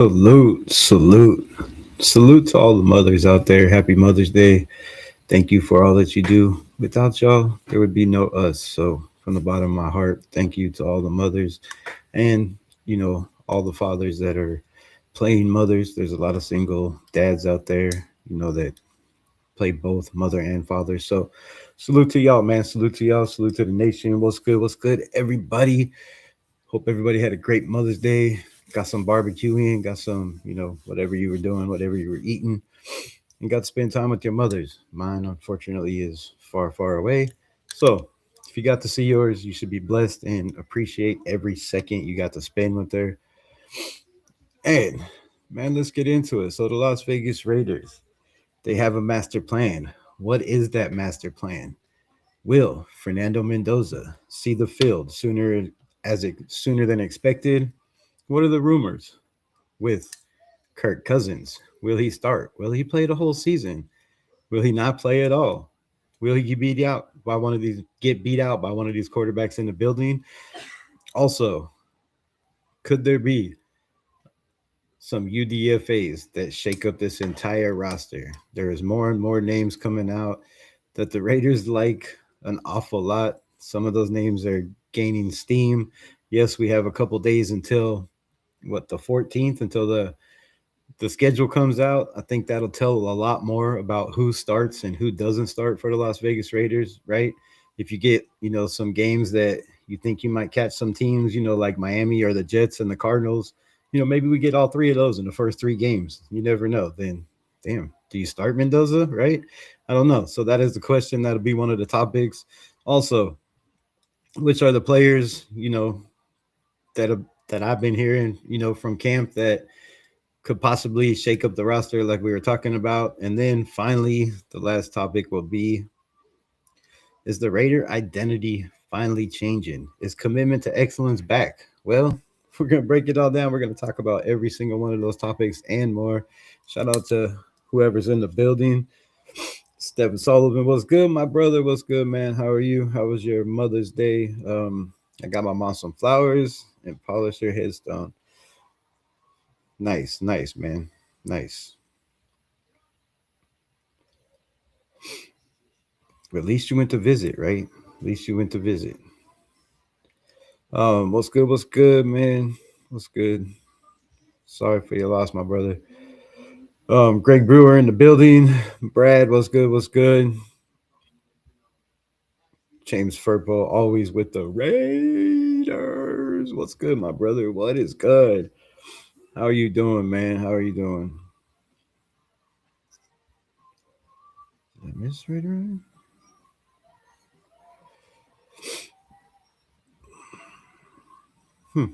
Salute to all the mothers out there. Happy Mother's Day. Thank you for all that you do. Without y'all, there would be no us. So, from the bottom of my heart, thank you to all the mothers and, all the fathers that are playing mothers. There's a lot of single dads out there, that play both mother and father. So, salute to y'all, man. Salute to y'all. Salute to the nation. What's good? What's good, everybody? Hope everybody had a great Mother's Day. Got some barbecue in, got some, whatever you were doing, whatever you were eating, and got to spend time with your mothers. Mine, unfortunately, is far, far away. So if you got to see yours, you should be blessed and appreciate every second you got to spend with her. And man, let's get into it. So the Las Vegas Raiders, they have a master plan. What is that master plan? Will Fernando Mendoza see the field sooner than expected? What are the rumors with Kirk Cousins? Will he start? Will he play the whole season? Will he not play at all? Will he get beat out by one of these quarterbacks in the building? Also, could there be some UDFAs that shake up this entire roster? There is more and more names coming out that the Raiders like an awful lot. Some of those names are gaining steam. Yes, we have a couple days until the 14th, until the schedule comes out. I think that'll tell a lot more about who starts and who doesn't start for the Las Vegas Raiders, right? If you get, some games that you think you might catch some teams, like Miami or the Jets and the Cardinals, maybe we get all three of those in the first three games. You never know. Then, damn, do you start Mendoza, right? I don't know. So that is the question. That'll be one of the topics. Also, which are the players, that that I've been hearing, from camp that could possibly shake up the roster like we were talking about. And then finally, the last topic will be, is the Raider identity finally changing? Is commitment to excellence back? Well, we're going to break it all down. We're going to talk about every single one of those topics and more. Shout out to whoever's in the building. Stephen Sullivan, what's good, my brother? What's good, man? How are you? How was your Mother's Day? I got my mom some flowers and polished her headstone. Nice, nice, man. Nice. But at least you went to visit, right? At least you went to visit. What's good? What's good, man? What's good? Sorry for your loss, my brother. Greg Brewer in the building. Brad, what's good? What's good? James Furpo, always with the Raiders. What's good, my brother? What is good? How are you doing, man? How are you doing? Did I miss Raider? All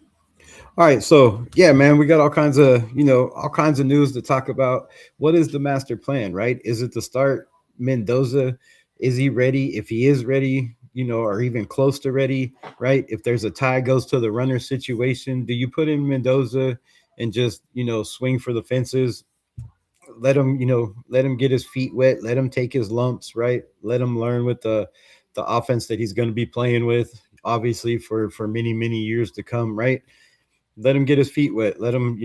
right, so yeah, man, we got all kinds of news to talk about. What is the master plan, right? Is it to start Mendoza? Is he ready? If he is ready, or even close to ready, right? If there's a tie goes to the runner situation, do you put in Mendoza and just, swing for the fences? Let him get his feet wet, let him take his lumps, right? Let him learn with the offense that he's going to be playing with, obviously for many, many years to come, right? Let him get his feet wet. Let him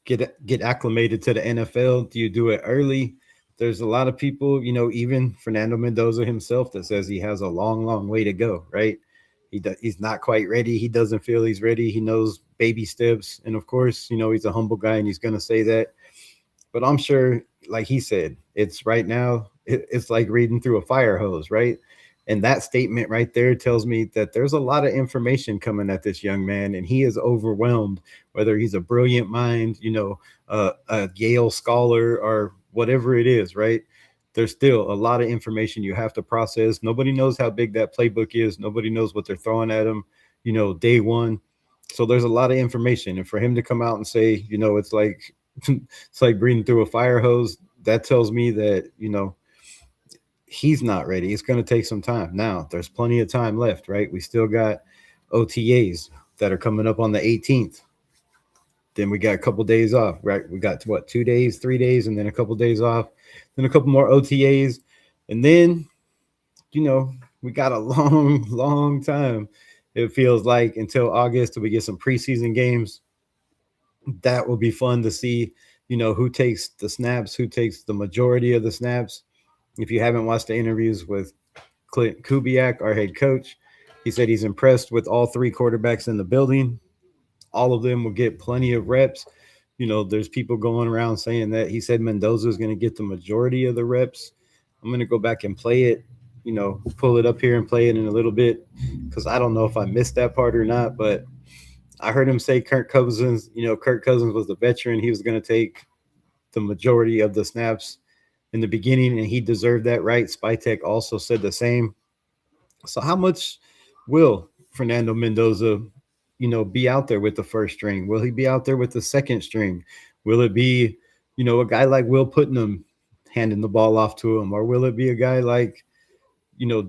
get acclimated to the NFL. Do you do it early? There's a lot of people, even Fernando Mendoza himself, that says he has a long, long way to go. Right? He's not quite ready. He doesn't feel he's ready. He knows baby steps, and of course, he's a humble guy, and he's going to say that. But I'm sure, like he said, it's right now. It's like reading through a fire hose, right? And that statement right there tells me that there's a lot of information coming at this young man, and he is overwhelmed. Whether he's a brilliant mind, a Yale scholar, or whatever it is, right? There's still a lot of information you have to process. Nobody knows how big that playbook is. Nobody knows what they're throwing at him, day one. So there's a lot of information, and for him to come out and say, it's like it's like breathing through a fire hose, that tells me that he's not ready. It's going to take some time. Now, there's plenty of time left, right? We still got OTAs that are coming up on the 18th. Then we got a couple days off, right? We got 2 days, 3 days, and then a couple days off, then a couple more OTAs. And then, we got a long, long time it feels like until August till we get some preseason games. That will be fun to see, who takes the snaps, who takes the majority of the snaps. If you haven't watched the interviews with Klint Kubiak, our head coach, he said he's impressed with all three quarterbacks in the building. All of them will get plenty of reps. There's people going around saying that he said Mendoza is going to get the majority of the reps. I'm going to go back and play it, pull it up here and play it in a little bit because I don't know if I missed that part or not, but I heard him say Kirk Cousins, Kirk Cousins was the veteran. He was going to take the majority of the snaps in the beginning, and he deserved that, right? Spytek also said the same. So how much will Fernando Mendoza, be out there with the first string? Will he be out there with the second string? Will it be, a guy like Will Putnam handing the ball off to him? Or will it be a guy like,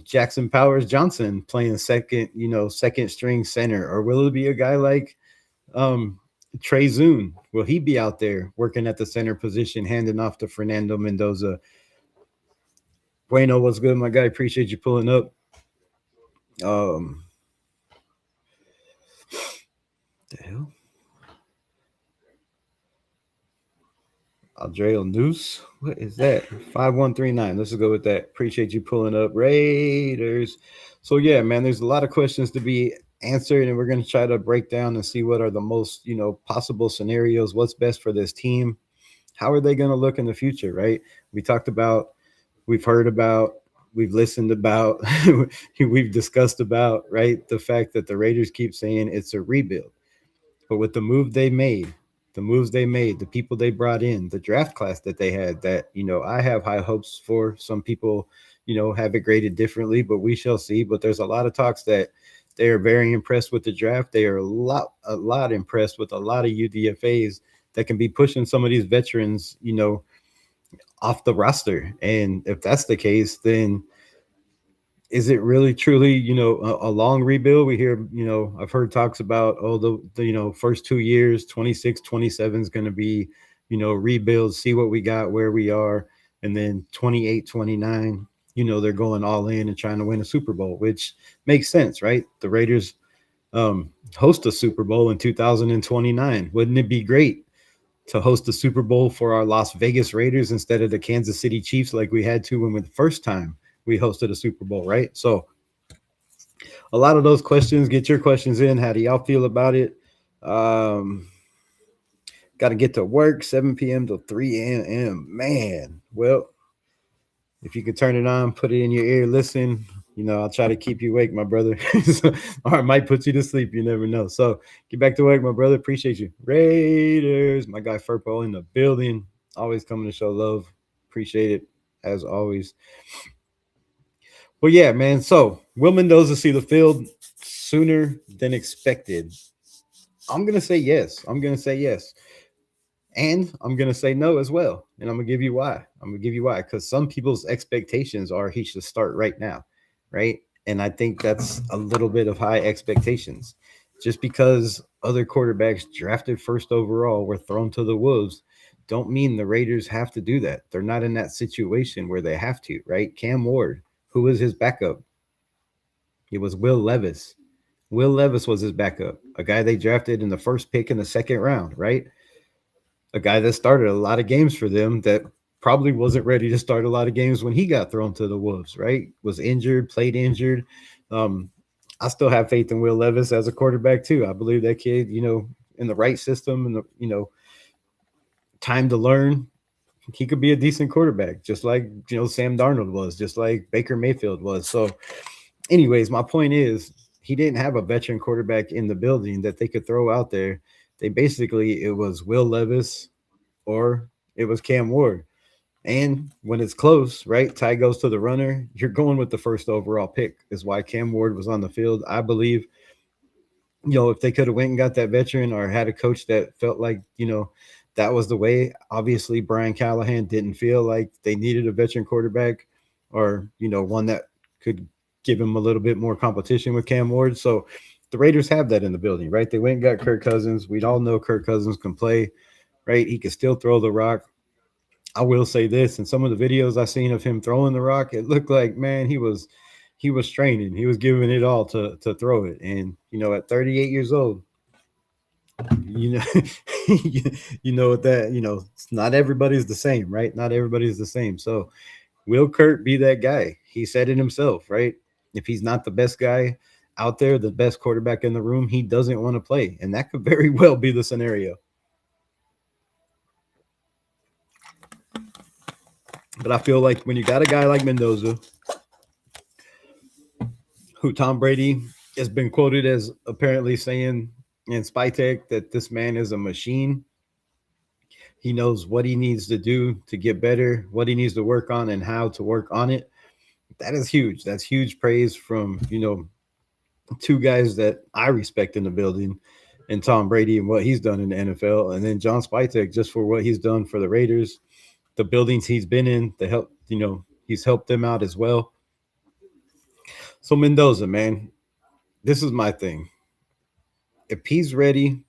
Jackson Powers Johnson playing second, second string center? Or will it be a guy like Trey Zune? Will he be out there working at the center position, handing off to Fernando Mendoza? Bueno, what's good, my guy? Appreciate you pulling up. The hell? Aldreo Noose. What is that? 5139. Let's go with that. Appreciate you pulling up, Raiders. So yeah, man, there's a lot of questions to be answered, and we're going to try to break down and see what are the most, possible scenarios. What's best for this team? How are they going to look in the future, right? We talked about, we've heard about, we've listened about, we've discussed about, right? The fact that the Raiders keep saying it's a rebuild. But with the moves they made, the people they brought in, the draft class that they had, that, I have high hopes for. Some people, have it graded differently, but we shall see. But there's a lot of talks that they are very impressed with the draft. They are a lot impressed with a lot of UDFAs that can be pushing some of these veterans, off the roster. And if that's the case, then is it really truly, a long rebuild? We hear, I've heard talks about, the first 2 years, 26, 27 is going to be, rebuild, see what we got, where we are. And then 28, 29, they're going all in and trying to win a Super Bowl, which makes sense, right? The Raiders host a Super Bowl in 2029. Wouldn't it be great to host the Super Bowl for our Las Vegas Raiders instead of the Kansas City Chiefs like we had to when the first time we hosted a Super Bowl, right? So a lot of those questions, get your questions in. How do y'all feel about it? Got to get to work 7 p.m. to 3 a.m. Man, well, if you could turn it on, put it in your ear, listen. I'll try to keep you awake, my brother. Or I might put you to sleep. You never know. So get back to work, my brother. Appreciate you. Raiders, my guy Furpo in the building. Always coming to show love. Appreciate it, as always. Well, yeah, man. So will Mendoza see the field sooner than expected? I'm going to say yes. And I'm going to say no as well. And I'm going to give you why. Because some people's expectations are he should start right now, right? And I think that's a little bit of high expectations. Just because other quarterbacks drafted first overall were thrown to the wolves, don't mean the Raiders have to do that. They're not in that situation where they have to, right? Cam Ward, who was his backup? It was Will Levis. Will Levis was his backup, a guy they drafted in the first pick in the second round, right? A guy that started a lot of games for them that probably wasn't ready to start a lot of games when he got thrown to the wolves, right? Was injured, played injured. I still have faith in Will Levis as a quarterback too. I believe that kid, in the right system and the, time to learn, he could be a decent quarterback, just like, Sam Darnold was, just like Baker Mayfield was. So anyways, my point is he didn't have a veteran quarterback in the building that they could throw out there. It was Will Levis or it was Cam Ward. And when it's close, right, tie goes to the runner, you're going with the first overall pick is why Cam Ward was on the field. I believe, if they could have went and got that veteran or had a coach that felt like, that was the way. Obviously, Brian Callahan didn't feel like they needed a veteran quarterback or, one that could give him a little bit more competition with Cam Ward. So the Raiders have that in the building, right? They went and got Kirk Cousins. We'd all know Kirk Cousins can play, right? He can still throw the rock. I will say this, in some of the videos I've seen of him throwing the rock, it looked like, man, he was he was training. He was giving it all to throw it. And at 38 years old, you know, you know what that not everybody's the same, right? Not everybody's the same. So will Kurt be that guy? He said it himself, right? If he's not the best guy out there, the best quarterback in the room, he doesn't want to play, and that could very well be the scenario. But I feel like when you got a guy like Mendoza, who Tom Brady has been quoted as apparently saying in Spytek that this man is a machine. He knows what he needs to do to get better, what he needs to work on, and how to work on it. That is huge. That's huge praise from, two guys that I respect in the building, and Tom Brady and what he's done in the NFL, and then John Spytek just for what he's done for the Raiders, the buildings he's been in, the help, he's helped them out as well. So Mendoza, man, this is my thing. If he's ready,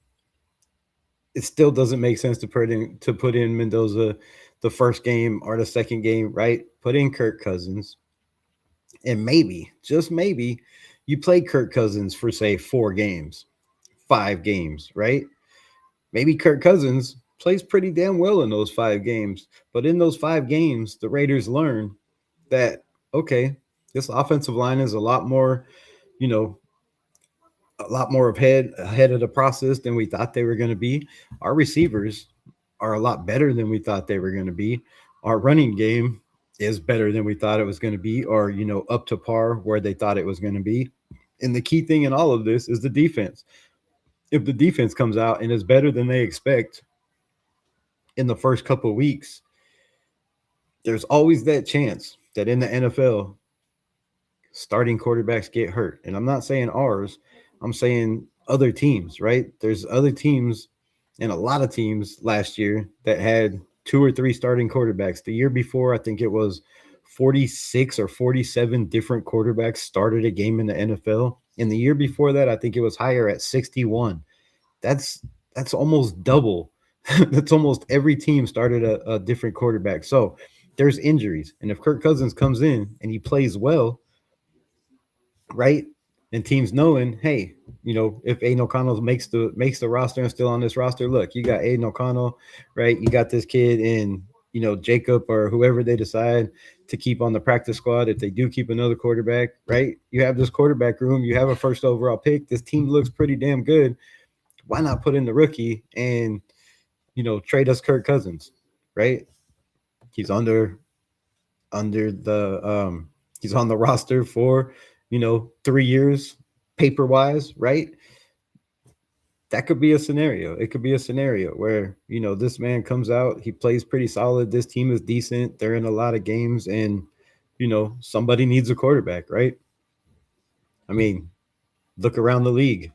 it still doesn't make sense to put in Mendoza the first game or the second game, right? Put in Kirk Cousins, and maybe, just maybe, you play Kirk Cousins for say 4 games, 5 games, right? Maybe Kirk Cousins plays pretty damn well in those 5 games, but in those 5 games, the Raiders learn that okay, this offensive line is a lot more, you know, ahead of the process than we thought they were going to be. Our receivers are a lot better than we thought they were going to be. Our running game is better than we thought it was going to be, or up to par where they thought it was going to be. And the key thing in all of this is the defense. If the defense comes out and is better than they expect in the first couple of weeks, there's always that chance that in the NFL, starting quarterbacks get hurt. And I'm not saying ours, I'm saying other teams, right? There's other teams and a lot of teams last year that had 2 or 3 starting quarterbacks. The year before, I think it was 46 or 47 different quarterbacks started a game in the NFL. And the year before that, I think it was higher at 61. That's almost double. That's almost every team started a different quarterback. So there's injuries. And if Kirk Cousins comes in and he plays well, right? And teams knowing, hey, if Aiden O'Connell makes the roster and still on this roster, look, you got Aiden O'Connell, right? You got this kid in, Jacob or whoever they decide to keep on the practice squad. If they do keep another quarterback, right? You have this quarterback room, you have a first overall pick. This team looks pretty damn good. Why not put in the rookie and, trade us Kirk Cousins, right? He's under the he's on the roster for 3 years paper wise, right? That could be a scenario. It could be a scenario where this man comes out, he plays pretty solid, this team is decent, they're in a lot of games, and somebody needs a quarterback, right? I mean, look around the league.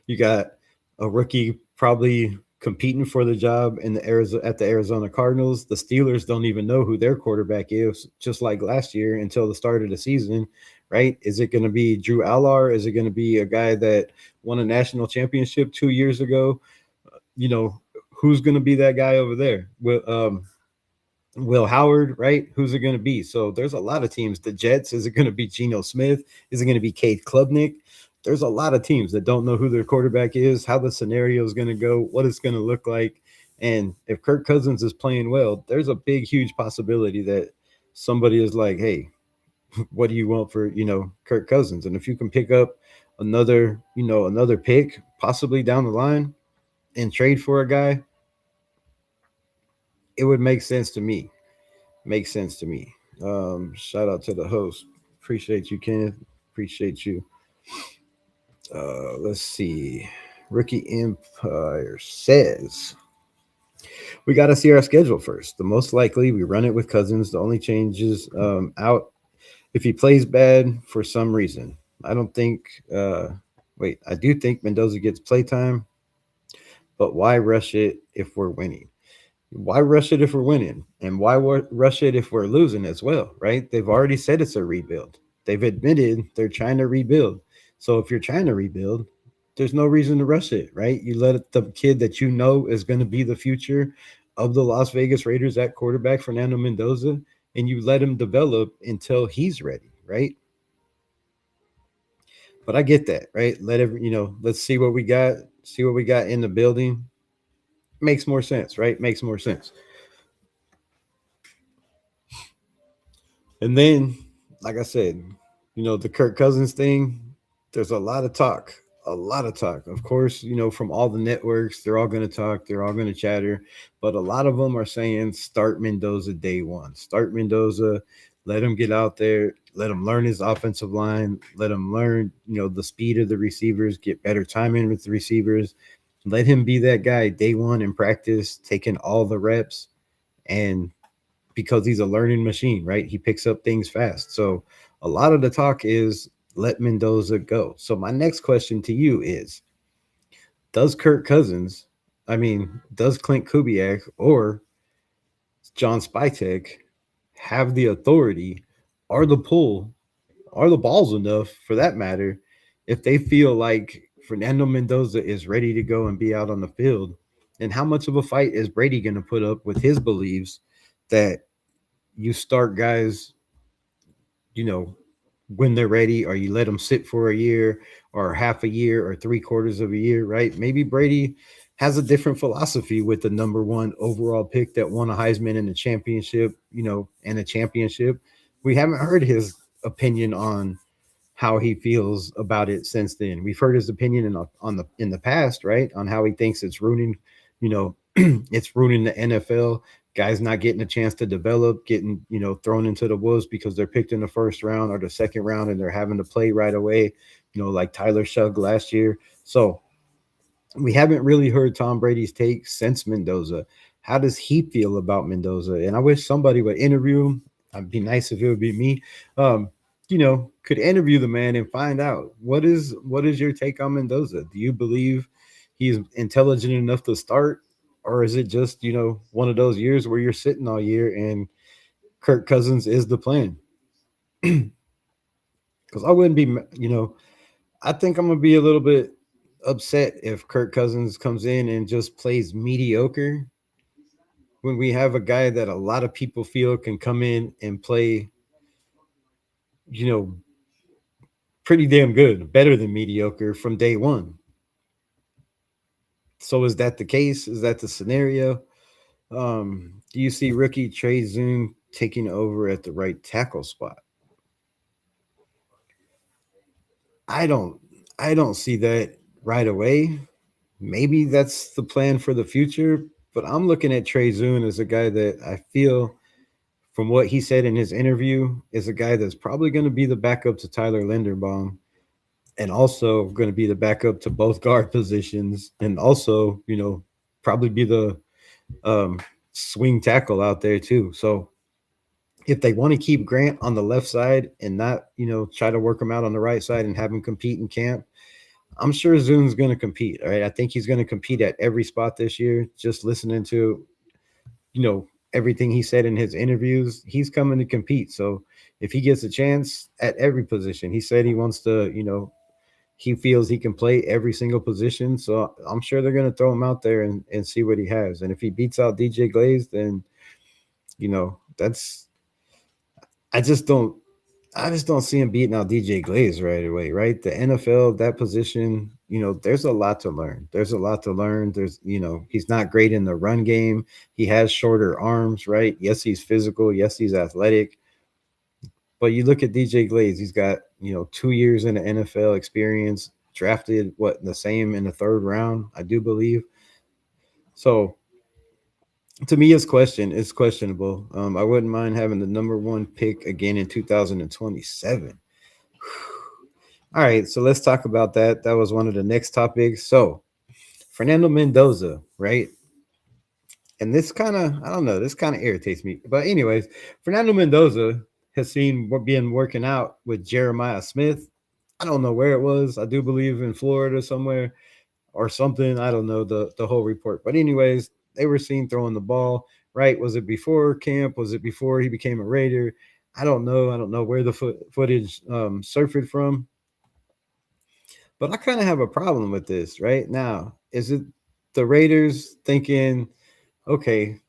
You got a rookie probably competing for the job at the Arizona Cardinals. The Steelers don't even know who their quarterback is, just like last year until the start of the season, right? Is it going to be Drew Allar? Is it going to be a guy that won a national championship 2 years ago? Who's going to be that guy over there? Will Howard, right? Who's it going to be? So there's a lot of teams. The Jets, is it going to be Geno Smith? Is it going to be Cade Klubnik? There's a lot of teams that don't know who their quarterback is, how the scenario is going to go, what it's going to look like. And if Kirk Cousins is playing well, there's a big, huge possibility that somebody is like, hey, what do you want for, Kirk Cousins? And if you can pick up another pick possibly down the line and trade for a guy, it would make sense to me. Makes sense to me. Shout out to the host. Appreciate you, Kenneth. Appreciate you. Let's see. Rookie Empire says we got to see our schedule first. The most likely we run it with Cousins. The only changes out if he plays bad for some reason. I don't think. I do think Mendoza gets playtime, but why rush it if we're winning? Why rush it if we're winning? And why rush it if we're losing as well, right? They've already said it's a rebuild. They've admitted they're trying to rebuild. So if you're trying to rebuild, there's no reason to rush it, right? You let the kid that is going to be the future of the Las Vegas Raiders at quarterback, Fernando Mendoza, and you let him develop until he's ready, right? But I get that, right? Let's see what we got in the building. Makes more sense, right? Makes more sense. And then, like I said, the Kirk Cousins thing, there's a lot of talk, a lot of talk. Of course, from all the networks, they're all going to talk, they're all going to chatter, but a lot of them are saying start Mendoza day one. Start Mendoza, let him get out there, let him learn his offensive line, let him learn, the speed of the receivers, get better timing with the receivers. Let him be that guy day one in practice, taking all the reps, and because he's a learning machine, right? He picks up things fast. So a lot of the talk is let Mendoza go. So my next question to you is, does Kirk Cousins, does Klint Kubiak or John Spytek have the authority or the pull or the balls enough for that matter if they feel like Fernando Mendoza is ready to go and be out on the field? And how much of a fight is Brady going to put up with his beliefs that you start guys, you know, when they're ready, or you let them sit for a year or half a year or three-quarters of a year, right? Maybe Brady has a different philosophy with the number one overall pick that won a Heisman and a championship, and a championship. We haven't heard his opinion on how he feels about it since then. We've heard his opinion in the past, right, on how he thinks it's ruining, it's ruining the NFL. Guys not getting a chance to develop, getting thrown into the wolves because they're picked in the first round or the second round, and they're having to play right away. Like Tyler Shugg last year. So we haven't really heard Tom Brady's take since Mendoza. How does he feel about Mendoza? And I wish somebody would interview him. It'd be nice if it would be me. Could interview the man and find out what is your take on Mendoza? Do you believe he's intelligent enough to start, or is it just one of those years where you're sitting all year and Kirk Cousins is the plan? Because I wouldn't be, I think I'm gonna be a little bit upset if Kirk Cousins comes in and just plays mediocre when we have a guy that a lot of people feel can come in and play, you know, pretty damn good, better than mediocre from day one. So is that the case? Is that the scenario? Do you see rookie Trey Zoom taking over at the right tackle spot? I don't I don't see that right away. Maybe that's the plan for the future, but I'm looking at Trey Zoom as a guy that I feel, from what he said in his interview, is a guy that's probably going to be the backup to Tyler Linderbaum, and also going to be the backup to both guard positions, and also, probably be the um, swing tackle out there too. So if they want to keep Grant on the left side and not, try to work him out on the right side and have him compete in camp, I'm sure Zoom's going to compete. All right. I think he's going to compete at every spot this year. Just listening to, everything he said in his interviews, he's coming to compete. So if he gets a chance at every position, he said he wants to, he feels he can play every single position. So I'm sure they're going to throw him out there and see what he has. And if he beats out DJ Glaze, then, that's, I just don't I just don't see him beating out DJ Glaze right away, right? The NFL, that position, there's a lot to learn. There's a lot to learn. He's not great in the run game. He has shorter arms, right? Yes, he's physical. Yes, he's athletic. But you look at DJ Glaze, he's got, 2 years in the NFL experience, drafted the same in the third round, I do believe. So to me, it's questionable. I wouldn't mind having the number one pick again in 2027. All right, so let's talk about that. That was one of the next topics. So, Fernando Mendoza, right? And this kind of, I don't know, this kind of irritates me. But, anyways, Fernando Mendoza has seen being working out with Jeremiah Smith. I don't know where it was. I do believe in Florida somewhere or something. I don't know the whole report. But, anyways, they were seen throwing the ball, right? Was it before camp? Was it before he became a Raider? I don't know. I don't know where the footage surfaced from. But I kind of have a problem with this right now. Is it the Raiders thinking, okay,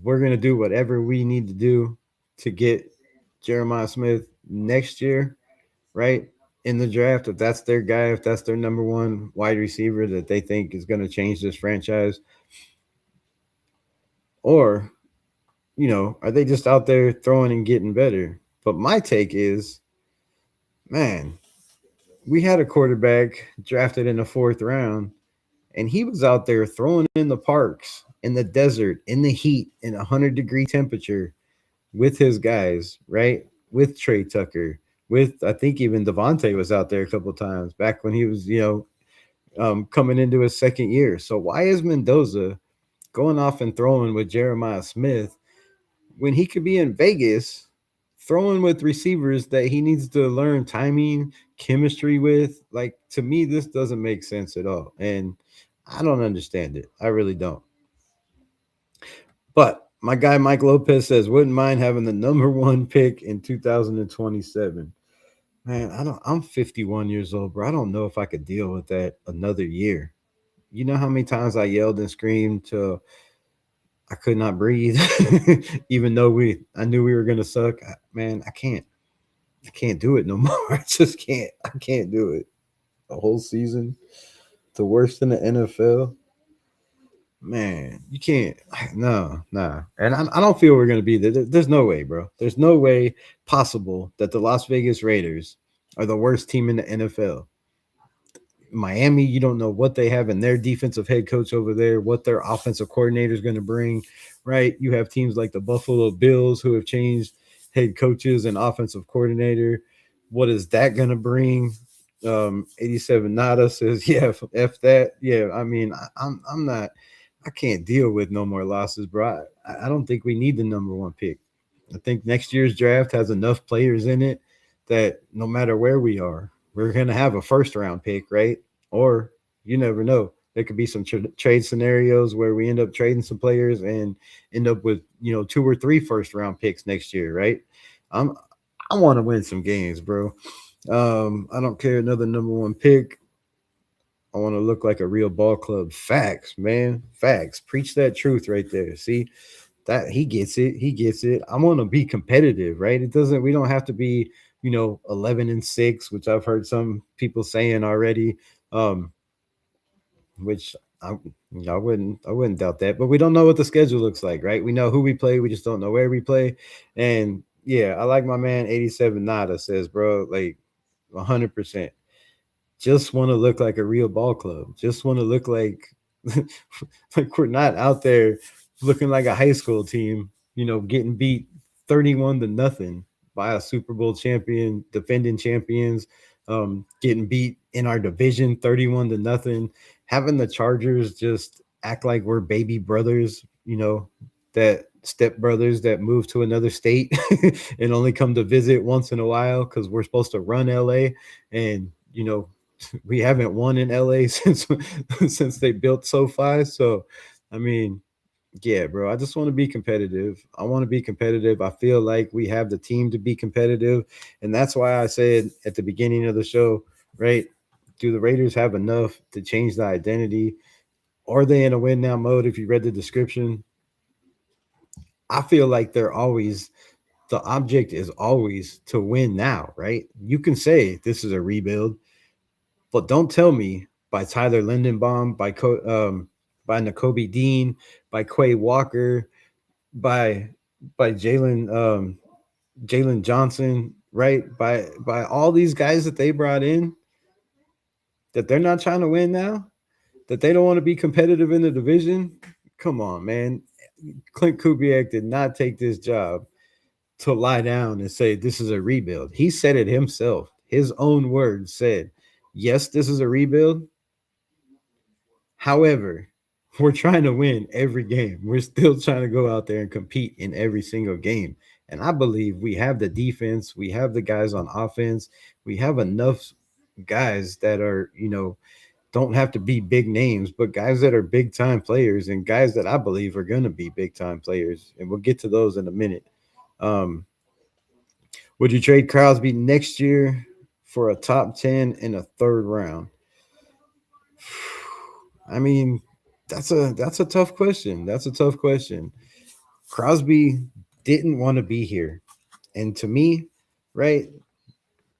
we're going to do whatever we need to do to get Jeremiah Smith next year, right? in the draft, if that's their guy, if that's their number one wide receiver that they think is going to change this franchise, or, are they just out there throwing and getting better? But my take is, man, we had a quarterback drafted in the fourth round, and he was out there throwing in the parks, in the desert, in the heat, in 100-degree temperature with his guys, right? With Trey Tucker, with I think even Devontae was out there a couple of times back when he was, coming into his second year. So why is Mendoza going off and throwing with Jeremiah Smith when he could be in Vegas throwing with receivers that he needs to learn timing, chemistry with? Like, to me, this doesn't make sense at all. And I don't understand it. I really don't. But my guy Mike Lopez says wouldn't mind having the number one pick in 2027. Man, I'm 51 years old, bro. I don't know if I could deal with that another year. You know how many times I yelled and screamed till I could not breathe, even though I knew we were gonna suck. Man, I can't do it no more. I just can't. I can't do it. A whole season, the worst in the NFL. Man, you can't. No, nah. And I don't feel we're gonna be there. There's no way, bro. There's no way possible that the Las Vegas Raiders are the worst team in the NFL. Miami, you don't know what they have in their defensive head coach over there, what their offensive coordinator is going to bring, right? You have teams like the Buffalo Bills who have changed head coaches and offensive coordinator. What is that going to bring? 87 Nada says, yeah, F that. Yeah, I mean, I'm not, I can't deal with no more losses, bro. I don't think we need the number one pick. I think next year's draft has enough players in it that no matter where we are, we're going to have a first round pick, right? Or you never know. There could be some trade scenarios where we end up trading some players and end up with, two or three first round picks next year, right? I'm I want to win some games, bro. I don't care another number one pick. I want to look like a real ball club. Facts, man. Facts. Preach that truth right there. See, that he gets it. He gets it. I want to be competitive, right? We don't have to be, 11-6, which I've heard some people saying already. Which I wouldn't doubt that. But we don't know what the schedule looks like, right? We know who we play, we just don't know where we play. And yeah, I like my man 87 Nada says, bro, like 100%. Just want to look like a real ball club. Just want to look like like we're not out there looking like a high school team, getting beat 31 to nothing by a Super Bowl champion, defending champions, getting beat in our division 31 to nothing, having the Chargers just act like we're baby brothers, that step brothers that move to another state and only come to visit once in a while because we're supposed to run LA. And we haven't won in LA since they built SoFi. So, I mean, yeah, bro, I just want to be competitive. I want to be competitive. I feel like we have the team to be competitive. And that's why I said at the beginning of the show, right? Do the Raiders have enough to change the identity? Are they in a win now mode? If you read the description, I feel like the object is always to win now, right? You can say this is a rebuild, but don't tell me by Tyler Lindenbaum, by Nakobe Dean, by Quay Walker, by Jalen Johnson, right? By all these guys that they brought in, that they're not trying to win now, that they don't want to be competitive in the division. Come on, man. Klint Kubiak did not take this job to lie down and say this is a rebuild. He said it himself. His own words said, yes, this is a rebuild. However, we're trying to win every game. We're still trying to go out there and compete in every single game. And I believe we have the defense, we have the guys on offense, we have enough guys that are, don't have to be big names, but guys that are big time players and guys that I believe are going to be big time players. And we'll get to those in a minute. Would you trade Crosby next year for a top 10 in a third round? I mean, that's a tough question. That's a tough question. Crosby didn't want to be here. And to me, right,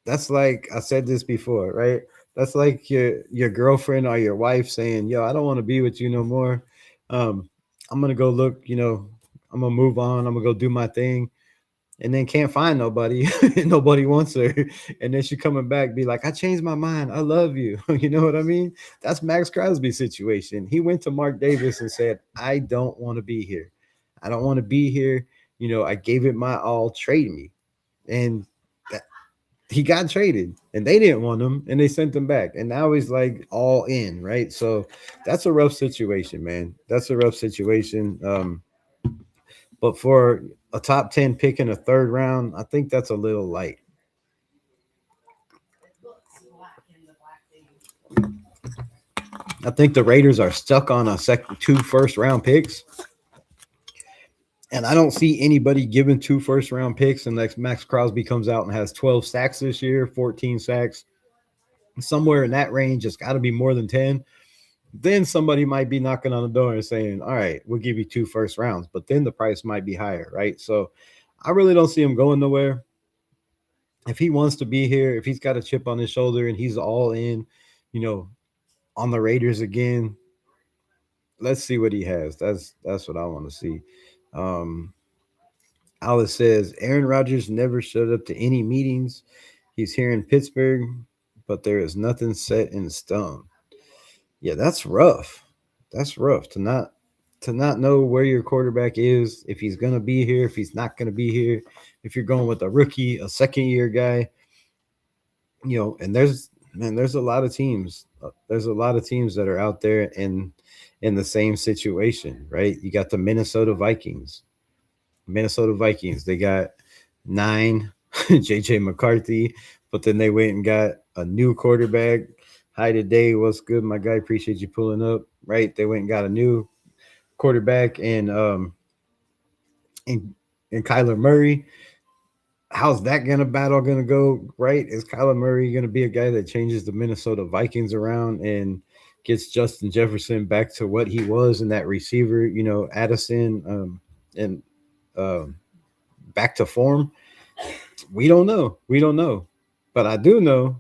That's like I said this before, right? That's like your girlfriend or your wife saying, "Yo, I don't want to be with you no more. Um, I'm gonna go look. I'm gonna move on. I'm gonna go do my thing." And then can't find nobody. Nobody wants her. And then she coming back, be like, I changed my mind. I love you. You know what I mean? That's Max Crosby's situation. He went to Mark Davis and said, I don't want to be here. I don't want to be here. I gave it my all. Trade me. And that, he got traded and they didn't want him and they sent him back. And now he's like all in, right? So that's a rough situation, man. That's a rough situation. But for a top 10 pick in a third round, I think that's a little light. I think the Raiders are stuck on a two first round picks. And I don't see anybody giving two first round picks unless Max Crosby comes out and has 12 sacks this year, 14 sacks, somewhere in that range. It's got to be more than 10. Then somebody might be knocking on the door and saying, all right, we'll give you two first rounds. But then the price might be higher, right? So I really don't see him going nowhere. If he wants to be here, if he's got a chip on his shoulder and he's all in, you know, on the Raiders again, let's see what he has. That's what I want to see. Um, Alice says Aaron Rodgers never showed up to any meetings. He's here in Pittsburgh, but there is nothing set in stone. Yeah, that's rough. That's rough to not know where your quarterback is, if he's gonna be here, if he's not gonna be here, if you're going with a rookie, a second year guy, and there's a lot of teams. There's a lot of teams that are out there in the same situation, right? You got the Minnesota Vikings. They got 9 JJ McCarthy, but then they went and got a new quarterback. Hi today, what's good, my guy? Appreciate you pulling up. Right, they went and got a new quarterback and and Kyler Murray. How's that battle gonna go? Right, is Kyler Murray gonna be a guy that changes the Minnesota Vikings around and gets Justin Jefferson back to what he was in that receiver, Addison, and um, back to form? We don't know. We don't know. But I do know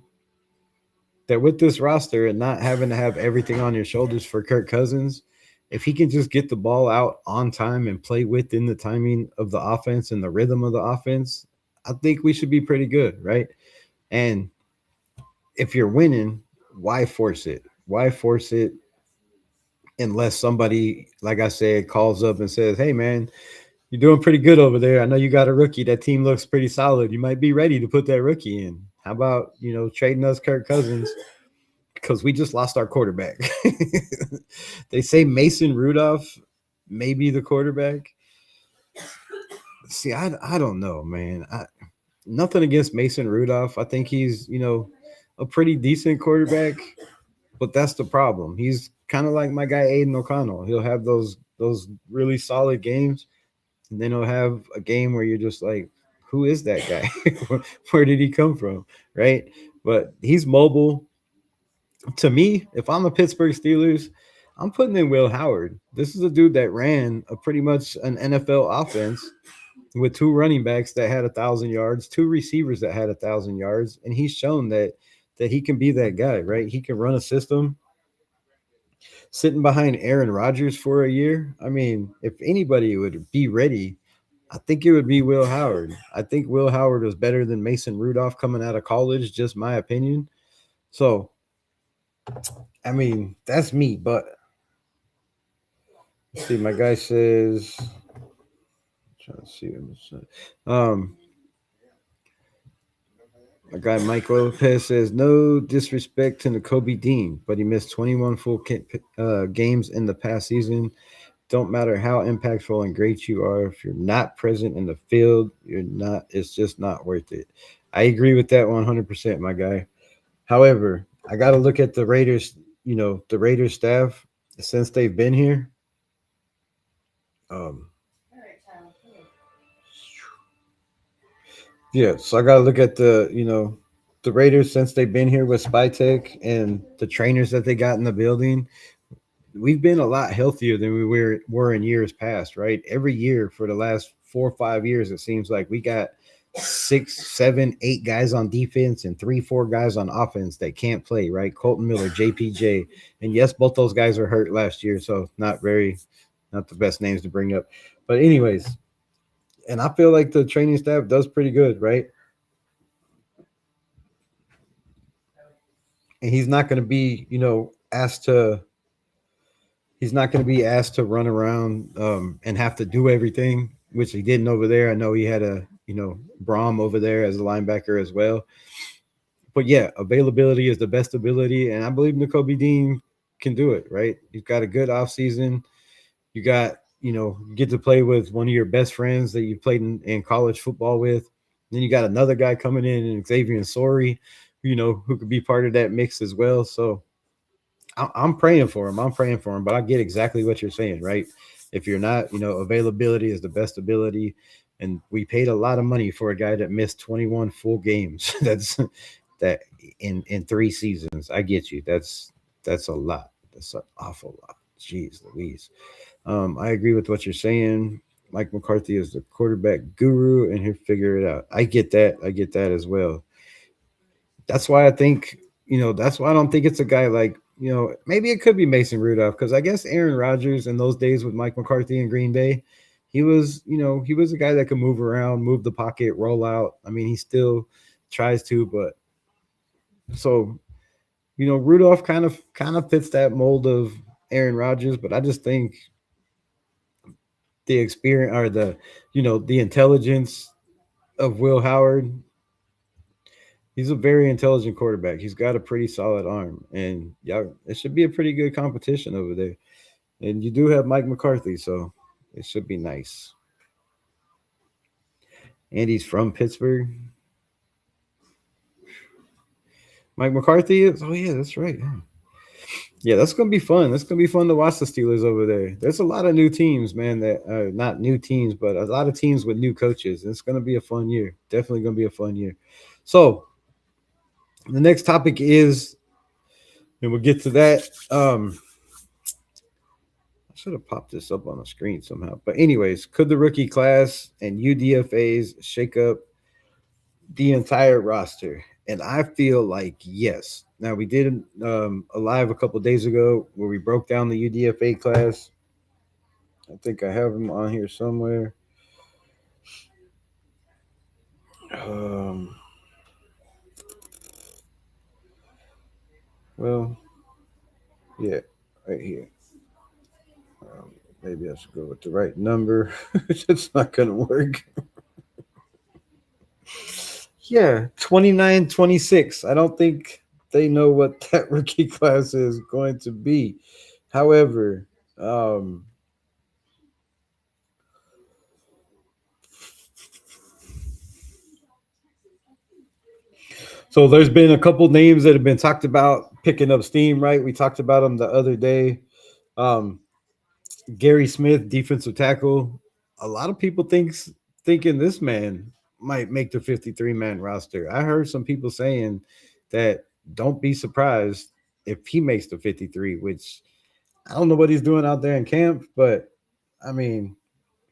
that with this roster and not having to have everything on your shoulders for Kirk Cousins, if he can just get the ball out on time and play within the timing of the offense and the rhythm of the offense, I think we should be pretty good, right? And if you're winning, why force it? Why force it unless somebody, like I said, calls up and says, hey, man, you're doing pretty good over there. I know you got a rookie. That team looks pretty solid. You might be ready to put that rookie in. How about, trading us Kirk Cousins because we just lost our quarterback. They say Mason Rudolph may be the quarterback. See, I don't know, man. Nothing against Mason Rudolph. I think he's, a pretty decent quarterback, but that's the problem. He's kind of like my guy Aiden O'Connell. He'll have those really solid games, and then he'll have a game where you're just like, who is that guy? Where did he come from? Right? But he's mobile. To me, if I'm a Pittsburgh Steelers, I'm putting in Will Howard. This is a dude that ran a pretty much an NFL offense with two running backs that had 1,000 yards, two receivers that had 1,000 yards, and he's shown that he can be that guy, right? He can run a system. Sitting behind Aaron Rodgers for a year, I mean, if anybody would be ready, I think it would be Will Howard. I think Will Howard was better than Mason Rudolph coming out of college, just my opinion. So, I mean, that's me, but let's see, my guy says, trying to see what it says. My guy Mike Lopez says, no disrespect to N'Kobe Dean, but he missed 21 full games in the past season. Don't matter how impactful and great you are, if you're not present in the field, you're not. It's just not worth it. I agree with that 100%, my guy. However, I got to look at the Raiders. The Raiders staff since they've been here. Um, yeah, so I got to look at the Raiders since they've been here with Spytek and the trainers that they got in the building. We've been a lot healthier than we were in years past, right? Every year for the last 4 or 5 years, it seems like we got six, seven, eight guys on defense and three, four guys on offense that can't play, right? Colton Miller, JPJ. And yes, both those guys were hurt last year, so not the best names to bring up. But anyways, and I feel like the training staff does pretty good, right? And he's not going to be asked to run around and have to do everything, which he didn't over there. I know he had Brom over there as a linebacker as well. But yeah, availability is the best ability, and I believe N'Kobe Dean can do it. Right, you've got a good offseason. You got you get to play with one of your best friends that you played in college football with. Then you got another guy coming in, Xavier Sorey, who could be part of that mix as well. So I'm praying for him. I'm praying for him, but I get exactly what you're saying, right? If you're not, availability is the best ability, and we paid a lot of money for a guy that missed 21 full games. That in 3 seasons. I get you. That's a lot. That's an awful lot. Jeez Louise. I agree with what you're saying. Mike McCarthy is the quarterback guru, and he'll figure it out. I get that. I get that as well. That's why I think, that's why I don't think it's a guy like, maybe it could be Mason Rudolph, because I guess Aaron Rodgers in those days with Mike McCarthy in Green Bay, he was a guy that could move around, move the pocket, roll out. I mean, he still tries to, but so Rudolph kind of fits that mold of Aaron Rodgers, but I just think the experience or the intelligence of Will Howard. He's a very intelligent quarterback. He's got a pretty solid arm, and yeah, it should be a pretty good competition over there. And you do have Mike McCarthy, so it should be nice. And he's from Pittsburgh. Mike McCarthy is. Oh yeah, that's right. Yeah. Yeah, that's gonna be fun. That's gonna be fun to watch the Steelers over there. There's a lot of new teams, man. That not new teams, but a lot of teams with new coaches. It's gonna be a fun year. Definitely gonna be a fun year. So the next topic is, and we'll get to that. I should have popped this up on the screen somehow. But anyways, could the rookie class and UDFAs shake up the entire roster? And I feel like yes. Now we did a live a couple days ago where we broke down the UDFA class. I think I have them on here somewhere. Um, well, yeah, right here. Maybe I should go with the right number. It's not going to work. Yeah, 29, 26. I don't think they know what that rookie class is going to be. However, so there's been a couple names that have been talked about picking up steam, right? We talked about them the other day. Um, Gary Smith, defensive tackle. A lot of people thinking this man might make the 53-man roster. I heard some people saying that don't be surprised if he makes the 53, which I don't know what he's doing out there in camp, but I mean,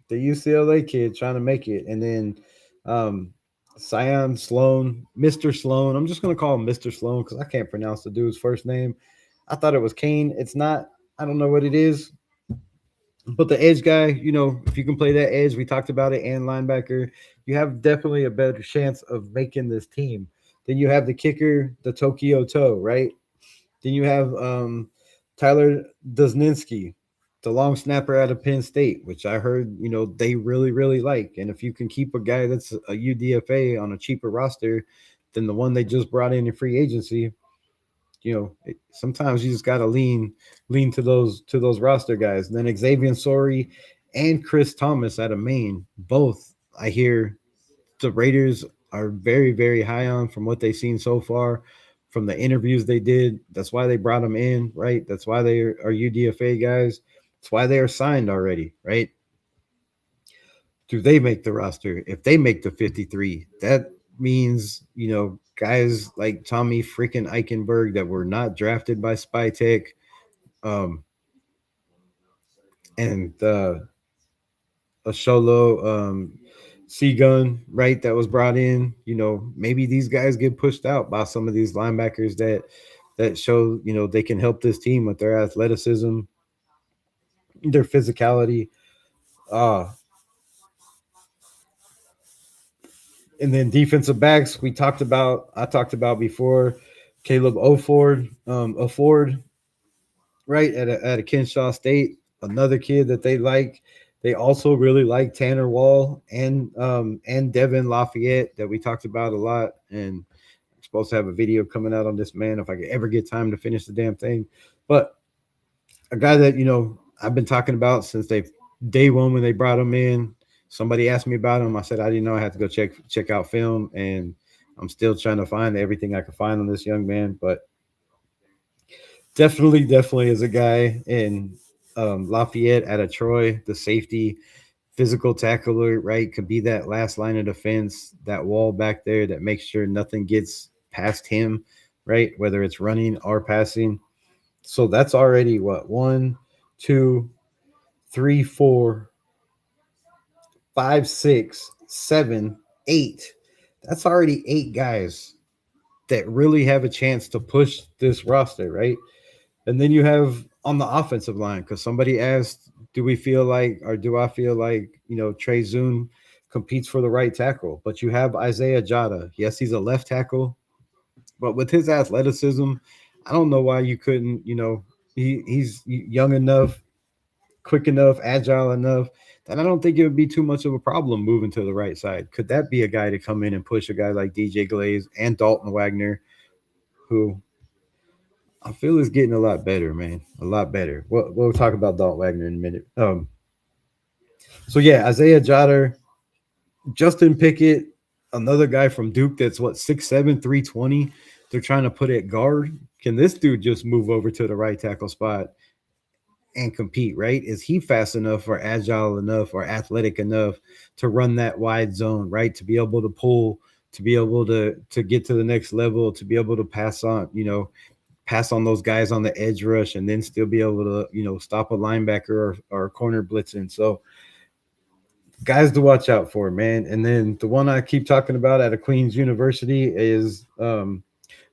the UCLA kid trying to make it. And then Sion Sloan, Mr. Sloan. I'm just going to call him Mr. Sloan because I can't pronounce the dude's first name. I thought it was Kane. It's not. I don't know what it is. But the edge guy, if you can play that edge, we talked about it, and linebacker, you have definitely a better chance of making this team. Then you have the kicker, the Tokyo Toe, right? Then you have Tyler Dusninski, the long snapper out of Penn State, which I heard, they really, really like. And if you can keep a guy that's a UDFA on a cheaper roster than the one they just brought in free agency, sometimes you just got to lean to those roster guys. And then Xavier Sorey and Chris Thomas out of Maine, both I hear the Raiders are very, very high on from what they've seen so far, from the interviews they did. That's why they brought them in, right? That's why they are UDFA guys. That's why they are signed already, right? Do they make the roster? If they make the 53, that means, guys like Tommy freaking Eichenberg that were not drafted by Spytek, um, and Asholo C gun, right? That was brought in. Maybe these guys get pushed out by some of these linebackers that show they can help this team with their athleticism, their physicality. Uh, and then defensive backs, I talked about before, Caleb O'Ford, right at a Kenshaw State, another kid that they like. They also really like Tanner Wall and Devin Lafayette that we talked about a lot. And I'm supposed to have a video coming out on this man if I could ever get time to finish the damn thing. But a guy that I've been talking about since they day one when they brought him in. Somebody asked me about him. I said I didn't know. I had to go check out film, and I'm still trying to find everything I can find on this young man. But definitely is a guy in Lafayette out of Troy, the safety, physical tackler, right? Could be that last line of defense, that wall back there that makes sure nothing gets past him, right? Whether it's running or passing. So that's already what, one, two, three, four, five, six, seven, eight. That's already eight guys that really have a chance to push this roster, right? And then you have on the offensive line, because somebody asked, do we feel like, or do I feel like, Trey Zoon competes for the right tackle? But you have Isaiah Jada. Yes, he's a left tackle, but with his athleticism, I don't know why you couldn't, he's young enough, quick enough, agile enough that I don't think it would be too much of a problem moving to the right side. Could that be a guy to come in and push a guy like DJ Glaze and Dalton Wagner, who I feel is getting a lot better, man, a lot better. We'll talk about Dalton Wagner in a minute. So yeah, Isaiah Jotter, Justin Pickett, another guy from Duke that's what 6'7", 320. They're trying to put at guard. Can this dude just move over to the right tackle spot and compete, right? Is he fast enough or agile enough or athletic enough to run that wide zone, right? To be able to pull, to be able to get to the next level, to be able to pass on those guys on the edge rush and then still be able to, stop a linebacker or a corner blitzing. So guys to watch out for, man. And then the one I keep talking about out of Queens University is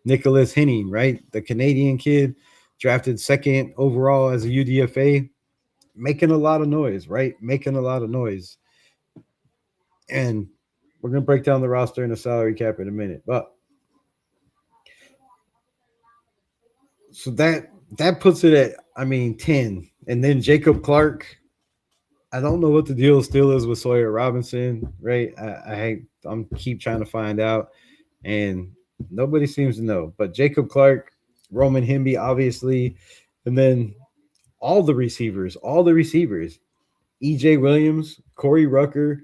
Nicholas Henning, right? The Canadian kid drafted second overall as a UDFA, making a lot of noise, right? Making a lot of noise. And we're going to break down the roster and the salary cap in a minute. But so that puts it at, 10. And then Jacob Clark, I don't know what the deal still is with Sawyer Robinson, right? I'm keep trying to find out, and nobody seems to know. But Jacob Clark, Roman Himby, obviously, and then all the receivers, EJ Williams, Corey Rucker,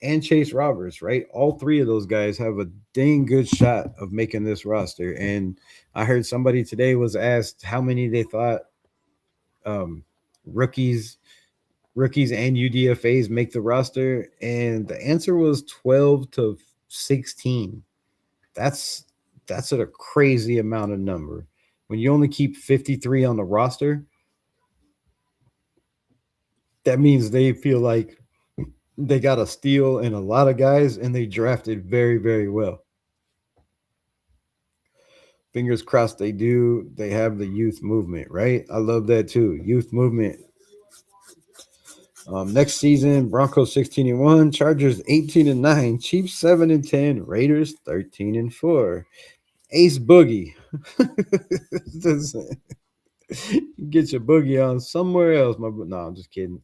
and Chase Roberts, right? All three of those guys have a dang good shot of making this roster. And I heard somebody today was asked how many they thought um, rookies and UDFAs make the roster, and the answer was 12 to 16. That's a crazy amount of number. When you only keep 53 on the roster, that means they feel like they got a steal in a lot of guys and they drafted very, very well. Fingers crossed they do. They have the youth movement, right? I love that too. Youth movement. Next season, Broncos 16-1, Chargers 18-9, Chiefs 7-10, Raiders 13-4. Ace Boogie. Get your boogie on somewhere else. No, I'm just kidding.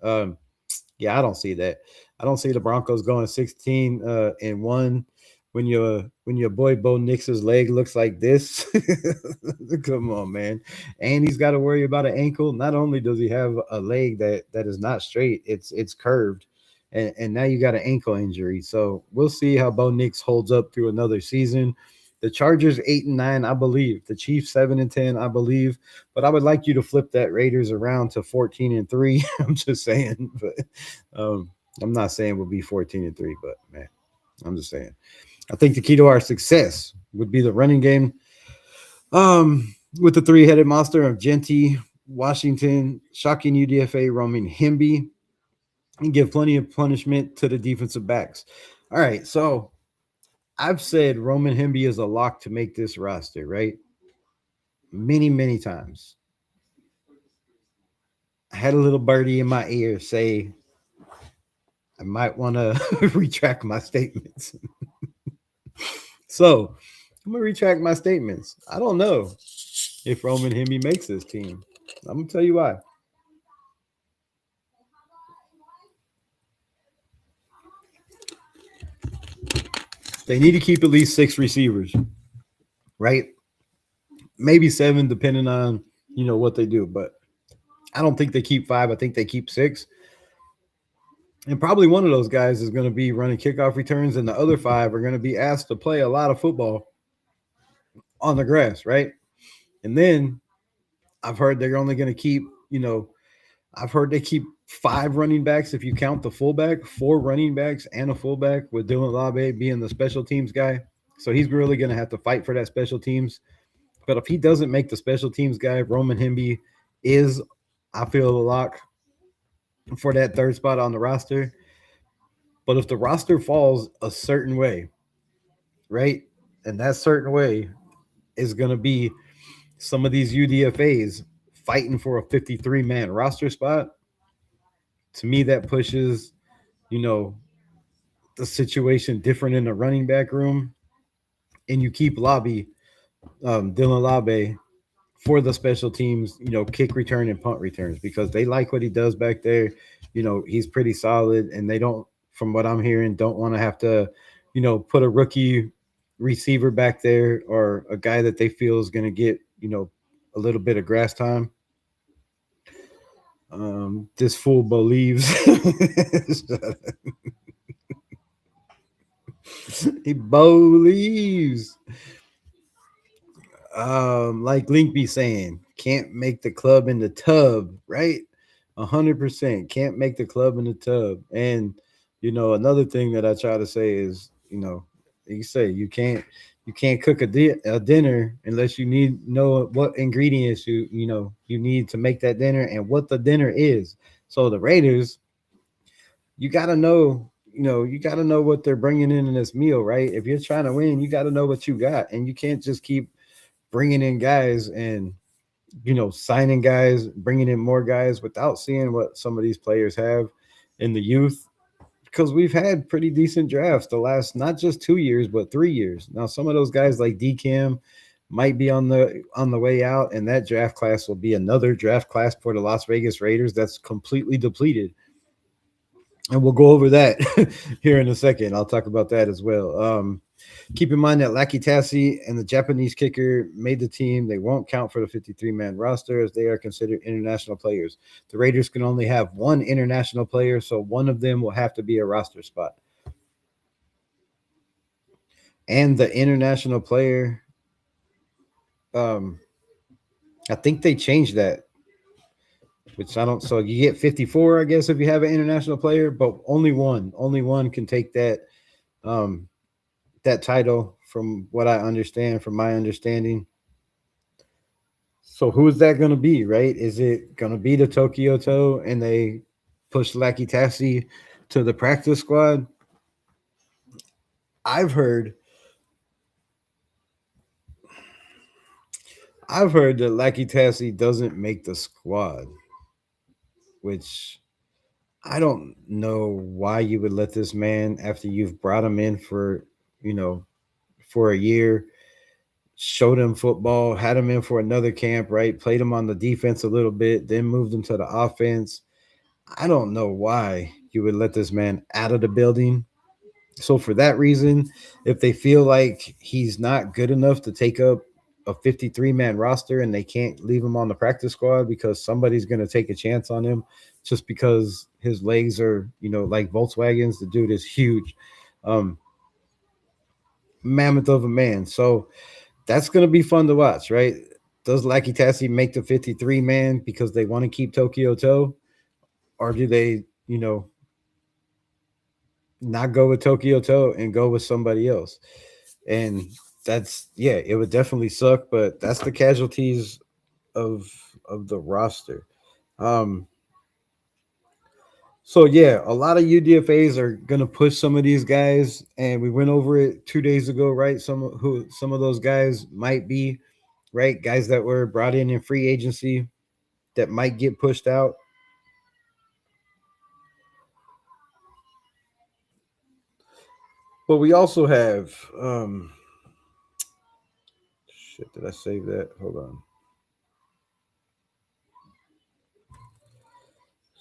Yeah, I don't see that. I don't see the Broncos going 16-1 when your boy Bo Nix's leg looks like this. Come on, man. And he's got to worry about an ankle. Not only does he have a leg that is not straight, it's curved. And now you got an ankle injury. So we'll see how Bo Nix holds up through another season. The Chargers 8-9, I believe. The Chiefs 7-10, I believe. But I would like you to flip that Raiders around to 14-3. I'm just saying, but I'm not saying we'll be 14-3, but man, I'm just saying. I think the key to our success would be the running game. With the three-headed monster of Genty, Washington, shocking UDFA, Roman Himby, and give plenty of punishment to the defensive backs. All right, so I've said Roman Hemby is a lock to make this roster, right? Many, many times. I had a little birdie in my ear say I might want to retract my statements. So I'm gonna retract my statements. I don't know if Roman Hemby makes this team. I'm gonna tell you why. They need to keep at least 6 receivers, right? Maybe 7, depending on what they do. But I don't think they keep 5. I think they keep 6. And probably one of those guys is going to be running kickoff returns, and the other 5 are going to be asked to play a lot of football on the grass, right? And then I've heard they're only going to keep, I've heard they keep 5 running backs if you count the fullback, 4 running backs and a fullback, with Dylan Labe being the special teams guy. So he's really going to have to fight for that special teams. But if he doesn't make the special teams guy, Roman Hemby is, I feel, a lock for that 3rd spot on the roster. But if the roster falls a certain way, right, and that certain way is going to be some of these UDFAs fighting for a 53-man roster spot, to me that pushes, the situation different in the running back room, and you keep Dylan Labe for the special teams, kick return and punt returns, because they like what he does back there. He's pretty solid, and they don't, from what I'm hearing, don't want to have to, put a rookie receiver back there or a guy that they feel is going to get, a little bit of grass time. This fool believes. He believes. Like Link be saying, can't make the club in the tub, right? 100% can't make the club in the tub. And another thing that I try to say is, you say you can't cook a dinner unless you know what ingredients you need to make that dinner and what the dinner is. So the Raiders, you got to know what they're bringing in this meal, right? If you're trying to win, you got to know what you got, and you can't just keep bringing in guys and signing guys, bringing in more guys without seeing what some of these players have in the youth. Because we've had pretty decent drafts the last not just 2 years but 3 years. Now some of those guys like DCam might be on the way out, and that draft class will be another draft class for the Las Vegas Raiders that's completely depleted. And we'll go over that here in a second. I'll talk about that as well. Keep in mind that Lackey Tassi and the Japanese kicker made the team. They won't count for the 53-man roster as they are considered international players. The Raiders can only have one international player, so one of them will have to be a roster spot. And the international player, I think they changed that, which I don't. So you get 54, I guess, if you have an international player, but only one can take that title, from what I understand, from my understanding. So who is that going to be, right? Is it going to be the Tokyo Toe and they push Lackey Tassi to the practice squad? I've heard that Lackey Tassi doesn't make the squad, which I don't know why you would let this man, after you've brought him in you know, for a year, showed him football, had him in for another camp, right? Played him on the defense a little bit, then moved him to the offense. I don't know why you would let this man out of the building. So for that reason, if they feel like he's not good enough to take up a 53-man roster and they can't leave him on the practice squad because somebody's going to take a chance on him just because his legs are, like Volkswagens, the dude is huge. Mammoth of a man. So that's going to be fun to watch, right? Does Lackey Tassi make the 53-man because they want to keep Tokyo Toe? Or do they, not go with Tokyo Toe and go with somebody else? And it would definitely suck, but that's the casualties of the roster. Um, So yeah, a lot of UDFAs are gonna push some of these guys, and we went over it 2 days ago, right? Some of those guys might be right guys that were brought in free agency that might get pushed out. But we also have shit. Did I save that? Hold on.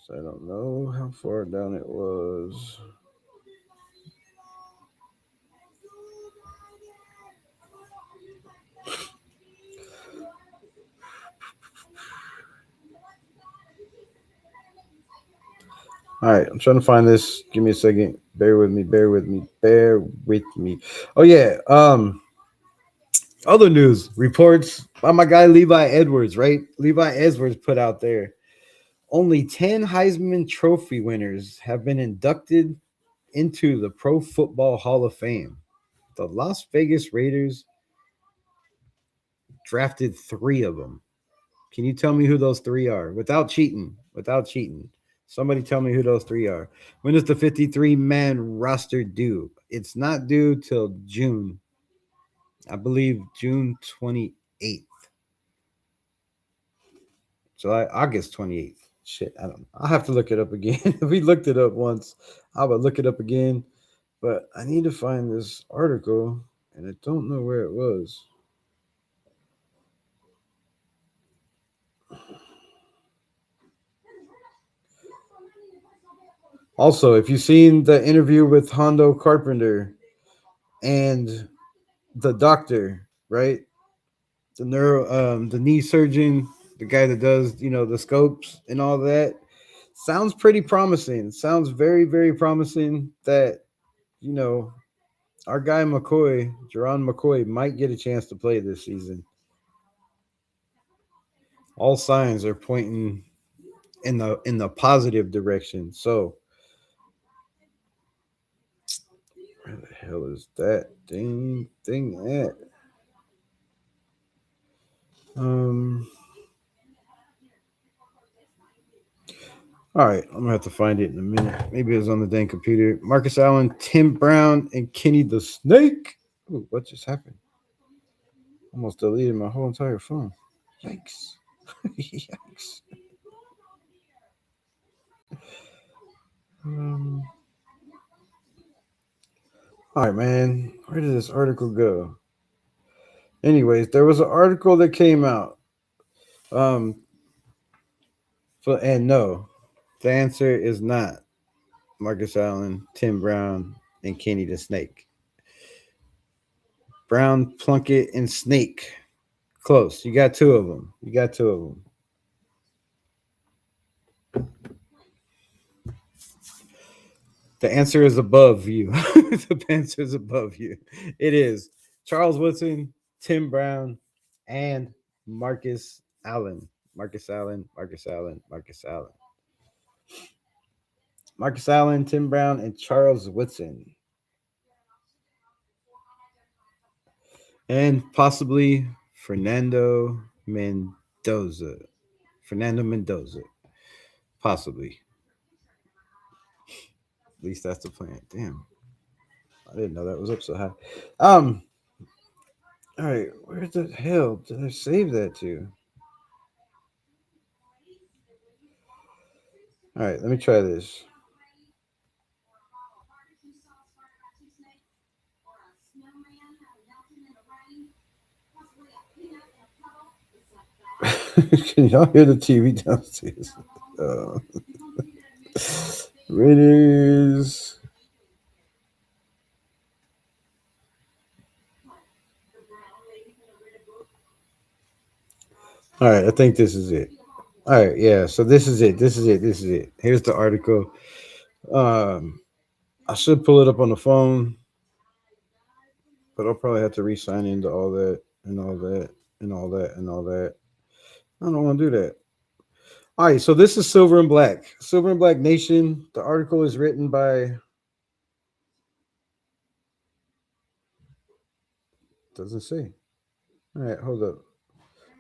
So I don't know how far down it was. All right, I'm trying to find this. Give me a second. Bear with me. Bear with me. Bear with me. Oh yeah. Other news reports by my guy Levi Edwards. Right, Levi Edwards put out there only 10 Heisman Trophy winners have been inducted into the Pro Football Hall of Fame. The Las Vegas Raiders drafted three of them. Can you tell me who those three are without cheating? Without cheating. Somebody tell me who those three are. When does the 53-man roster due? It's not due till June. I believe June 28th. July, August 28th. Shit, I don't know. I'll have to look it up again. We looked it up once. I would look it up again. But I need to find this article and I don't know where it was. Also, if you've seen the interview with Hondo Carpenter and the doctor, right? The knee surgeon, the guy that does, the scopes and all that, sounds pretty promising. Sounds very, very promising that, you know, our guy McCoy, Jerron McCoy, might get a chance to play this season. All signs are pointing in the positive direction. So where the hell is that dang thing at? Um all right, I'm gonna have to find it in a minute. Maybe it was on the dang computer. Marcus Allen, Tim Brown, and Kenny the Snake. Ooh, what just happened? Almost deleted my whole entire phone. Yikes. Yikes. Um, all right, man. Where did this article go? Anyways, there was an article that came out. Um, and no, the answer is not Marcus Allen, Tim Brown, and Kenny the Snake. Brown, Plunkett, and Snake. Close. You got two of them. You got two of them. The answer is above you. The answer is above you. It is Charles Woodson, Tim Brown, and Marcus Allen. Marcus Allen, Marcus Allen, Marcus Allen. Marcus Allen, Tim Brown, and Charles Woodson. And possibly Fernando Mendoza. Fernando Mendoza. Possibly. At least that's the plan. Damn. I didn't know that was up so high. Um, all right, where the hell did I save that to? All right, let me try this. Can y'all hear the TV downstairs? Uh, Raiders. All right, I think this is it. All right, yeah. So this is it. This is it. This is it. Here's the article. Um, I should pull it up on the phone, but I'll probably have to re-sign into all that and all that and all that and all that. I don't want to do that. All right, so this is Silver and Black. Silver and Black Nation. The article is written by. Doesn't say. All right, hold up.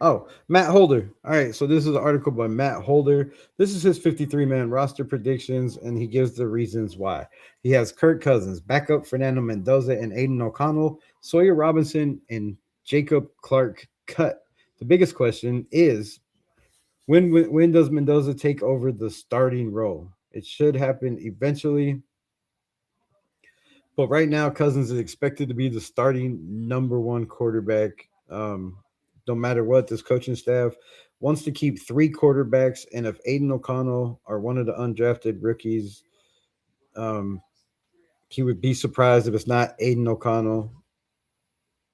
Oh, Matt Holder. All right, so this is an article by Matt Holder. This is his 53-man roster predictions, and he gives the reasons why. He has Kirk Cousins, backup Fernando Mendoza and Aiden O'Connell, Sawyer Robinson, and Jacob Clark cut. The biggest question is when does Mendoza take over the starting role? It should happen eventually, but right now Cousins is expected to be the starting number one quarterback. No matter what, this coaching staff wants to keep three quarterbacks, and if Aiden O'Connell or one of the undrafted rookies, um, he would be surprised if it's not Aiden O'Connell.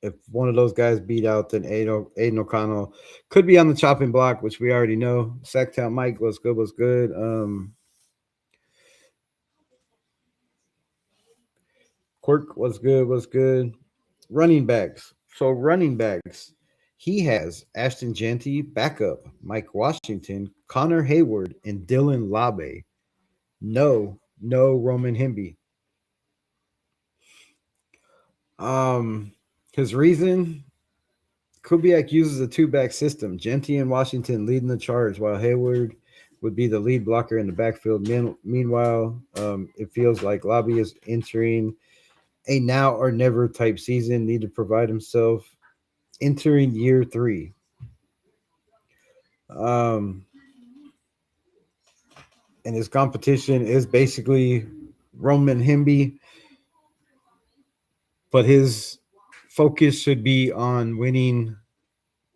If one of those guys beat out, then Aiden O'Connell could be on the chopping block, which we already know. Sacktown Mike was good, was good. Quirk was good, was good. Running backs. So running backs, he has Ashton Jeanty, backup, Mike Washington, Connor Hayward, and Dylan Labe. No Roman Himby. Um, his reason, Kubiak uses a two-back system. Jeanty and Washington leading the charge, while Hayward would be the lead blocker in the backfield. Meanwhile, it feels like Labe is entering a now or never type season. Need to provide himself entering year three. Um, and his competition is basically Roman Himby, but his focus should be on winning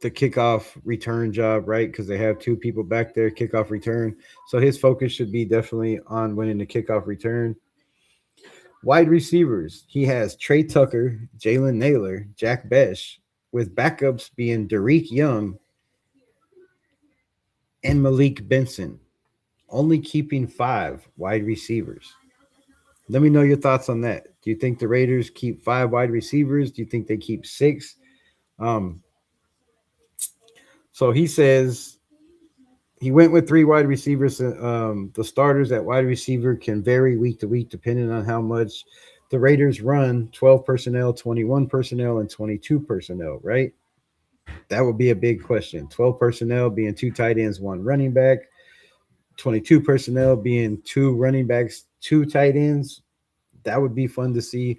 the kickoff return job, right? Because they have two people back there, kickoff return. So his focus should be definitely on winning the kickoff return. Wide receivers, he has Trey Tucker, Jalen Naylor, Jack Besh, with backups being Derek Young and Malik Benson, only keeping five wide receivers. Let me know your thoughts on that. Do you think the Raiders keep five wide receivers? Do you think they keep six? Um, so he says he went with three wide receivers. The starters at wide receiver can vary week to week depending on how much the Raiders run 12 personnel, 21 personnel, and 22 personnel, right? That would be a big question. 12 personnel being two tight ends, one running back, 22 personnel being two running backs, two tight ends. That would be fun to see.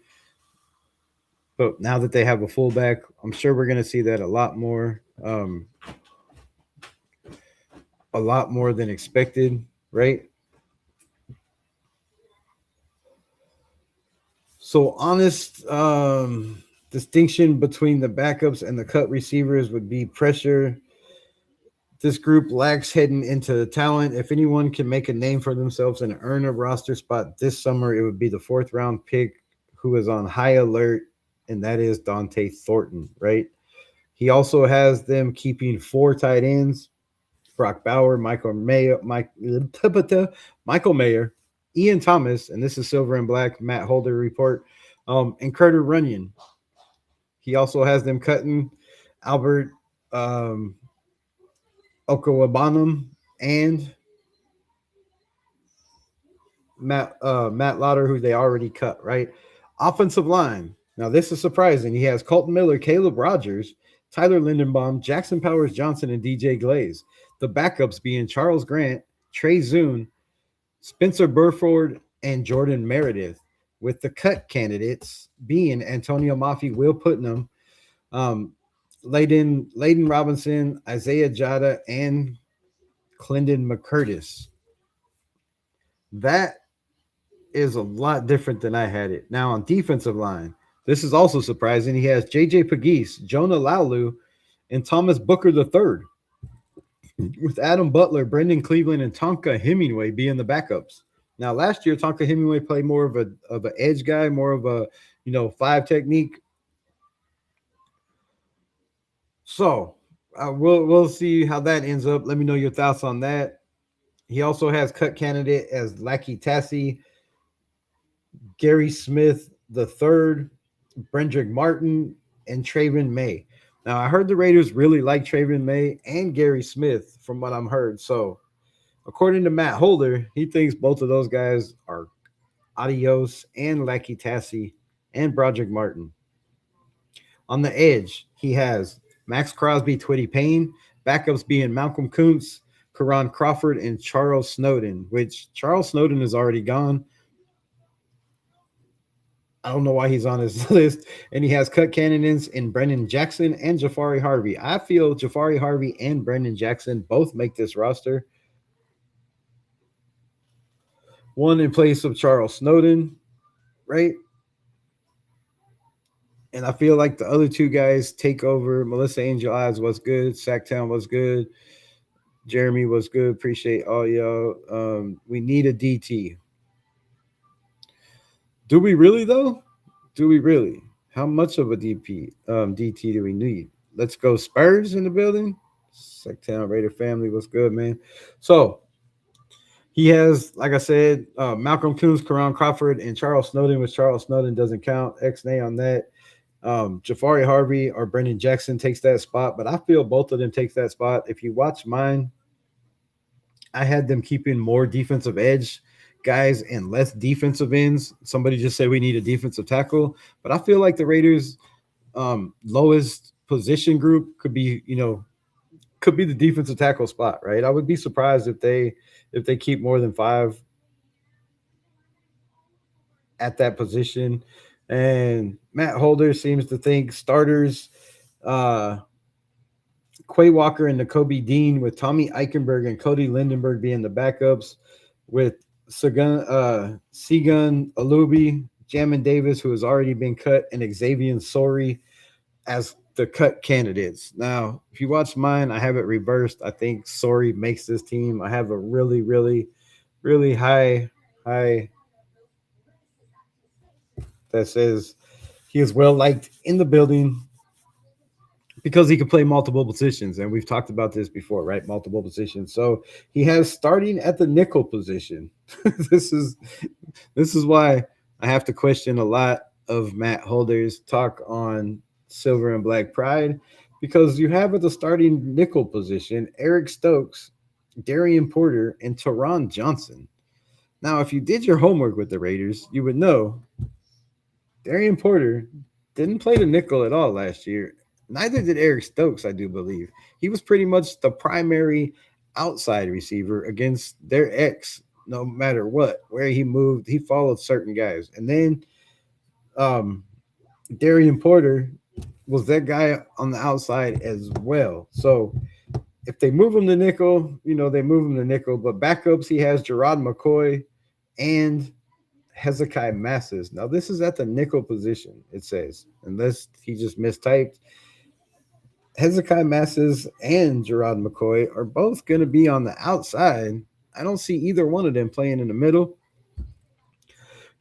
But now that they have a fullback, I'm sure we're going to see that a lot more than expected, right? So honest distinction between the backups and the cut receivers would be pressure. This group lacks heading into talent. If anyone can make a name for themselves and earn a roster spot this summer, it would be the fourth round pick who is on high alert, and that is Dante Thornton, right? He also has them keeping four tight ends: Brock Bauer, Michael Mayer, Ian Thomas, and this is Silver and Black, Matt Holder report, and Carter Runyon. He also has them cutting Albert Okawabanam and Matt Lauder, who they already cut, right? Offensive line. Now, this is surprising. He has Colton Miller, Caleb Rogers, Tyler Lindenbaum, Jackson Powers Johnson, and DJ Glaze. The backups being Charles Grant, Trey Zune, Spencer Burford, and Jordan Meredith, with the cut candidates being Antonio Mafi, Will Putnam, um, Layden Robinson, Isaiah Jada, and Clendon McCurtis. That is a lot different than I had it. Now on defensive line, this is also surprising. He has JJ Pegues, Jonah Laulu, and Thomas Booker III, with Adam Butler, Brendan Cleveland, and Tonka Hemingway being the backups. Now last year, Tonka Hemingway played more of an edge guy, more of a five technique. So we'll see how that ends up. Let me know your thoughts on that. He also has cut candidate as Lackey Tassie, Gary Smith the third, Brendrake Martin, and Traven May. Now, I heard the Raiders really like Traven May and Gary Smith from what I'm heard. So, according to Matt Holder, he thinks both of those guys are Adios and Lackey Tassie and Broderick Martin. On the edge, he has Max Crosby, Twitty Payne. Backups being Malcolm Kuntz, Karan Crawford, and Charles Snowden, which Charles Snowden is already gone. I don't know why he's on his list. And he has cut candidates in Brendan Jackson and Jafari Harvey. I feel Jafari Harvey and Brendan Jackson both make this roster. One in place of Charles Snowden, right? And I feel like the other two guys take over. Melissa Angel Eyes was good. Sacktown was good. Jeremy was good. Appreciate all y'all. We need a DT. Do we really though? Do we really? How much of a DT do we need? Let's go Spurs in the building. Sacktown Raider family was good, man. So he has, like I said, Malcolm Coons, Karan Crawford, and Charles Snowden, which Charles Snowden doesn't count. X-nay on that. Jafari Harvey or Brendan Jackson takes that spot, but I feel both of them takes that spot. If you watch mine, I had them keeping more defensive edge guys and less defensive ends. Somebody just said we need a defensive tackle, but I feel like the Raiders' lowest position group could be, could be the defensive tackle spot, right? I would be surprised if they keep more than 5 at that position. And Matt Holder seems to think starters, Quay Walker and Nakobe Dean, with Tommy Eichenberg and Cody Lindenberg being the backups, with Segun Alubi, Jamin Davis, who has already been cut, and Xavier Sori as the cut candidates. Now, if you watch mine, I have it reversed. I think Sori makes this team. I have a really, really, really high that says he is well liked in the building because he can play multiple positions. And we've talked about this before, right? Multiple positions. So he has starting at the nickel position. This is why I have to question a lot of Matt Holder's talk on Silver and Black Pride, because you have at the starting nickel position Eric Stokes, Darian Porter, and Teron Johnson. Now, if you did your homework with the Raiders, you would know Darian Porter didn't play the nickel at all last year. Neither did Eric Stokes, I do believe. He was pretty much the primary outside receiver against their ex, no matter what. Where he moved, he followed certain guys. And then Darian Porter was that guy on the outside as well. So if they move him to nickel, they move him to nickel. But backups, he has Gerard McCoy and Hezekiah Masses. Now, this is at the nickel position, it says, unless he just mistyped. Hezekiah Masses and Gerard McCoy are both going to be on the outside. I don't see either one of them playing in the middle.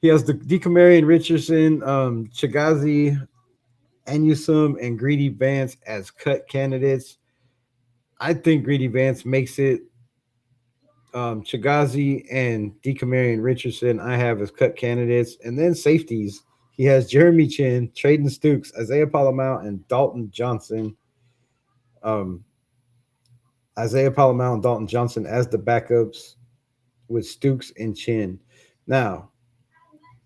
He has the DeCamarion Richardson, Chigazi, Anusum, and Greedy Vance as cut candidates. I think Greedy Vance makes it. Chigazi and DeCamarion Richardson I have as cut candidates. And then safeties, he has Jeremy Chin, Traden Stukes, Isaiah Palomau, and Dalton Johnson. Isaiah Palomau and Dalton Johnson as the backups with Stukes and Chin. Now,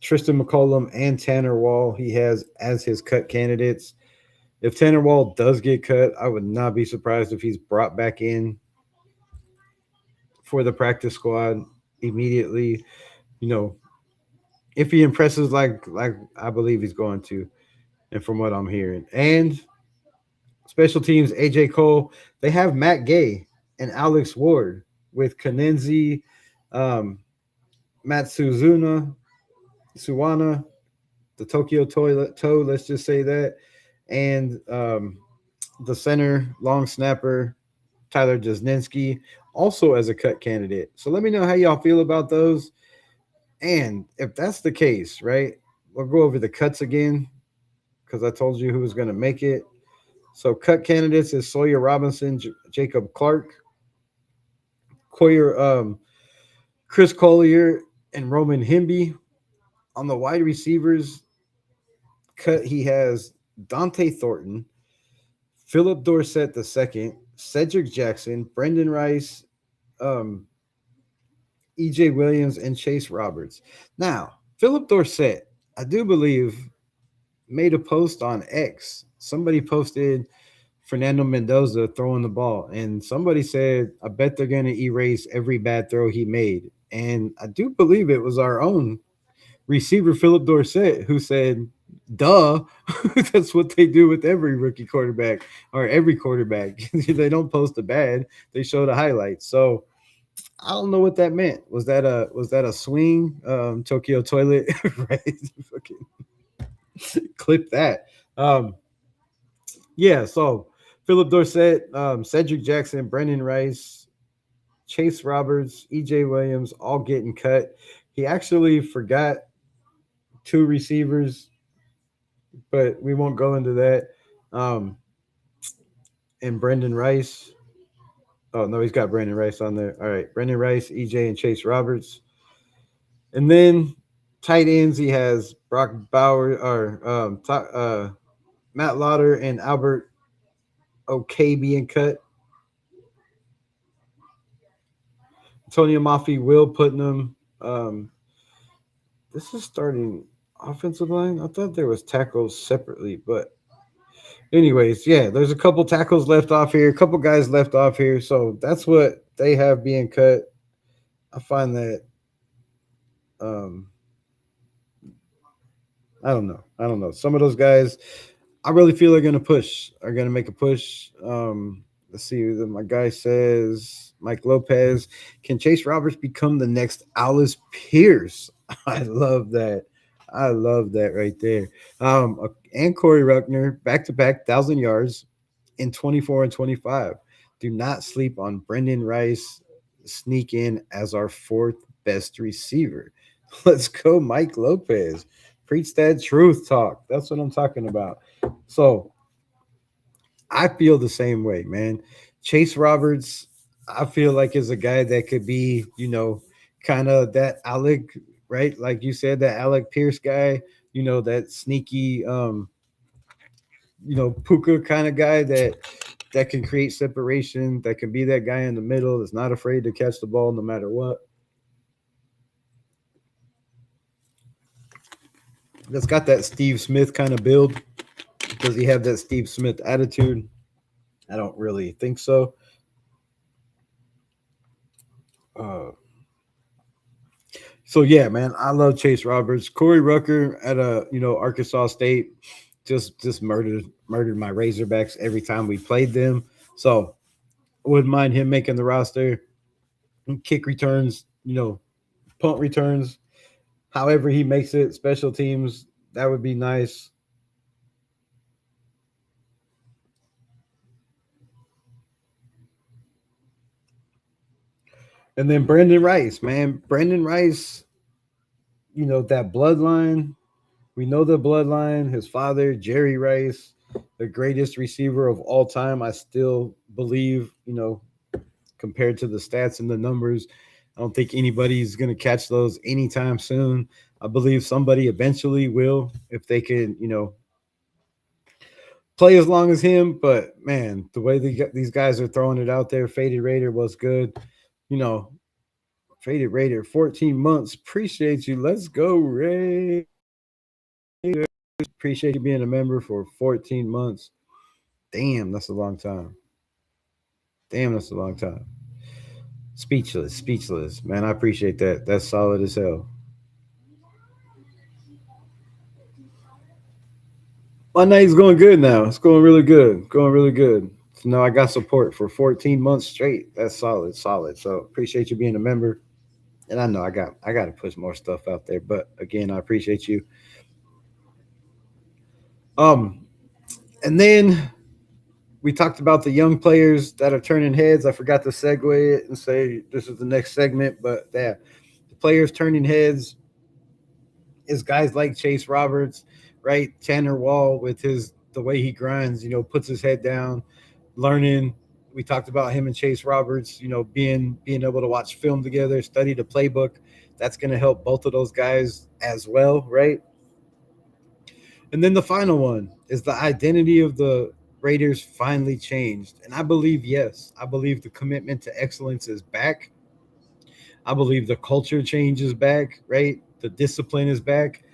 Tristan McCollum and Tanner Wall he has as his cut candidates. If Tanner Wall does get cut, I would not be surprised if he's brought back in for the practice squad immediately. If he impresses like I believe he's going to, and from what I'm hearing. And special teams, AJ Cole, they have Matt Gay and Alex Ward with Kanenzi, Matt Suwana, the Tokyo Toe, let's just say that, and the center, long snapper, Tyler Jasninski, also as a cut candidate. So let me know how y'all feel about those. And if that's the case, right, we'll go over the cuts again because I told you who was going to make it. So cut candidates is Sawyer Robinson, Jacob Clark, Chris Collier, and Roman Himby. On the wide receivers cut, he has Dante Thornton, Philip Dorsett II, Cedric Jackson, Brendan Rice, EJ Williams, and Chase Roberts. Now, Philip Dorsett, I do believe, made a post on X. Somebody posted Fernando Mendoza throwing the ball. And somebody said, I bet they're going to erase every bad throw he made. And I do believe it was our own receiver, Philip Dorsett, who said, duh, that's what they do with every rookie quarterback or every quarterback. They don't post a bad, they show the highlights. So I don't know what that meant. Was that a swing? Tokyo Toilet, right? Clip that. Um, yeah, so Philip Dorsett, Cedric Jackson, Brendan Rice, Chase Roberts, EJ Williams, all getting cut. He actually forgot two receivers, but we won't go into that. Um, and Brendan Rice. Oh no, he's got Brendan Rice on there. All right, Brendan Rice, EJ, and Chase Roberts. And then tight ends, he has Brock Bauer or Matt Lauder and Albert OK being cut. Antonio Mafi, Will Putnam. This is starting offensive line. I thought there was tackles separately, but anyways, yeah, there's a couple tackles left off here, a couple guys left off here. So that's what they have being cut. I find that um I don't know. I don't know. Some of those guys I really feel are gonna make a push. Let's see. My guy says Mike Lopez. Can Chase Roberts become the next Alice Pierce? I love that. I love that right there. And Corey Ruckner, back to back 1,000 yards in 24 and 25. Do not sleep on Brendan Rice sneak in as our fourth best receiver. Let's go, Mike Lopez. Preach that truth talk. That's what I'm talking about. So I feel the same way, man. Chase Roberts, I feel like is a guy that could be, kind of that Alec, right? Like you said, that Alec Pierce guy, that sneaky, Puka kind of guy that can create separation, that can be that guy in the middle, that's not afraid to catch the ball no matter what. That's got that Steve Smith kind of build. Does he have that Steve Smith attitude? I don't really think so. Uh, so yeah, man, I love Chase Roberts. Corey Rucker at Arkansas State just murdered my Razorbacks every time we played them. So I wouldn't mind him making the roster. Kick returns, punt returns, however he makes it, special teams, that would be nice. And then Brendan Rice, man. Brendan Rice, that bloodline. We know the bloodline. His father, Jerry Rice, the greatest receiver of all time. I still believe, compared to the stats and the numbers, I don't think anybody's going to catch those anytime soon. I believe somebody eventually will if they can, play as long as him. But man, the way these guys are throwing it out there, Faded Raider was good. You know, Faded Raider, 14 months. Appreciate you. Let's go, Ray. Appreciate you being a member for 14 months. Damn, that's a long time. Damn, that's a long time. Speechless, speechless. Man, I appreciate that. That's solid as hell. My night's going good now. It's going really good. Going really good. So now I got support for 14 months straight. That's solid, solid. So appreciate you being a member. And I know I got to push more stuff out there. But again, I appreciate you. Um, and then we talked about the young players that are turning heads. I forgot to segue it and say this is the next segment, but yeah, the players turning heads is guys like Chase Roberts, right? Tanner Wall with his the way he grinds, puts his head down, learning. We talked about him and Chase Roberts, being able to watch film together, study the playbook. That's going to help both of those guys as well, right? And then the final one is the identity of the Raiders finally changed. And I believe, yes, I believe the commitment to excellence is back. I believe the culture change is back, right? The discipline is back.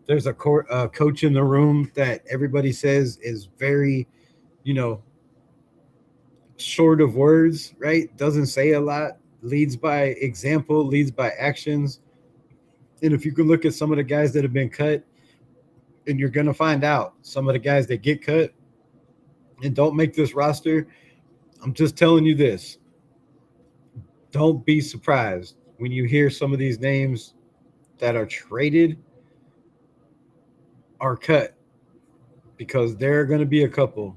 There's a coach in the room that everybody says is very, you know, short of words, right? Doesn't say a lot, leads by example, leads by actions. And if you can look at some of the guys that have been cut, and you're going to find out some of the guys that get cut and don't make this roster, I'm just telling you this. Don't be surprised when you hear some of these names that are traded are cut, because there are going to be a couple,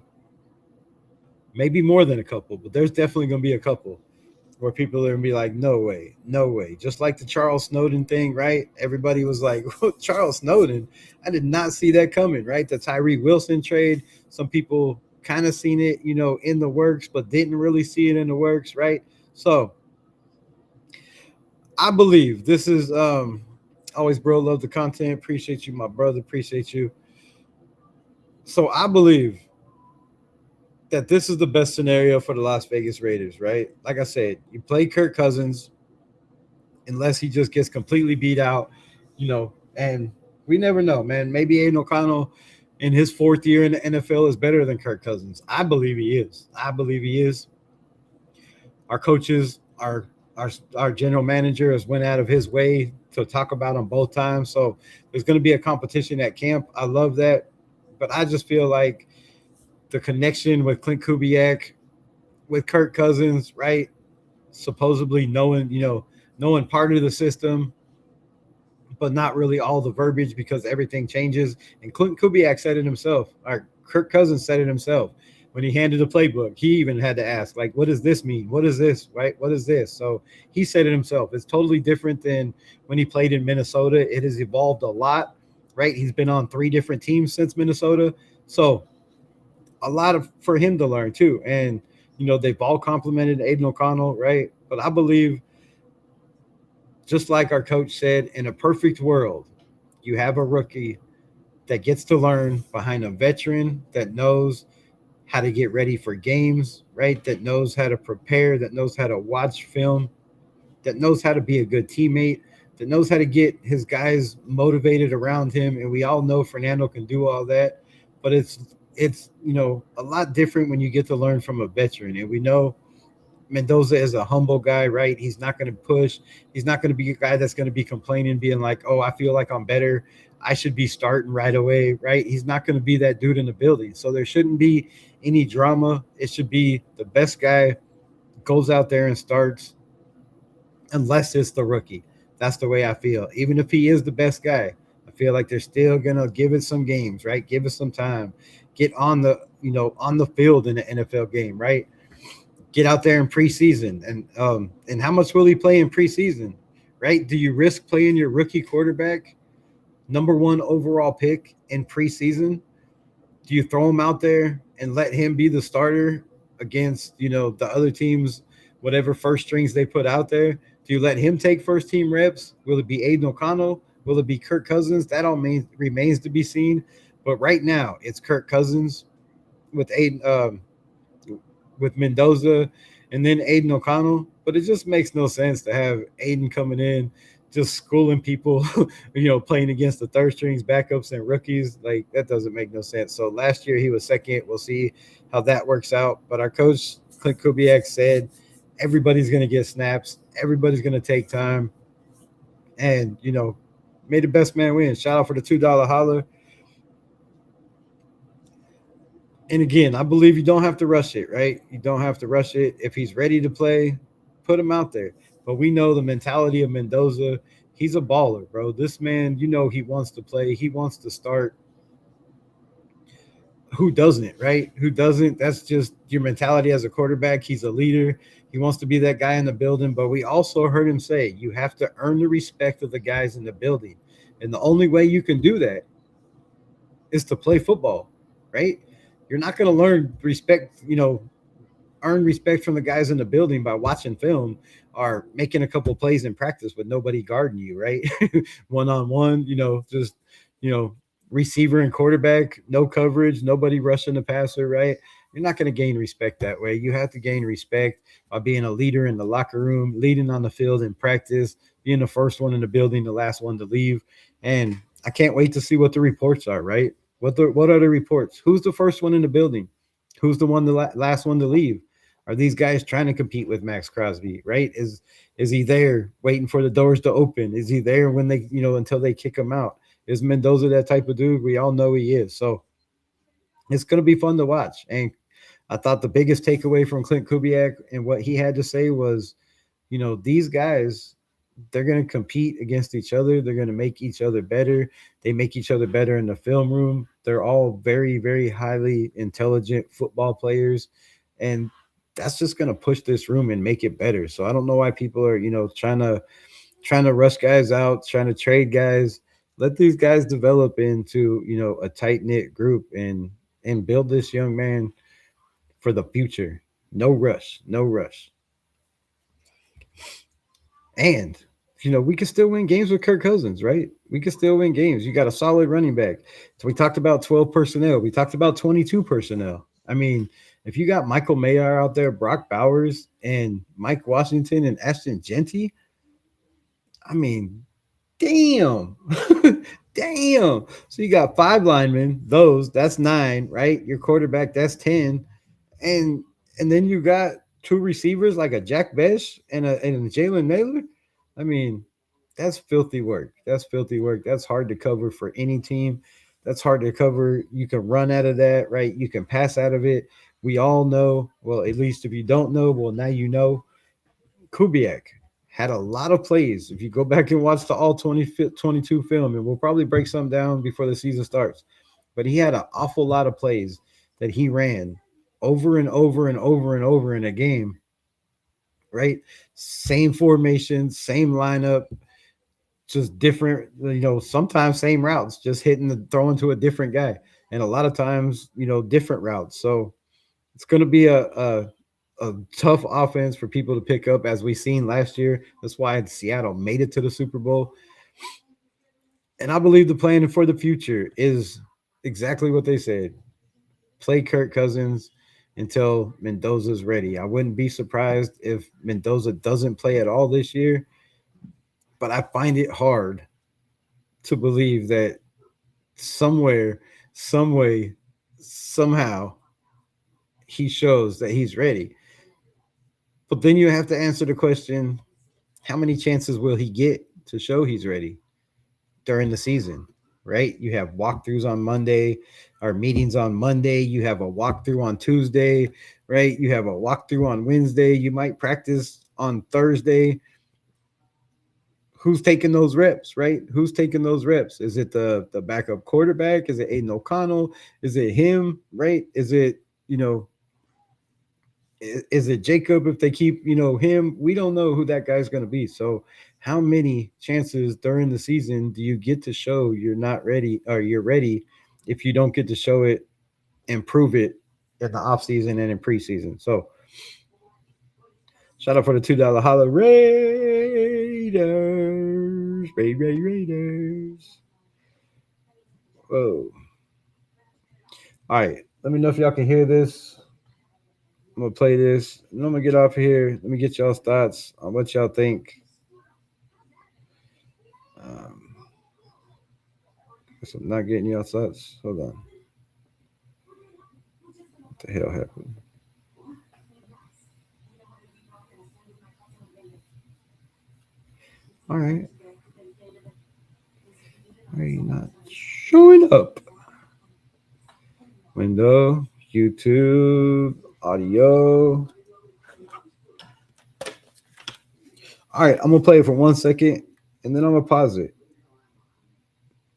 maybe more than a couple, but there's definitely going to be a couple where people are going to be like, no way, no way. Just like the Charles Snowden thing, right? Everybody was like, Charles Snowden, I did not see that coming, right? The Tyree Wilson trade, some people kind of seen it, in the works, but didn't really see it in the works, right? So I believe this is always, bro, love the content. Appreciate you, my brother. Appreciate you. So I believe that this is the best scenario for the Las Vegas Raiders, right? Like I said, you play Kirk Cousins unless he just gets completely beat out, and we never know, man. Maybe Aiden O'Connell in his fourth year in the NFL is better than Kirk Cousins. I believe he is. I believe he is. Our coaches, our general manager has went out of his way to talk about them both times. So there's going to be a competition at camp. I love that. But I just feel like the connection with Klint Kubiak, with Kirk Cousins, right? Supposedly knowing part of the system, but not really all the verbiage because everything changes. And Klint Kubiak said it himself. Or Kirk Cousins said it himself when he handed the playbook. He even had to ask, like, what does this mean? What is this? Right? What is this? So he said it himself. It's totally different than when he played in Minnesota. It has evolved a lot, right? He's been on 3 different teams since Minnesota. So a lot of for him to learn too. And they've all complimented Aiden O'Connell, right? But I believe, just like our coach said, in a perfect world, you have a rookie that gets to learn behind a veteran that knows how to get ready for games, right? That knows how to prepare, that knows how to watch film, that knows how to be a good teammate, that knows how to get his guys motivated around him. And we all know Fernando can do all that, but it's a lot different when you get to learn from a veteran. And we know Mendoza is a humble guy, right? He's not going to push. He's not going to be a guy that's going to be complaining, being like, oh, I feel like I'm better, I should be starting right away, right? He's not going to be that dude in the building. So there shouldn't be any drama. It should be the best guy goes out there and starts, unless it's the rookie. That's the way I feel. Even if he is the best guy, I feel like they're still going to give it some games, right? Give it some time. Get on the field in the NFL game, right? Get out there in preseason, and how much will he play in preseason, right? Do you risk playing your rookie quarterback, number 1 overall pick, in preseason? Do you throw him out there and let him be the starter against the other teams, whatever first strings they put out there? Do you let him take first team reps? Will it be Aiden O'Connell? Will it be Kirk Cousins? That all remains to be seen. But right now, it's Kirk Cousins with Aiden. With Mendoza and then Aiden O'Connell, but it just makes no sense to have Aiden coming in, just schooling people, playing against the third strings, backups, and rookies. Like, that doesn't make no sense. So last year he was second. We'll see how that works out. But our coach, Klint Kubiak, said everybody's going to get snaps. Everybody's going to take time. And, may the best man win. Shout out for the $2 holler. And again, I believe you don't have to rush it, right? You don't have to rush it. If he's ready to play, put him out there. But we know the mentality of Mendoza. He's a baller, bro. This man, he wants to play. He wants to start. Who doesn't, right? Who doesn't? That's just your mentality as a quarterback. He's a leader. He wants to be that guy in the building. But we also heard him say, you have to earn the respect of the guys in the building. And the only way you can do that is to play football, right? You're not going to learn respect, earn respect from the guys in the building by watching film or making a couple plays in practice with nobody guarding you, right? One-on-one, just, receiver and quarterback, no coverage, nobody rushing the passer, right? You're not going to gain respect that way. You have to gain respect by being a leader in the locker room, leading on the field in practice, being the first one in the building, the last one to leave. And I can't wait to see what the reports are, right? What are the reports? Who's the first one in the building? Who's the last one to leave? Are these guys trying to compete with Max Crosby, right? Is he there waiting for the doors to open? Is he there when they, until they kick him out? Is Mendoza that type of dude? We all know he is. So it's going to be fun to watch. And I thought the biggest takeaway from Klint Kubiak and what he had to say was, these guys, they're going to compete against each other. They're going to make each other better. They make each other better in the film room. They're all very, very highly intelligent football players. And that's just going to push this room and make it better. So I don't know why people are, trying to rush guys out, trying to trade guys. Let these guys develop into, a tight-knit group and build this young man for the future. No rush, no rush. And we can still win games with Kirk Cousins, right? We can still win games. You got a solid running back. So we talked about 12 personnel. We talked about 22 personnel. I mean, if you got Michael Mayer out there, Brock Bowers, and Mike Washington and Ashton Genty, I mean, damn. Damn. So you got 5 linemen, that's 9, right? Your quarterback, that's 10. And then you got 2 receivers like a Jack Besh and a Jalen Naylor. I mean, that's filthy work. That's filthy work. That's hard to cover for any team. That's hard to cover. You can run out of that, right? You can pass out of it. We all know, well, at least if you don't know, well, now you know. Kubiak had a lot of plays. If you go back and watch the all 22 film, and we'll probably break some down before the season starts, but he had an awful lot of plays that he ran over and over and over and over in a game, right? Same formation, same lineup, just different, sometimes same routes, just throwing to a different guy. And a lot of times, different routes. So it's going to be a tough offense for people to pick up, as we seen last year. That's why Seattle made it to the Super Bowl. And I believe the plan for the future is exactly what they said. Play Kirk Cousins until Mendoza's ready. I wouldn't be surprised if Mendoza doesn't play at all this year, but I find it hard to believe that somewhere, some way, somehow he shows that he's ready. But then you have to answer the question, how many chances will he get to show he's ready during the season, right? You have walkthroughs on Monday or meetings on Monday. You have a walkthrough on Tuesday, right? You have a walkthrough on Wednesday. You might practice on Thursday. Who's taking those reps, right? Who's taking those reps? Is it the backup quarterback? Is it Aiden O'Connell? Is it him, right? Is it, is it Jacob if they keep, him? We don't know who that guy's going to be. So how many chances during the season do you get to show you're not ready or you're ready if you don't get to show it and prove it in the offseason and in preseason? So shout out for the $2 holler. Raiders. Whoa. All right. Let me know if y'all can hear this. I'm going to play this. And I'm going to get off of here. Let me get y'all's thoughts on what y'all think. Guess I'm not getting y'all's thoughts. Hold on. What the hell happened? All right. Why are you not showing up? Window, YouTube, audio. All right, I'm gonna play it for 1 second, and then I'm gonna pause it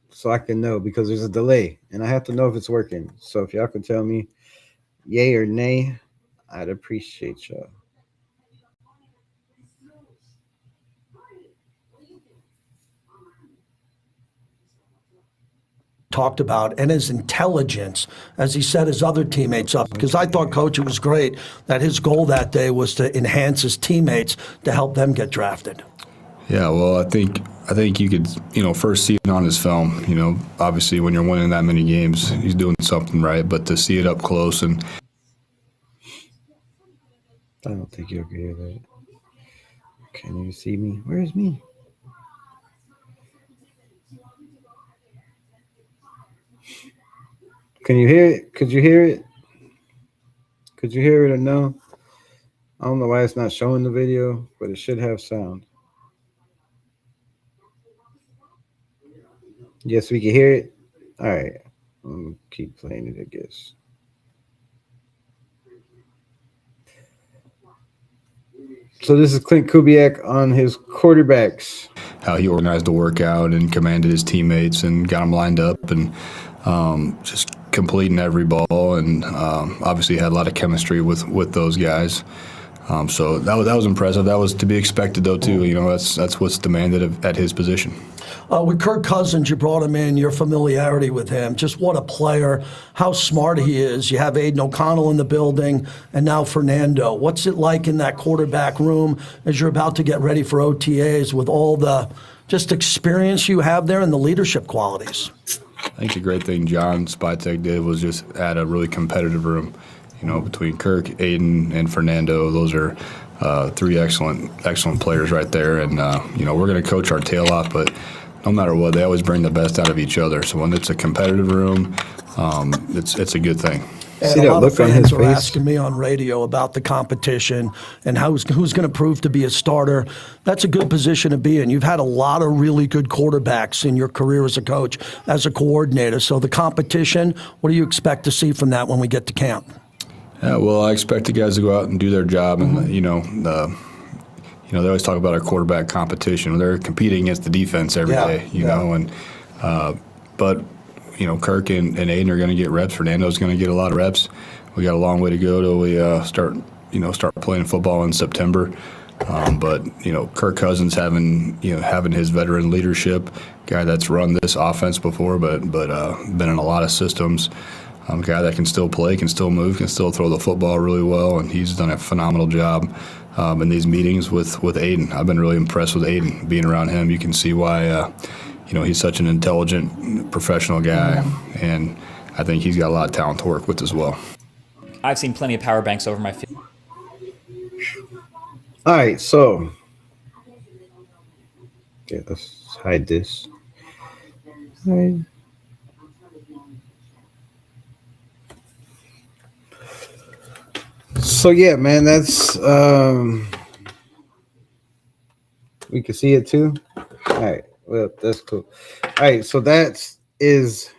so I can know, because there's a delay, and I have to know if it's working. So if y'all can tell me yay or nay, I'd appreciate y'all. Talked about, and his intelligence as he set his other teammates up. Because I thought, Coach, it was great that his goal that day was to enhance his teammates to help them get drafted. Yeah, well, I think you could, first see it on his film. Obviously when you're winning that many games, he's doing something right. But to see it up close and I don't think you can hear that. Can you see me? Where's me? Can you hear it? Could you hear it? Could you hear it or no? I don't know why it's not showing the video, but it should have sound. Yes, we can hear it. All right. Keep playing it, I guess. So this is Klint Kubiak on his quarterbacks. How he organized the workout and commanded his teammates and got them lined up and just completing every ball, and obviously had a lot of chemistry with those guys. So that was impressive. That was to be expected, though, too. You know, that's what's demanded at his position. With Kirk Cousins, you brought him in, your familiarity with him, just what a player, how smart he is. You have Aiden O'Connell in the building, and now Fernando. What's it like in that quarterback room as you're about to get ready for OTAs with all the just experience you have there and the leadership qualities? I think the great thing John Spytek did was just add a really competitive room. You know, between Kirk, Aiden, and Fernando, those are three excellent players right there. And, you know, we're going to coach our tail off, but no matter what, they always bring the best out of each other. So when it's a competitive room, it's a good thing. And See a that lot of look on his fans are face? asking me on radio about the competition and who's going to prove to be a starter. That's a good position to be in. You've had a lot of really good quarterbacks in your career as a coach, as a coordinator. So the competition, what do you expect to see from that when we get to camp? Yeah, well, I expect the guys to go out and do their job, and they always talk about our quarterback competition. They're competing against the defense every day, you know, and but you know, Kirk and Aiden are going to get reps. Fernando's going to get a lot of reps. We got a long way to go till we start playing football in September. But you know, Kirk Cousins having his veteran leadership, guy that's run this offense before, but been in a lot of systems. Guy that can still play, can still move, can still throw the football really well, and he's done a phenomenal job in these meetings with Aiden. I've been really impressed with Aiden. Being around him, you can see why he's such an intelligent, professional guy, and I think he's got a lot of talent to work with as well. I've seen plenty of power banks over my field. All right, so let's hide this. Hide. So yeah, man, that's we can see it too. All right, well, that's cool. All right, so that is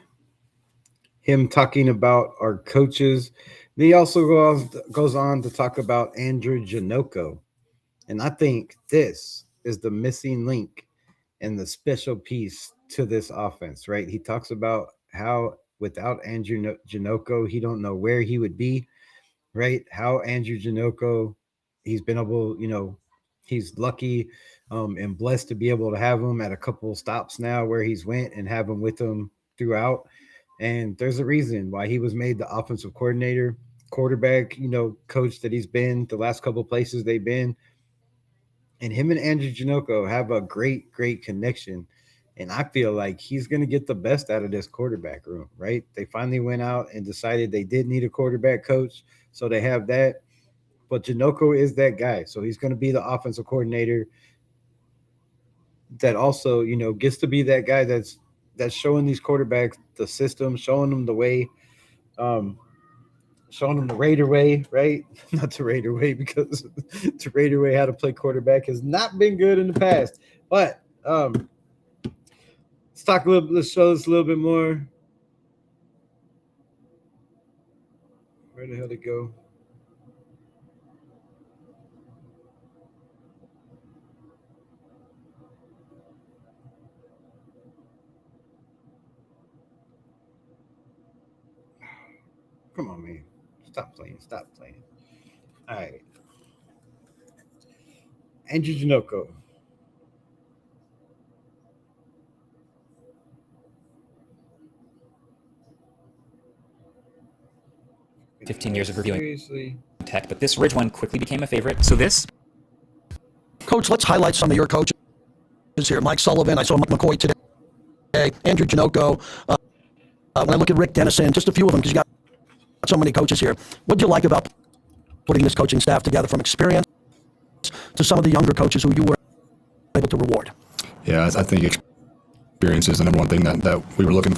him talking about our coaches. Then he also goes on to talk about Andrew Janocko, and I think this is the missing link and the special piece to this offense. Right? He talks about how without Andrew Janocko, he don't know where he would be. Right? How Andrew Janocko, he's been able, he's lucky and blessed to be able to have him at a couple stops now where he's went and have him with him throughout. And there's a reason why he was made the offensive coordinator, quarterback, coach that he's been the last couple places they've been. And him and Andrew Janocko have a great, great connection. And I feel like he's going to get the best out of this quarterback room, right? They finally went out and decided they did need a quarterback coach. So they have that, but Janocko is that guy. So he's going to be the offensive coordinator that also, gets to be that guy that's showing these quarterbacks the system, showing them the way, showing them the Raider way, right? Not the Raider way, because the Raider way how to play quarterback has not been good in the past. But let's show this a little bit more. Where the hell did it go? Come on, man. Stop playing. All right. Andrew Janocko. "15 years of reviewing Seriously. tech, but this Ridge one quickly became a favorite. So this Coach, let's highlight some of your coaches here. Mike Sullivan, I saw Mike McCoy today, Andrew Janocko. When I look at Rick Dennison, just a few of them, because you got so many coaches here. What do you like about putting this coaching staff together, from experience to some of the younger coaches who you were able to reward? Yeah, I think experience is the number one thing that we were looking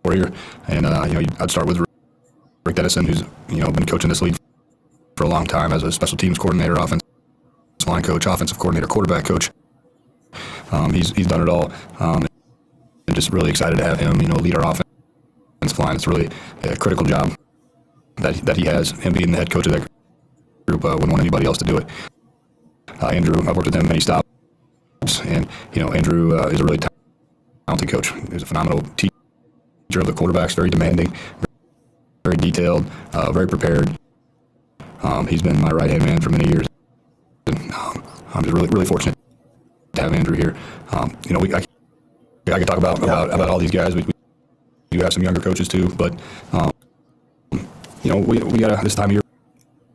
for here. And, I'd start with Rick Dennison, who's, been coaching this league for a long time as a special teams coordinator, offensive line coach, offensive coordinator, quarterback coach. He's done it all, and just really excited to have him, lead our offensive line. It's really a critical job that he has. Him being the head coach of that group, wouldn't want anybody else to do it. Andrew, I've worked with him many stops, and Andrew is a really talented coach. He's a phenomenal teacher of the quarterbacks, very demanding, very detailed, very prepared. He's been my right-hand man for many years. And, I'm just really fortunate to have Andrew here. I could talk about all these guys. We do have some younger coaches too, but we got this time of year.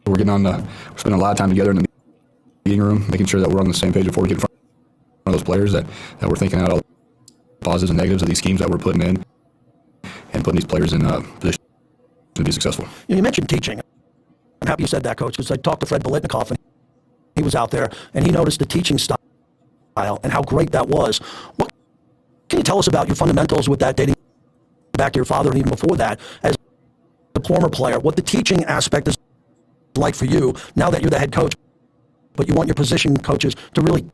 We're spending a lot of time together in the meeting room, making sure that we're on the same page before we get in front of those players, that we're thinking out all the positives and negatives of these schemes that we're putting in, and putting these players in position to be successful. You mentioned teaching. I'm happy you said that, Coach, because I talked to Fred Bolitnikoff, and he was out there, and he noticed the teaching style and how great that was. What can you tell us about your fundamentals with that, dating back to your father and even before that, as a former player, what the teaching aspect is like for you now that you're the head coach, but you want your position coaches to really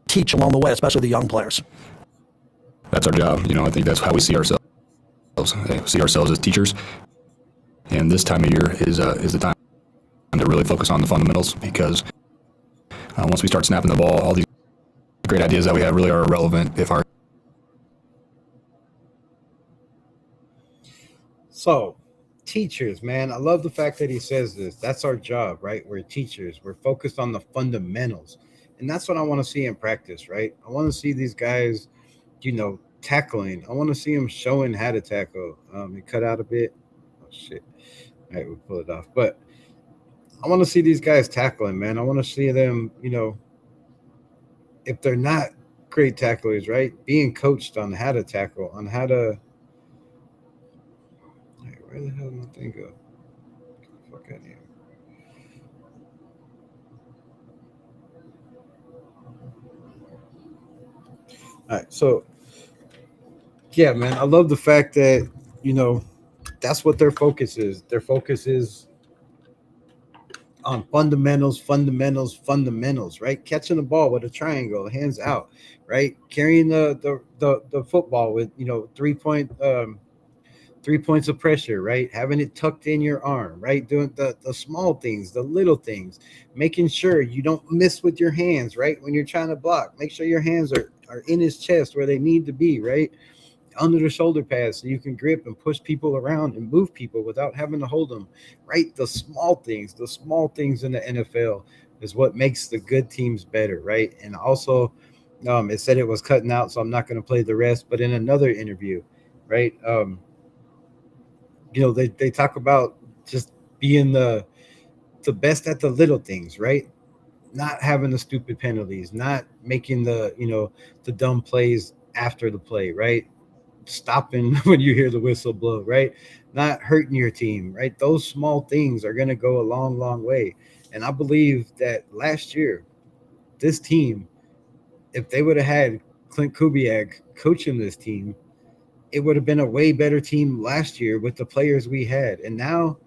teach along the way, especially the young players? That's our job. I think that's how we see ourselves. We see ourselves as teachers, and this time of year is the time to really focus on the fundamentals, because once we start snapping the ball, all these great ideas that we have really are irrelevant if our... So, teachers, man, I love the fact that he says this. That's our job, right? We're teachers. We're focused on the fundamentals. And that's what I want to see in practice, right? I want to see these guys, tackling. I want to see them showing how to tackle. It cut out a bit. Oh, shit. All right, we'll pull it off. But I want to see these guys tackling, man. I want to see them, if they're not great tacklers, right, being coached on how to tackle, on how to... Where the hell did my thing go? Get the fuck out of here. All right, so yeah, man, I love the fact that that's what their focus is. Their focus is on fundamentals, right? Catching the ball with a triangle, hands out, right? Carrying the football with 3 points of pressure, right? Having it tucked in your arm, right? Doing the small things, the little things, making sure you don't miss with your hands, right? When you're trying to block, make sure your hands are in his chest where they need to be, right? Under the shoulder pads, so you can grip and push people around and move people without having to hold them, right? The small things in the NFL is what makes the good teams better, right? And also, it said it was cutting out, so I'm not going to play the rest, but in another interview, right? They talk about just being the best at the little things, right? Not having the stupid penalties, not making the dumb plays after the play, right? Stopping when you hear the whistle blow, right? Not hurting your team, right? Those small things are going to go a long, long way. And I believe that last year, this team, if they would have had Klint Kubiak coaching this team, it would have been a way better team last year with the players we had. And now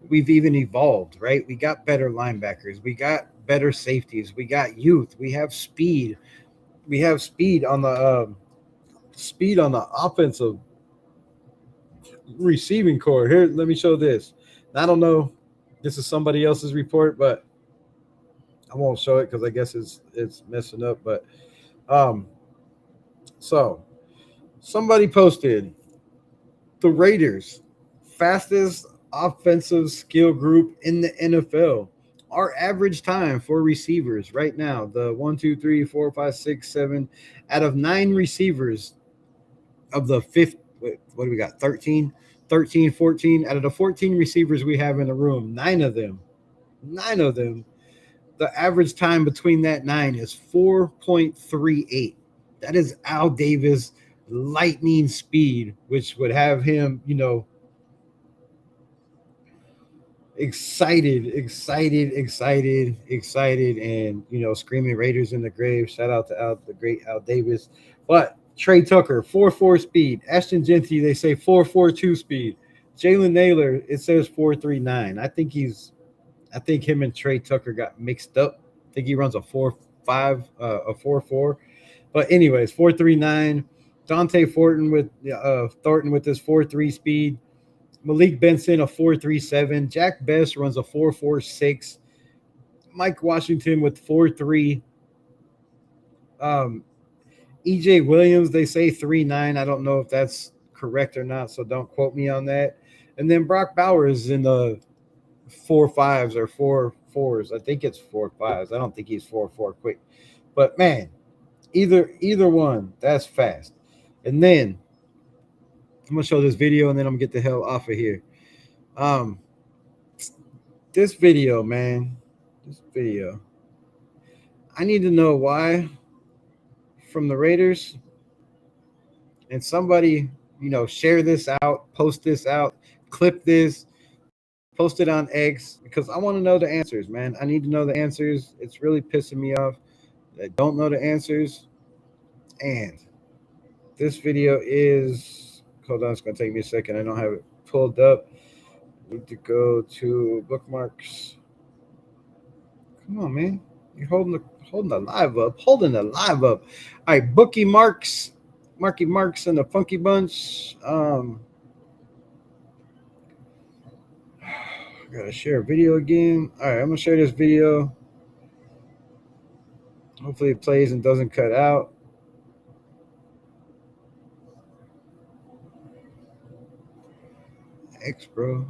we've even evolved, right? We got better linebackers. We got better safeties. We got youth. We have speed. We have speed on the offensive receiving core. Here, let me show this. I don't know. This is somebody else's report, but I won't show it because I guess it's messing up. But so somebody posted the Raiders fastest offensive skill group in the NFL. Our average time for receivers right now, the 1, 2, 3, 4, 5, 6, 7 out of 9 receivers of the fifth, what do we got? 13, 14 out of the 14 receivers we have in the room, 9 of them, the average time between that 9 is 4.38. That is Al Davis lightning speed, which would have him, excited, and screaming Raiders in the grave. Shout out to the great Al Davis. But Trey Tucker, 4.4 speed. Ashton Genty, they say 4.42 speed. Jalen Naylor, it says 4.39. I think he's I think him and Trey Tucker got mixed up. I think he runs a 4.5, a 4.4. But anyways, 4.39. Dante Thornton with his 4.3 speed. Malik Benson a 4.37. Jack Best runs a 4.46. Mike Washington with 4.3. EJ Williams, they say 3.9. I don't know if that's correct or not, so don't quote me on that. And then Brock Bowers in the 4.5s or 4.4s. I think it's 4.5s. I don't think he's 4.4 quick. But man, either one, that's fast. And then I'm gonna show this video and then I'm gonna get the hell off of here. This video, man. This video. I need to know why from the Raiders, and somebody, share this out, post this out, clip this, post it on X, because I want to know the answers, man. I need to know the answers. It's really pissing me off. I don't know the answers. And this video is, hold on, it's going to take me a second. I don't have it pulled up. I need to go to bookmarks. Come on, man. You're holding the live up. Holding the live up. All right, Marky Marks and the Funky Bunch. Gotta share a video again. All right, I'm gonna share this video. Hopefully it plays and doesn't cut out. X bro.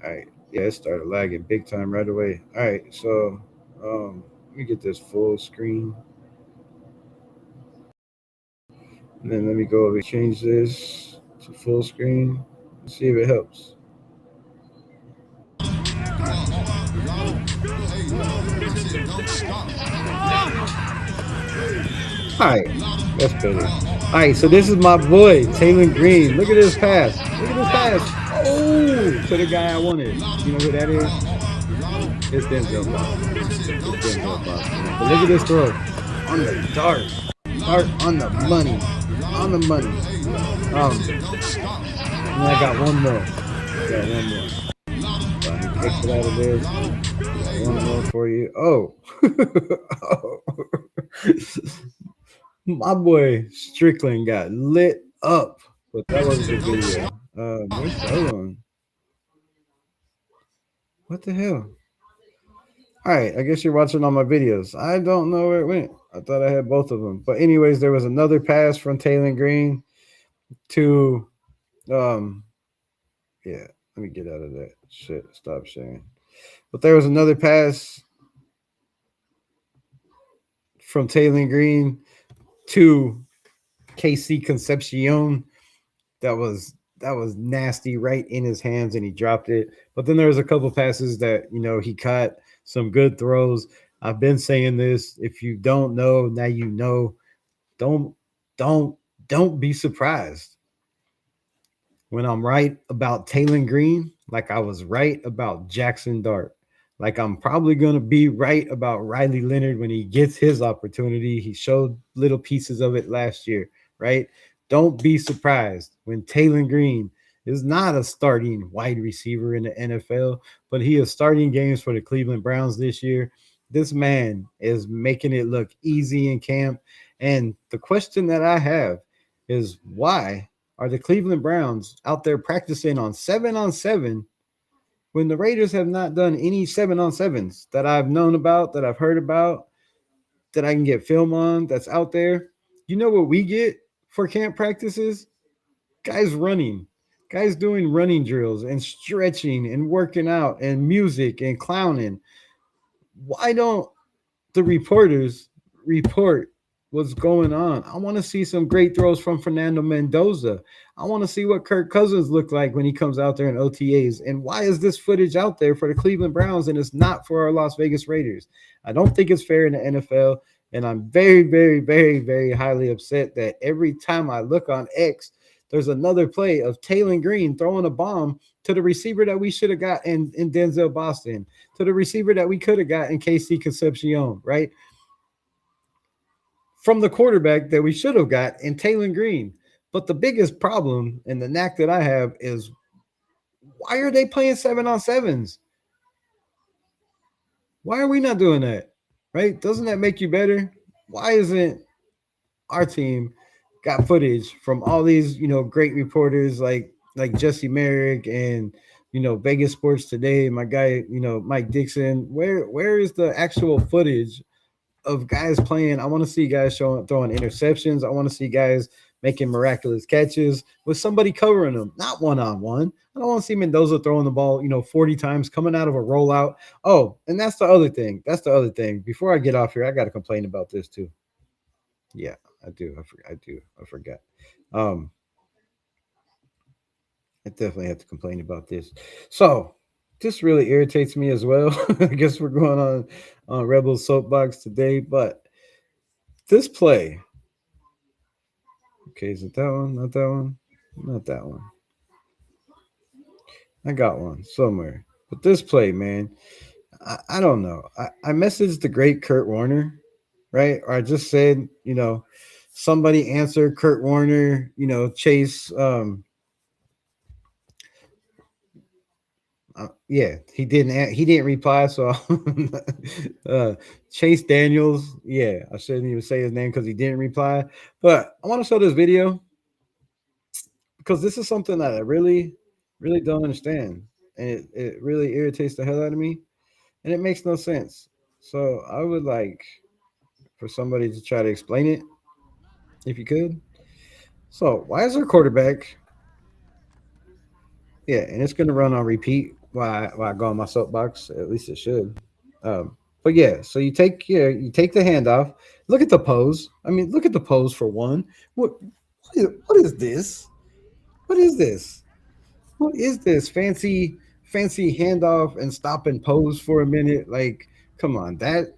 All right, yeah, it started lagging big time right away. All right, so let me get this full screen, and then let me go over and change this to full screen. Let's see if it helps. All right, that's better. All right, so this is my boy, Taylor Green. Look at this pass. Oh, to the guy I wanted. You know who that is? It's Denzel Boston. But look at this throw. On the dart. On the money. And I got one more. So I need to exit out of this. One more for you. Oh. My boy Strickland got lit up, but that wasn't the video. Where's the other one? What the hell? All right, I guess you're watching all my videos. I don't know where it went. I thought I had both of them. But anyways, there was another pass from Taylor Green to, yeah, let me get out of that. Shit, stop sharing. But there was another pass from Taylor Green to KC Concepcion that was nasty, right in his hands, and he dropped it. But then there was a couple passes that he caught some good throws. I've been saying this. If you don't know, now you know. Don't be surprised when I'm right about Taylor Green, like I was right about Jackson Dart. Like I'm probably going to be right about Riley Leonard when he gets his opportunity. He showed little pieces of it last year, right? Don't be surprised when Taylor Green is not a starting wide receiver in the NFL, but he is starting games for the Cleveland Browns this year. This man is making it look easy in camp. And the question that I have is, why are the Cleveland Browns out there practicing on 7-on-7 when the Raiders have not done any 7-on-7s that I've known about, that I've heard about, that I can get film on, that's out there? You know what we get for camp practices? Guys running, guys doing running drills and stretching and working out and music and clowning. Why don't the reporters report what's going on? I want to see some great throws from Fernando Mendoza. I want to see what Kirk Cousins looked like when he comes out there in OTAs. And why is this footage out there for the Cleveland Browns and it's not for our Las Vegas Raiders? I don't think it's fair in the NFL. And I'm very, very, very, very highly upset that every time I look on X, there's another play of Taylor Green throwing a bomb to the receiver that we should have got in Denzel Boston, to the receiver that we could have got in KC Concepcion, right? From the quarterback that we should have got in Taylor Green. But the biggest problem and the knack that I have is, Why are they playing 7-on-7s? Why are we not doing that? Right? Doesn't that make you better? Why isn't our team got footage from all these, great reporters like Jesse Merrick and Vegas Sports Today, my guy, Mike Dixon. Where is the actual footage of guys playing? I want to see guys throwing interceptions. I want to see guys making miraculous catches with somebody covering them, not one-on-one. I don't want to see Mendoza throwing the ball, 40 times coming out of a rollout. Oh, and that's the other thing. Before I get off here, I got to complain about this too. Yeah, I do. I forgot. Um, I definitely have to complain about this. So this really irritates me as well. I guess we're going on Rebel soapbox today, but this play. Okay, is it that one? Not that one? Not that one. I got one somewhere. But this play, man, I don't know. I messaged the great Kurt Warner, right? Or I just said, somebody answer Kurt Warner, Chase. Yeah, he didn't reply. So Chase Daniels. Yeah, I shouldn't even say his name because he didn't reply. But I want to show this video because this is something that I really, really don't understand, and it really irritates the hell out of me, and it makes no sense. So I would like for somebody to try to explain it, if you could. So why is our quarterback? Yeah, and it's gonna run on repeat while I go on my soapbox. At least it should. But yeah, so you take the handoff. Look at the pose. I mean, look at the pose for one. What is this? What is this? What is this fancy handoff and stop and pose for a minute? Like, come on, that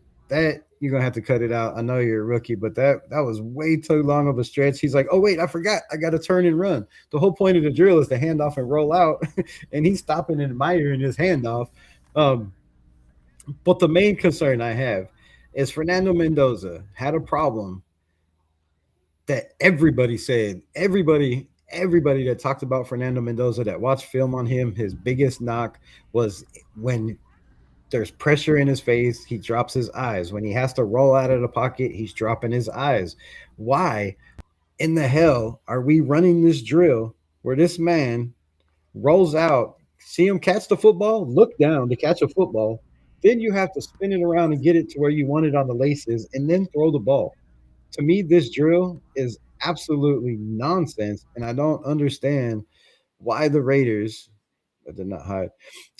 you're gonna have to cut it out. I know you're a rookie, but that was way too long of a stretch. He's like, oh wait, I forgot, I got to turn and run. The whole point of the drill is to hand off and roll out, and he's stopping and admiring his handoff. But the main concern I have is Fernando Mendoza had a problem that everybody said, everybody that talked about Fernando Mendoza that watched film on him, his biggest knock was when there's pressure in his face, he drops his eyes. When he has to roll out of the pocket, he's dropping his eyes. Why in the hell are we running this drill where this man rolls out, see him catch the football, look down to catch a football, then you have to spin it around and get it to where you want it on the laces and then throw the ball? To me, this drill is absolutely nonsense, and I don't understand why the Raiders. I did not hide.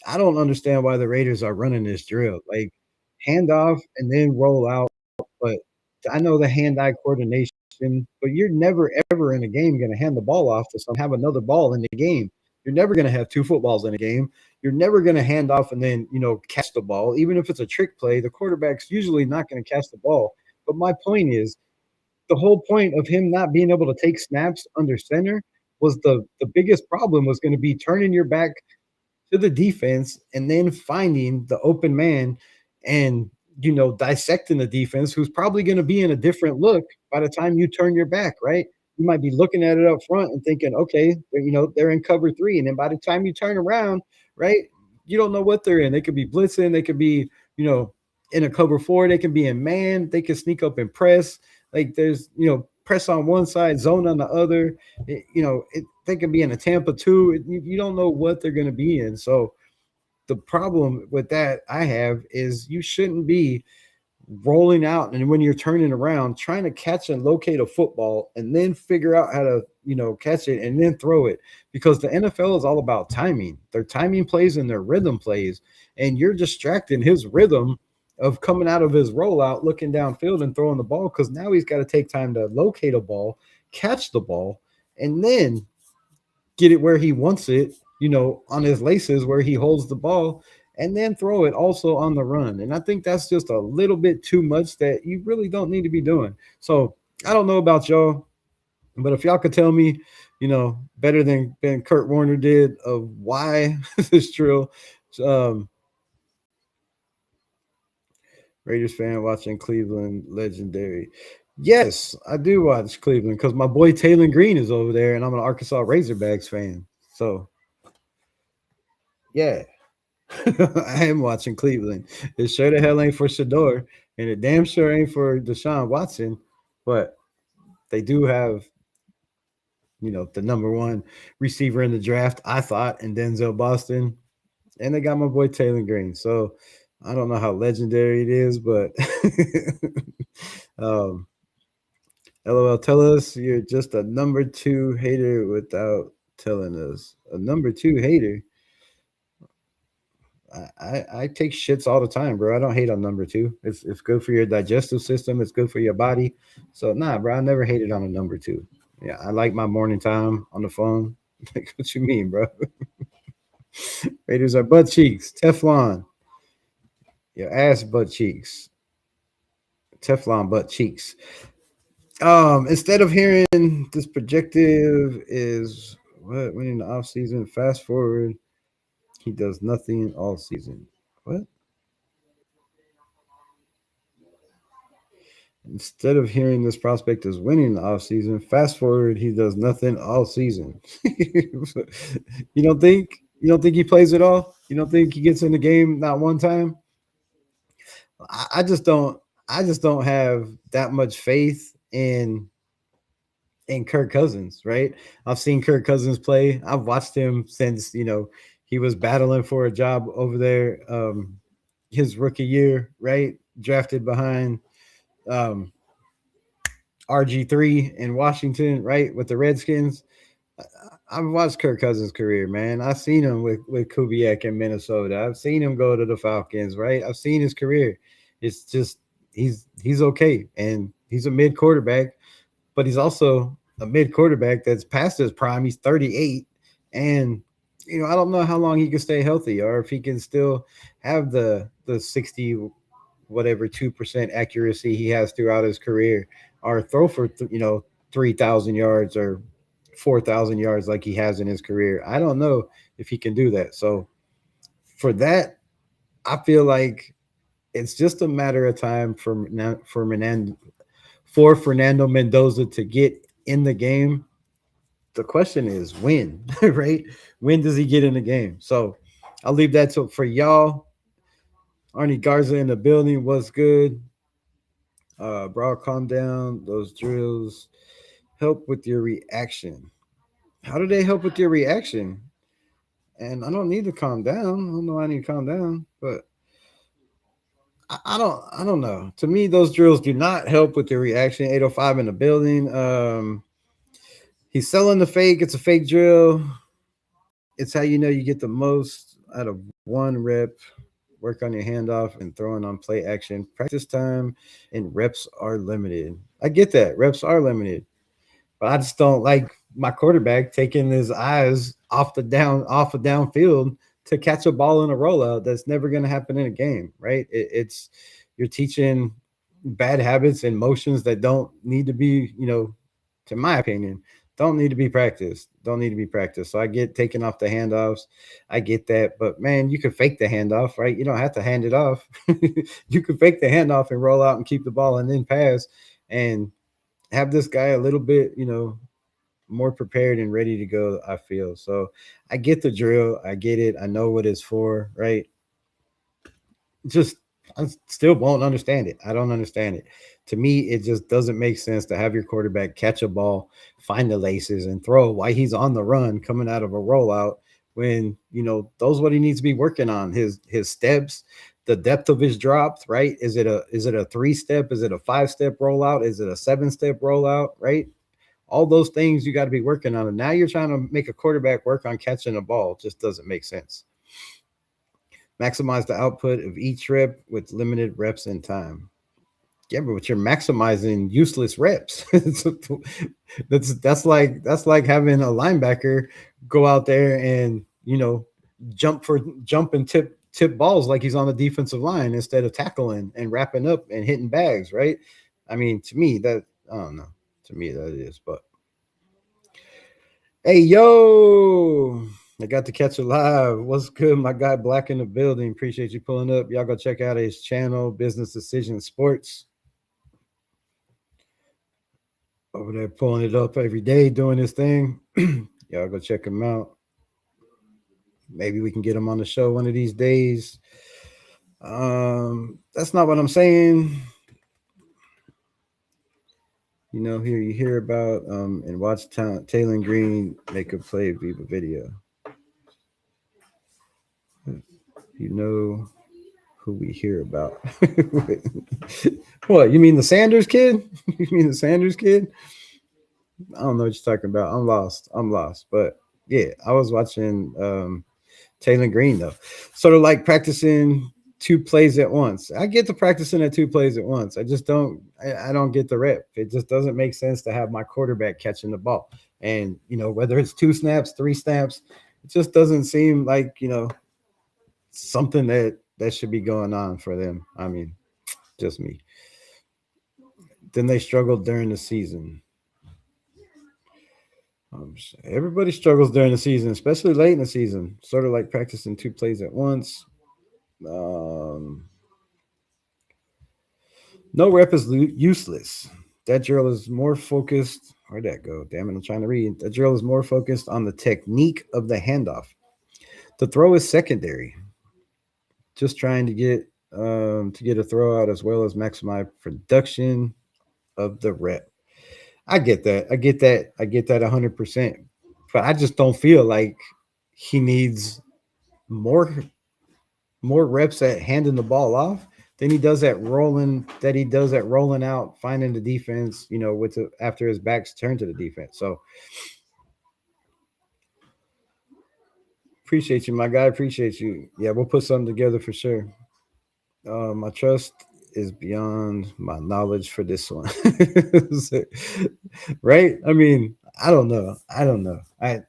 I don't understand why the Raiders are running this drill. Like, hand off and then roll out. But I know the hand-eye coordination, but you're never ever in a game going to hand the ball off to someone, have another ball in the game. You're never going to have two footballs in a game. You're never going to hand off and then catch the ball. Even if it's a trick play, the quarterback's usually not going to catch the ball. But my point is, the whole point of him not being able to take snaps under center was the biggest problem was going to be turning your back to the defense and then finding the open man and dissecting the defense, who's probably going to be in a different look by the time you turn your back, right? You might be looking at it up front and thinking, okay, they're in cover 3, and then by the time you turn around, right, you don't know what they're in. They could be blitzing, they could be in a cover 4, they can be in man, they can sneak up and press. Like, there's press on one side, zone on the other. They can be in a Tampa 2. You don't know what they're going to be in. So the problem with that I have is you shouldn't be rolling out and when you're turning around trying to catch and locate a football and then figure out how to catch it and then throw it, because the NFL is all about timing. Their timing plays and their rhythm plays, and you're distracting his rhythm of coming out of his rollout, looking downfield and throwing the ball, because now he's got to take time to locate a ball, catch the ball, and then get it where he wants it, on his laces where he holds the ball, and then throw it also on the run. And I think that's just a little bit too much that you really don't need to be doing. So I don't know about y'all, but if y'all could tell me, better than Kurt Warner did, of why this drill, Raiders fan watching Cleveland, legendary. Yes, I do watch Cleveland because my boy Taylor Green is over there, and I'm an Arkansas Razorbacks fan. So Yeah. I am watching Cleveland. It sure the hell ain't for Shador, and it damn sure ain't for Deshaun Watson, but they do have, the number one receiver in the draft, I thought, in Denzel Boston, and they got my boy Taylor Green. So I don't know how legendary it is, but um, LOL, tell us you're just a number two hater without telling us. A number two hater. I take shits all the time, bro. I don't hate on number two. It's good for your digestive system. It's good for your body. So nah, bro. I never hated on a number two. Yeah, I like my morning time on the phone. Like, what you mean, bro? Raiders are butt cheeks, Teflon. Your ass butt cheeks, Teflon butt cheeks. Instead of hearing this projective is what winning the off season. Fast forward, he does nothing all season. What? Instead of hearing this prospect is winning the offseason, fast forward, he does nothing all season. you don't think you don't think he plays at all? You don't think he gets in the game not one time? I just don't have that much faith in Kirk Cousins, right? I've seen Kirk Cousins play. I've watched him since, he was battling for a job over there his rookie year, right? Drafted behind um RG3 in Washington, right, with the Redskins. I've watched Kirk Cousins' career, man. I've seen him with Kubiak in Minnesota. I've seen him go to the Falcons, right? I've seen his career. It's just he's okay, and he's a mid quarterback, but he's also a mid quarterback that's past his prime. He's 38, and I don't know how long he can stay healthy, or if he can still have the 60 whatever 2% accuracy he has throughout his career, or throw for 3,000 yards or 4,000 yards like he has in his career. I don't know if he can do that. So for that, I feel like it's just a matter of time for Fernando Mendoza to get in the game. The question is when, right? When does he get in the game? So I'll leave that for y'all. Arnie Garza in the building. What's good? Bro, calm down. Those drills help with your reaction. How do they help with your reaction? And I don't need to calm down. I don't know I need to calm down, but I don't know. To me, those drills do not help with your reaction. 805 in the building. He's selling the fake. It's a fake drill. It's how you know you get the most out of one rep. Work on your handoff and throwing on play action. Practice time and reps are limited. I get that. Reps are limited. But I just don't like my quarterback taking his eyes off of downfield to catch a ball in a rollout. That's never going to happen in a game, right? It's you're teaching bad habits and motions that don't need to be, to my opinion, don't need to be practiced. Don't need to be practiced. So I get taking off the handoffs. I get that. But man, you can fake the handoff, right? You don't have to hand it off. You can fake the handoff and roll out and keep the ball and then pass and have this guy a little bit, more prepared and ready to go, I feel. So I get the drill. I get it. I know what it's for, right? Just I still won't understand it. I don't understand it. To me, it just doesn't make sense to have your quarterback catch a ball, find the laces, and throw while he's on the run coming out of a rollout when those what he needs to be working on. His steps, the depth of his drops, right? Is it a 3-step? Is it a 5-step rollout? Is it a 7-step rollout? Right? All those things you got to be working on. And now you're trying to make a quarterback work on catching a ball. It just doesn't make sense. Maximize the output of each rep with limited reps and time. Yeah, but you're maximizing useless reps. that's like having a linebacker go out there and jump and tip balls like he's on the defensive line instead of tackling and wrapping up and hitting bags, right? I mean, to me that I don't know. To me that is, but hey yo, I got to catch it live. What's good, my guy Black in the building? Appreciate you pulling up. Y'all go check out his channel, Business Decision Sports. Over there pulling it up every day, doing his thing. Y'all go check him out. Maybe we can get him on the show one of these days. That's not what I'm saying. Here you hear about and watch Taylor Green make a play Viva video. You know who we hear about. What, you mean the Sanders kid? You mean the Sanders kid? I don't know what you're talking about. I'm lost. But yeah, I was watching Taylor Green though. Sort of like practicing two plays at once. I get to practicing at two plays at once. I just don't I don't get the rep. It just doesn't make sense to have my quarterback catching the ball. And whether it's 2 snaps, 3 snaps, it just doesn't seem like, something that should be going on for them. I mean, just me. Then they struggled during the season. Everybody struggles during the season, especially late in the season. Sort of like practicing 2 plays at once. No rep is useless. That drill is more focused. Where'd that go? Damn it, I'm trying to read. That drill is more focused on the technique of the handoff. The throw is secondary. Just trying to get a throw out as well as maximize production of the rep. I get that 100%. But I just don't feel like he needs more reps at handing the ball off than he does at rolling out, finding the defense, after his back's turned to the defense. So appreciate you, my guy. Appreciate you. Yeah, we'll put something together for sure. My trust is beyond my knowledge for this one. Right? I mean, I don't know. I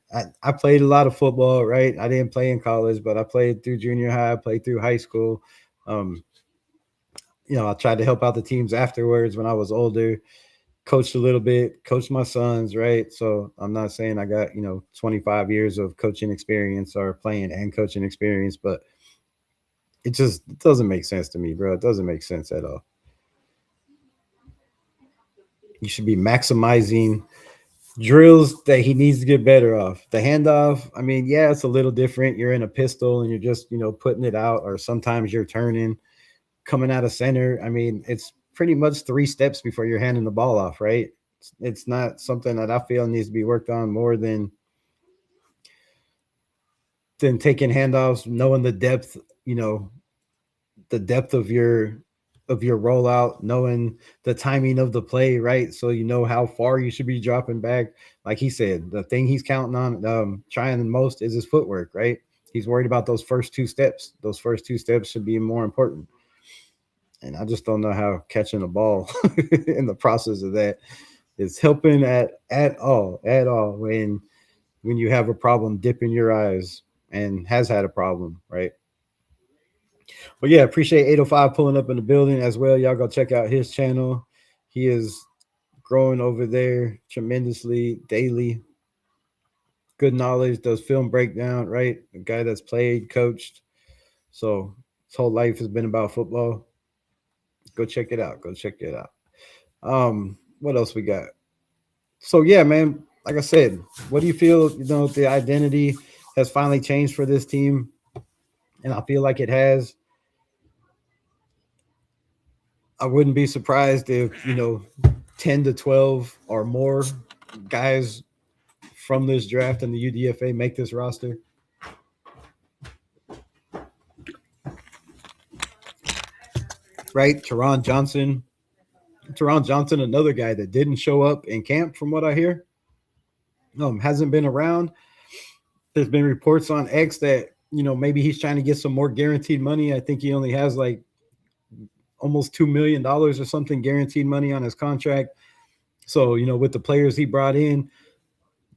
played a lot of football, right? I didn't play in college, but I played through junior high, I played through high school. I tried to help out the teams afterwards when I was older, coached a little bit, coached my sons, right? So I'm not saying I got, 25 years of coaching experience or playing and coaching experience, but it doesn't make sense to me, bro. It doesn't make sense at all. You should be maximizing drills that he needs to get better off. The handoff, I mean, yeah, it's a little different. You're in a pistol and you're just, putting it out, or sometimes you're turning, coming out of center. I mean, it's pretty much 3 steps before you're handing the ball off, right? It's not something that I feel needs to be worked on more than taking handoffs, knowing the depth, the depth of your rollout, knowing the timing of the play, right? So you know how far you should be dropping back. Like he said, the thing he's counting on, trying the most is his footwork, right? He's worried about those first 2 steps. Those first 2 steps should be more important. And I just don't know how catching a ball in the process of that is helping at all when you have a problem dipping your eyes, and has had a problem, right? But yeah, appreciate 805 pulling up in the building as well. Y'all go check out his channel. He is growing over there tremendously daily. Good knowledge, does film breakdown, right? A guy that's played, coached. So his whole life has been about football. Go check it out. What else we got? So yeah, man, like I said, what do you feel, the identity has finally changed for this team? And I feel like it has. I wouldn't be surprised if, 10 to 12 or more guys from this draft and the UDFA make this roster. Right? Teron Johnson, another guy that didn't show up in camp from what I hear. Hasn't been around. There's been reports on X that, maybe he's trying to get some more guaranteed money. I think he only has like almost $2 million or something guaranteed money on his contract. So, with the players he brought in,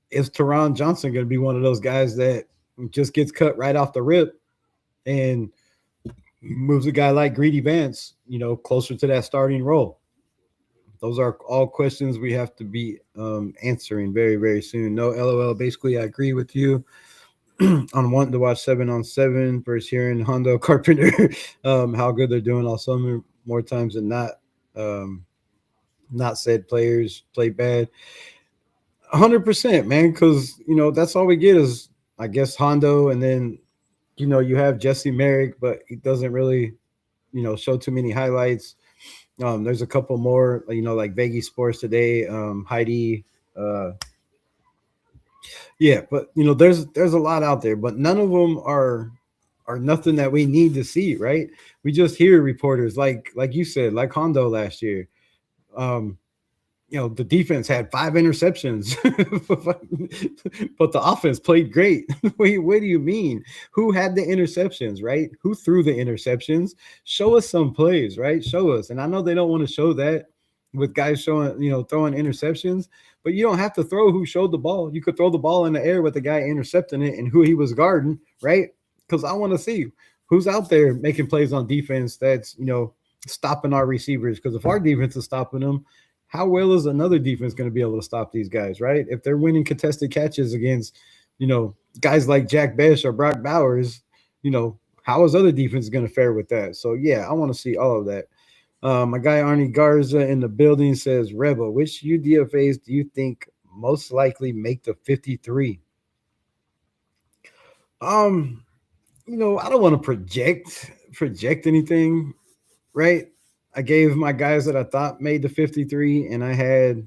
is Teron Johnson going to be one of those guys that just gets cut right off the rip and moves a guy like Greedy Vance, closer to that starting role? Those are all questions we have to be answering very, very soon. No, LOL. Basically, I agree with you on wanting to watch 7-on-7 versus hearing Hondo Carpenter, how good they're doing all summer, more times than not. Not said players play bad. 100%, man, because, that's all we get is, I guess, Hondo and then you have Jesse Merrick, but he doesn't really, show too many highlights. There's a couple more, like Vegas Sports Today, Heidi. Uh, yeah, but there's a lot out there, but none of them are nothing that we need to see, right? We just hear reporters like you said, like Hondo last year. Um, the defense had 5 interceptions, but the offense played great. Wait, what do you mean? Who had the interceptions, right? Who threw the interceptions? Show us some plays, right? Show us. And I know they don't want to show that with guys showing, throwing interceptions, but you don't have to throw who showed the ball. You could throw the ball in the air with the guy intercepting it and who he was guarding, right? Because I want to see who's out there making plays on defense that's, stopping our receivers. Because if our defense is stopping them, how well is another defense going to be able to stop these guys, right? If they're winning contested catches against, guys like Jack Besh or Brock Bowers, how is other defense going to fare with that? So, yeah, I want to see all of that. My guy Arnie Garza in the building says, Rebel, which UDFAs do you think most likely make the 53? I don't want to project anything, right? I gave my guys that I thought made the 53, and I had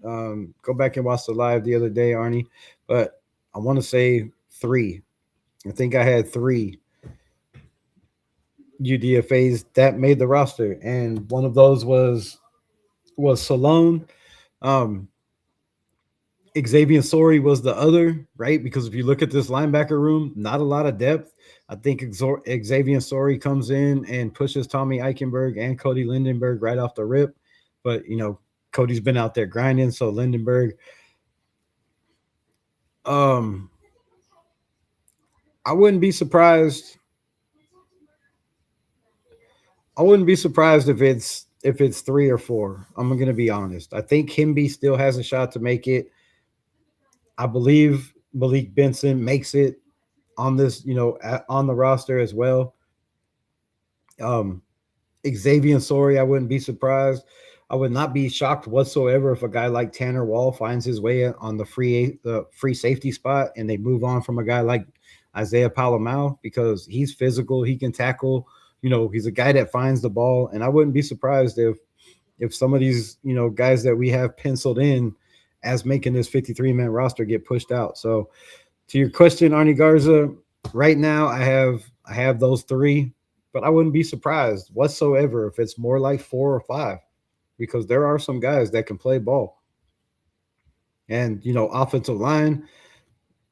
go back and watch the live the other day, Arnie, but I want to say 3. I think I had 3 UDFAs that made the roster, and one of those was Salone. Um, Xavier Sori was the other, right? Because if you look at this linebacker room, not a lot of depth. I think Xavier Sori comes in and pushes Tommy Eichenberg and Cody Lindenberg right off the rip. But, Cody's been out there grinding, so Lindenberg. I wouldn't be surprised. I wouldn't be surprised if it's 3 or 4. I'm going to be honest. I think Himby still has a shot to make it. I believe Malik Benson makes it on this, on the roster as well. Xavier Sori, I wouldn't be surprised. I would not be shocked whatsoever if a guy like Tanner Wall finds his way on the free safety spot and they move on from a guy like Isaiah Palomau because he's physical, he can tackle. He's a guy that finds the ball, and I wouldn't be surprised if some of these guys that we have penciled in as making this 53-man roster get pushed out. So, to your question, Arnie Garza, right now I have those 3. But I wouldn't be surprised whatsoever if it's more like 4 or 5, because there are some guys that can play ball. And, offensive line,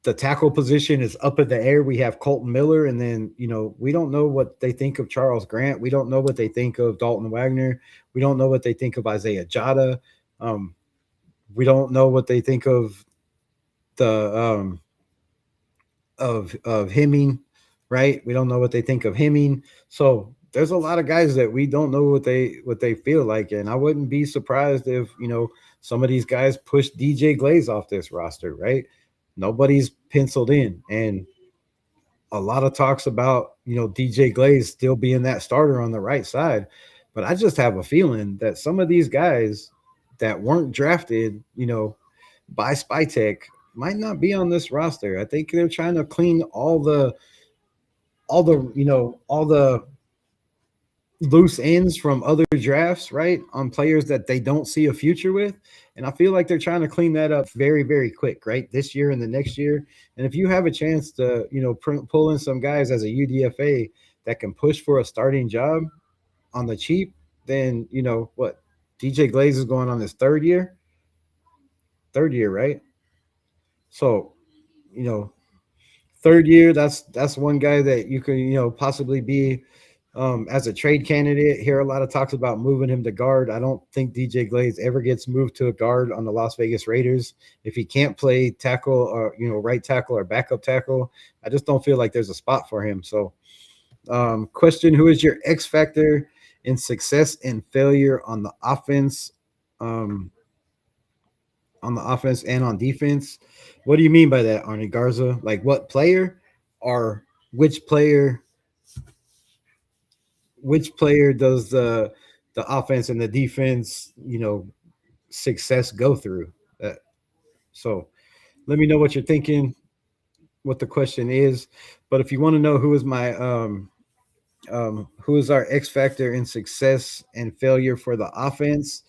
the tackle position is up in the air. We have Colton Miller, and then, we don't know what they think of Charles Grant. We don't know what they think of Dalton Wagner. We don't know what they think of Isaiah Jada. We don't know what they think of the of Hemming. Right? We don't know what they think of Hemming. So there's a lot of guys that we don't know what they feel like. And I wouldn't be surprised if, some of these guys push DJ Glaze off this roster, right? Nobody's penciled in. And a lot of talks about, DJ Glaze still being that starter on the right side. But I just have a feeling that some of these guys that weren't drafted, by Spytek might not be on this roster. I think they're trying to clean all the loose ends from other drafts, right? On players that they don't see a future with. And I feel like they're trying to clean that up very, very quick, right? This year and the next year. And if you have a chance to, pull in some guys as a UDFA that can push for a starting job on the cheap, then, what? DJ Glaze is going on his third year, right? So, third year, that's one guy that you could, possibly be as a trade candidate. Hear a lot of talks about moving him to guard. I don't think DJ Glaze ever gets moved to a guard on the Las Vegas Raiders. If he can't play tackle or, right tackle or backup tackle, I just don't feel like there's a spot for him. So, question, who is your X factor in success and failure on the offense? On the offense and on defense. What do you mean by that, Arnie Garza? Like what player or which player does the offense and the defense, success go through? So let me know what you're thinking. what the question is, but if you want to know who is my who is our X factor in success and failure for the offense,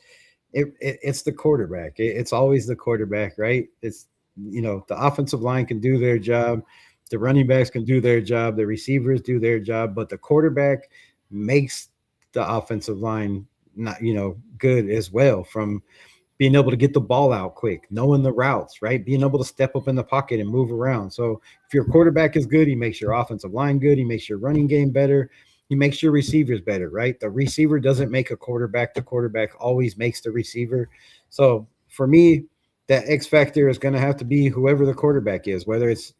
it's the quarterback. It's always the quarterback, right? It's the offensive line can do their job, the running backs can do their job, the receivers do their job, but the quarterback makes the offensive line not good as well, from being able to get the ball out quick, knowing the routes, right? Being able to step up in the pocket and move around. So if your quarterback is good, he makes your offensive line good. He makes your running game better. He makes your receivers better, right? The receiver doesn't make a quarterback. The quarterback always makes the receiver. So for me, that X factor is going to have to be whoever the quarterback is, whether it's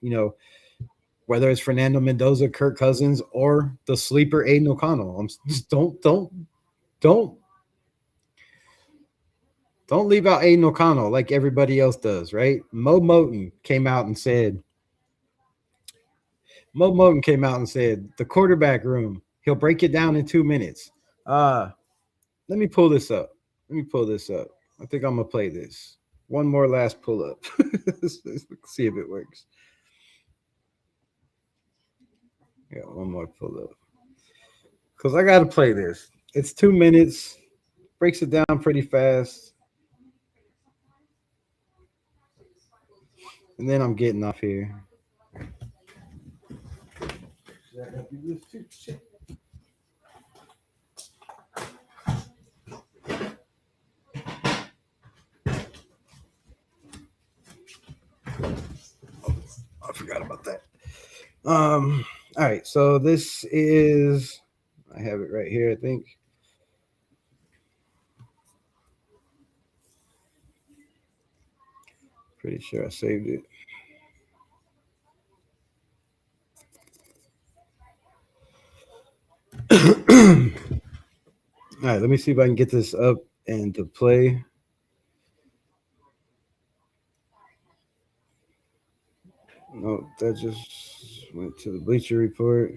Fernando Mendoza, Kirk Cousins, or the sleeper Aiden O'Connell. Just don't Don't leave out Aiden O'Connell like everybody else does, right? Mo Moten came out and said the quarterback room, he'll break it down in 2 minutes. Uh, let me pull this up. I think I'm gonna play this. One more last pull up. Let's see if it works. Yeah, one more pull up. Because I gotta play this. It's 2 minutes, breaks it down pretty fast. And then I'm getting off here. I forgot about that. All right, so this is, I have it right here, I think. Pretty sure I saved it. All right, let me see if I can get this up and to play. No, that just went to the Bleacher Report.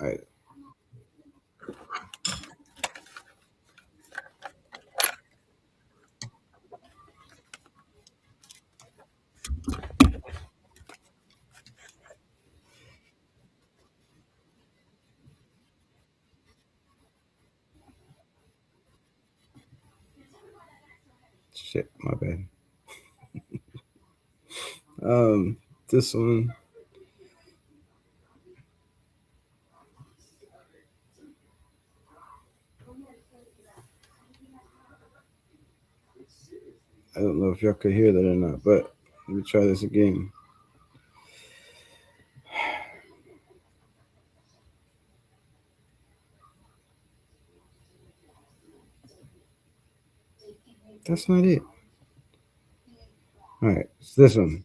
All right. Shit, my bad. Um, this one. I don't know if y'all could hear that or not, but let me try this again. That's not it. All right, it's this one.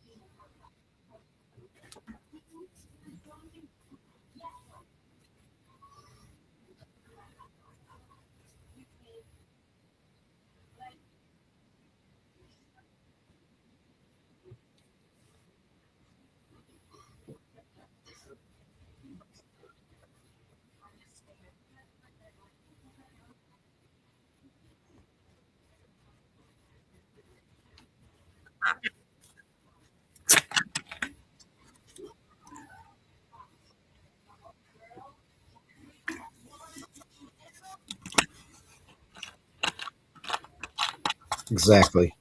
Exactly.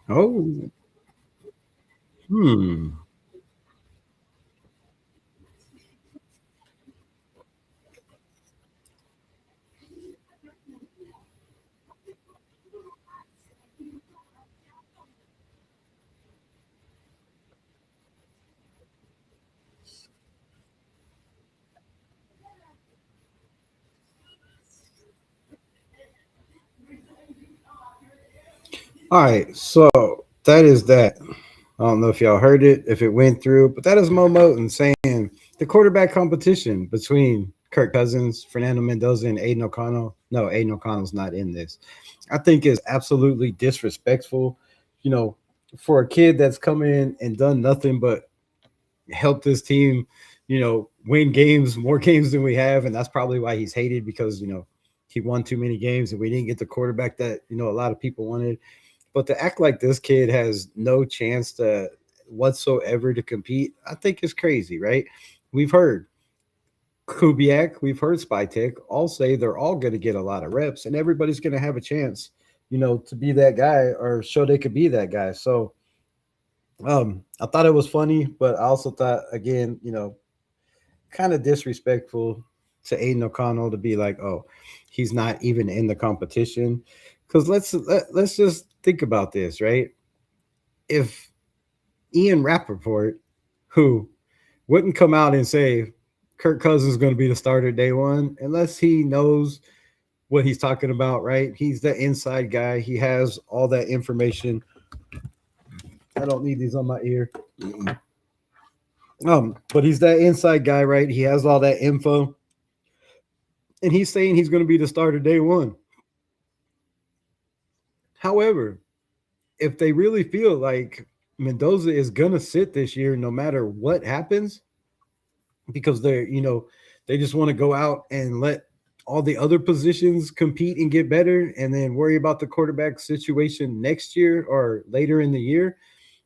Oh, hmm. All right, so that is that. I don't know if y'all heard it, if it went through, but that is Mo Moton saying the quarterback competition between Kirk Cousins, Fernando Mendoza, and Aiden O'Connell. No, Aiden O'Connell's not in this. I think is absolutely disrespectful. You know, for a kid that's come in and done nothing but help this team, win games, more games than we have, and that's probably why he's hated because he won too many games and we didn't get the quarterback that a lot of people wanted. But to act like this kid has no chance to whatsoever to compete, I think is crazy, right? We've heard Kubiak, we've heard Spytek all say they're all going to get a lot of reps and everybody's going to have a chance, to be that guy or show they could be that guy. So I thought it was funny, but I also thought again, kind of disrespectful to Aiden O'Connell to be like, oh, he's not even in the competition. Because let's just think about this, right? If Ian Rappaport, who wouldn't come out and say Kirk Cousins is going to be the starter day one, unless he knows what he's talking about, right? He's the inside guy. He has all that information. I don't need these on my ear. But he's that inside guy, right? He has all that info. And he's saying he's going to be the starter day one. However, if they really feel like Mendoza is going to sit this year no matter what happens, because they just want to go out and let all the other positions compete and get better and then worry about the quarterback situation next year or later in the year.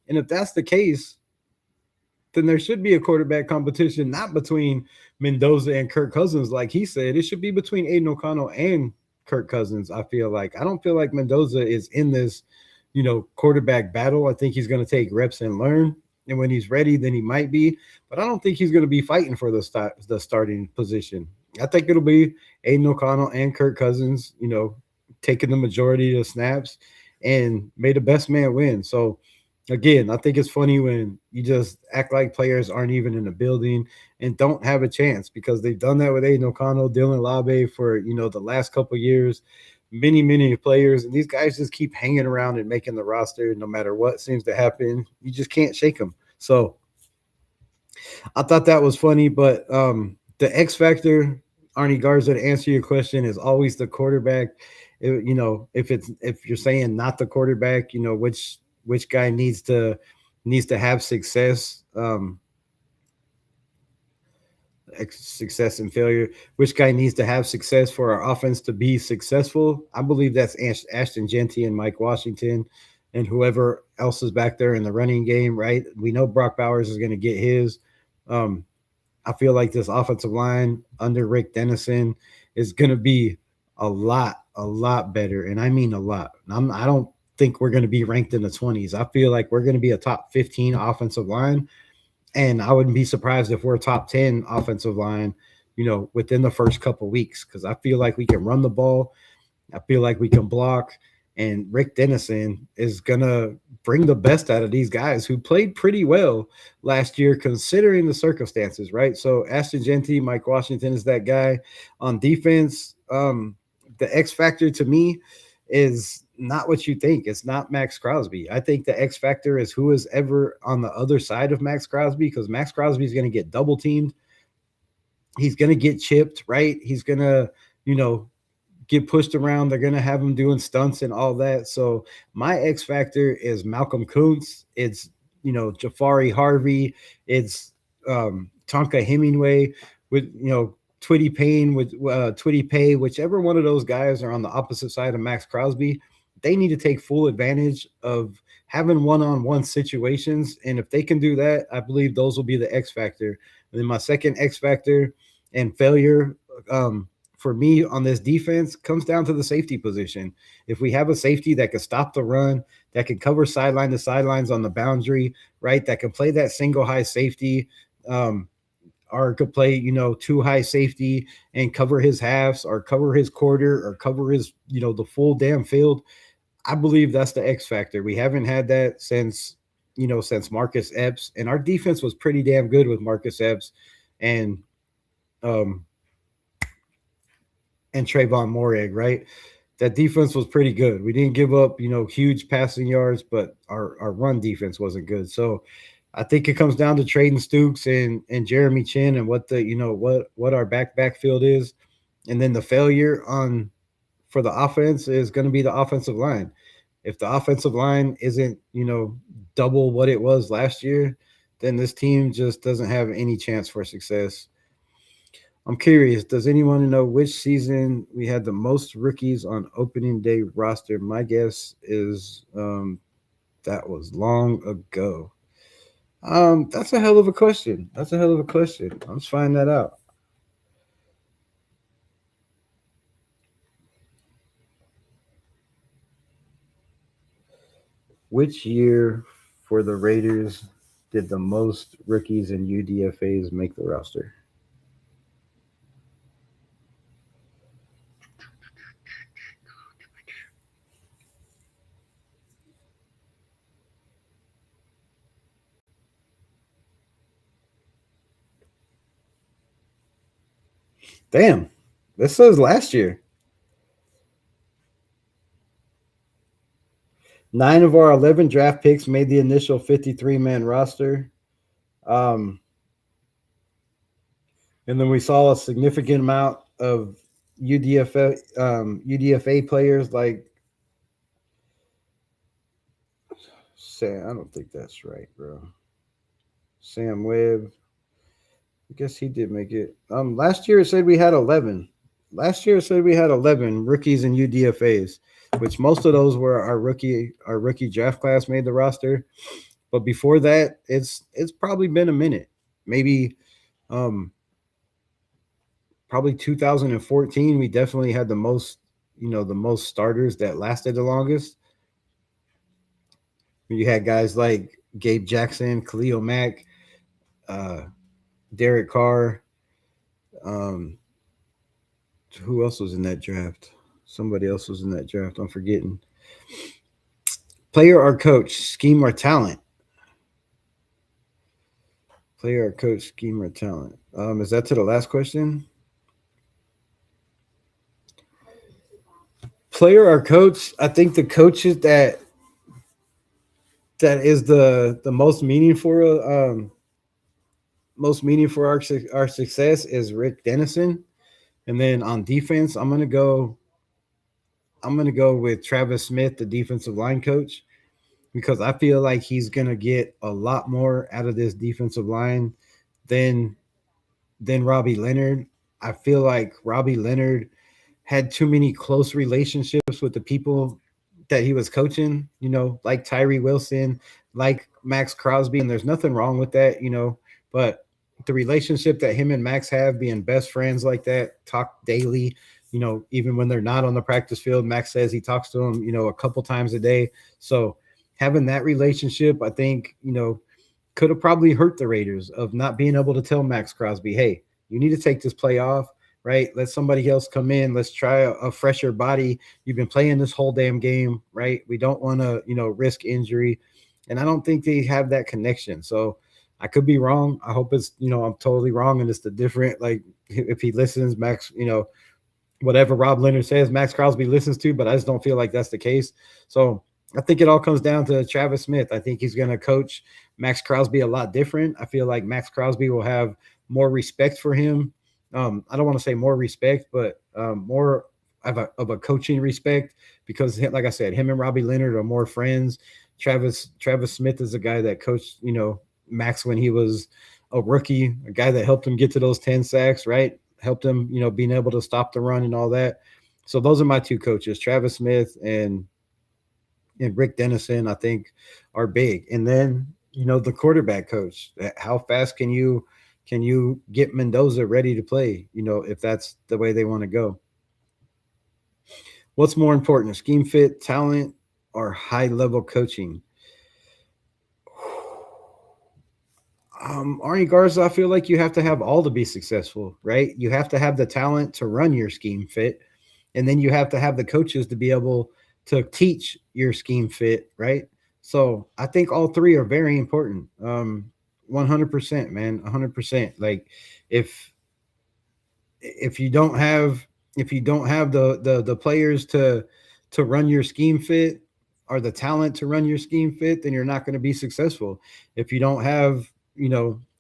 And if that's the case, then there should be a quarterback competition, not between Mendoza and Kirk Cousins, like he said. It should be between Aiden O'Connell and Kirk Cousins. I don't feel like Mendoza is in this, quarterback battle. I think he's going to take reps and learn. And when he's ready, then he might be. But I don't think he's going to be fighting for the starting position. I think it'll be Aiden O'Connell and Kirk Cousins, taking the majority of the snaps and may the best man win. So, again, I think it's funny when you just act like players aren't even in the building and don't have a chance because they've done that with Aiden O'Connell, Dylan Labe for, the last couple of years, many players. And these guys just keep hanging around and making the roster no matter what seems to happen. You just can't shake them. So I thought that was funny. But the X factor, Arnie Garza, to answer your question, is always the quarterback. If you're saying not the quarterback, which guy needs to have success, success and failure, which guy needs to have success for our offense to be successful. I believe that's Ashton Genty and Mike Washington and whoever else is back there in the running game, right? We know Brock Bowers is going to get his. I feel like this offensive line under Rick Dennison is going to be a lot better, and I mean a lot. I don't think we're going to be ranked in the 20s. I feel like we're going to be a top 15 offensive line, and I wouldn't be surprised if we're a top 10 offensive line, within the first couple weeks, because I feel like we can run the ball. I feel like we can block, and Rick Dennison is going to bring the best out of these guys who played pretty well last year considering the circumstances, right? So Ashton Genty, Mike Washington is that guy. On defense, the X factor to me is not what you think. It's not Max Crosby. I think the X factor is who is ever on the other side of Max Crosby, because Max Crosby is going to get double teamed. He's going to get chipped, right? He's going to, get pushed around. They're going to have him doing stunts and all that. So my X factor is Malcolm Kuntz. It's, Jafari Harvey. It's Tonka Hemingway with, Twitty Payne with Twitty Pay, whichever one of those guys are on the opposite side of Max Crosby. They need to take full advantage of having one-on-one situations. And if they can do that, I believe those will be the X factor. And then my second X factor and failure, for me on this defense comes down to the safety position. If we have a safety that can stop the run, that can cover sideline to sidelines on the boundary, right, that can play that single high safety, or could play, two high safety and cover his halves or cover his quarter or cover his, the full damn field, I believe that's the X factor. We haven't had that since Marcus Epps, and our defense was pretty damn good with Marcus Epps and Trayvon Moreg, right? that defense was pretty good. We didn't give up, huge passing yards, but our run defense wasn't good. So I think it comes down to Traden Stukes and Jeremy Chin and what the what our backfield is, and then the failure on for the offense is going to be the offensive line. If the offensive line isn't double what it was last year, then this team just doesn't have any chance for success. I'm curious, does anyone know which season we had the most rookies on opening day roster? My guess is that was long ago. That's a hell of a question. That's a hell of a question. Let's find that out. Which year for the Raiders did the most rookies and UDFAs make the roster? Damn, this says last year. 9 of our 11 draft picks made the initial 53-man roster. And then we saw a significant amount of UDFA players like Sam. I don't think that's right, bro. Sam Webb. I guess he did make it. Last year it said we had 11. Last year it said we had 11 rookies and UDFAs, which most of those were our rookie draft class made the roster. But before that, it's probably been a minute. Maybe probably 2014, we definitely had the most starters that lasted the longest. You had guys like Gabe Jackson, Khalil Mack, Derek Carr. Who else was in that draft? Somebody else was in that draft. I'm forgetting. Player or coach, scheme or talent? Player or coach, scheme or talent? Is that to the last question? Player or coach? I think the coaches that is the most meaningful our success is Rick Dennison. And then on defense, I'm gonna go with Travis Smith, the defensive line coach, because I feel like he's gonna get a lot more out of this defensive line than Robbie Leonard. I feel like Robbie Leonard had too many close relationships with the people that he was coaching, like Tyree Wilson, like Max Crosby, and there's nothing wrong with that, but the relationship that him and Max have, being best friends like that, talk daily, even when they're not on the practice field. Max says he talks to him, a couple times a day. So having that relationship, I think, could have probably hurt the Raiders of not being able to tell Max Crosby, hey, you need to take this play off, right? Let somebody else come in. Let's try a fresher body. You've been playing this whole damn game, right? We don't want to, risk injury. And I don't think they have that connection. So I could be wrong. I hope it's, I'm totally wrong. And it's the different, like, if he listens, Max, whatever Rob Leonard says, Max Crosby listens to, but I just don't feel like that's the case. So I think it all comes down to Travis Smith. I think he's going to coach Max Crosby a lot different. I feel like Max Crosby will have more respect for him. I don't want to say more respect, but more of a coaching respect, because, like I said, him and Robbie Leonard are more friends. Travis Smith is a guy that coached, Max when he was a rookie, a guy that helped him get to those 10 sacks, right? Helped him, being able to stop the run and all that. So those are my two coaches, Travis Smith and Rick Dennison, I think, are big. And then, the quarterback coach, how fast can you get Mendoza ready to play, if that's the way they want to go? What's more important, scheme fit, talent, or high-level coaching? Arnie Garza, I feel like you have to have all to be successful, right? You have to have the talent to run your scheme fit, and then you have to have the coaches to be able to teach your scheme fit, right? So I think all three are very important. 100%, man, 100%. Like if you don't have if you don't have the players to run your scheme fit or the talent to run your scheme fit, then you're not going to be successful. If you don't have,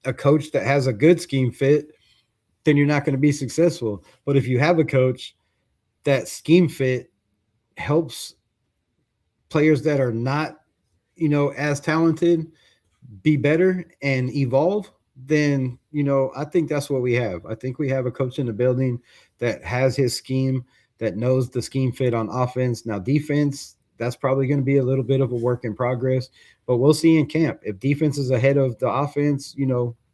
a coach that has a good scheme fit, then you're not going to be successful. But if you have a coach that scheme fit helps players that are not, as talented be better and evolve, then I think that's what we have. I think we have a coach in the building that has his scheme, that knows the scheme fit on offense. Now defense, that's probably going to be a little bit of a work in progress, but we'll see in camp. If defense is ahead of the offense,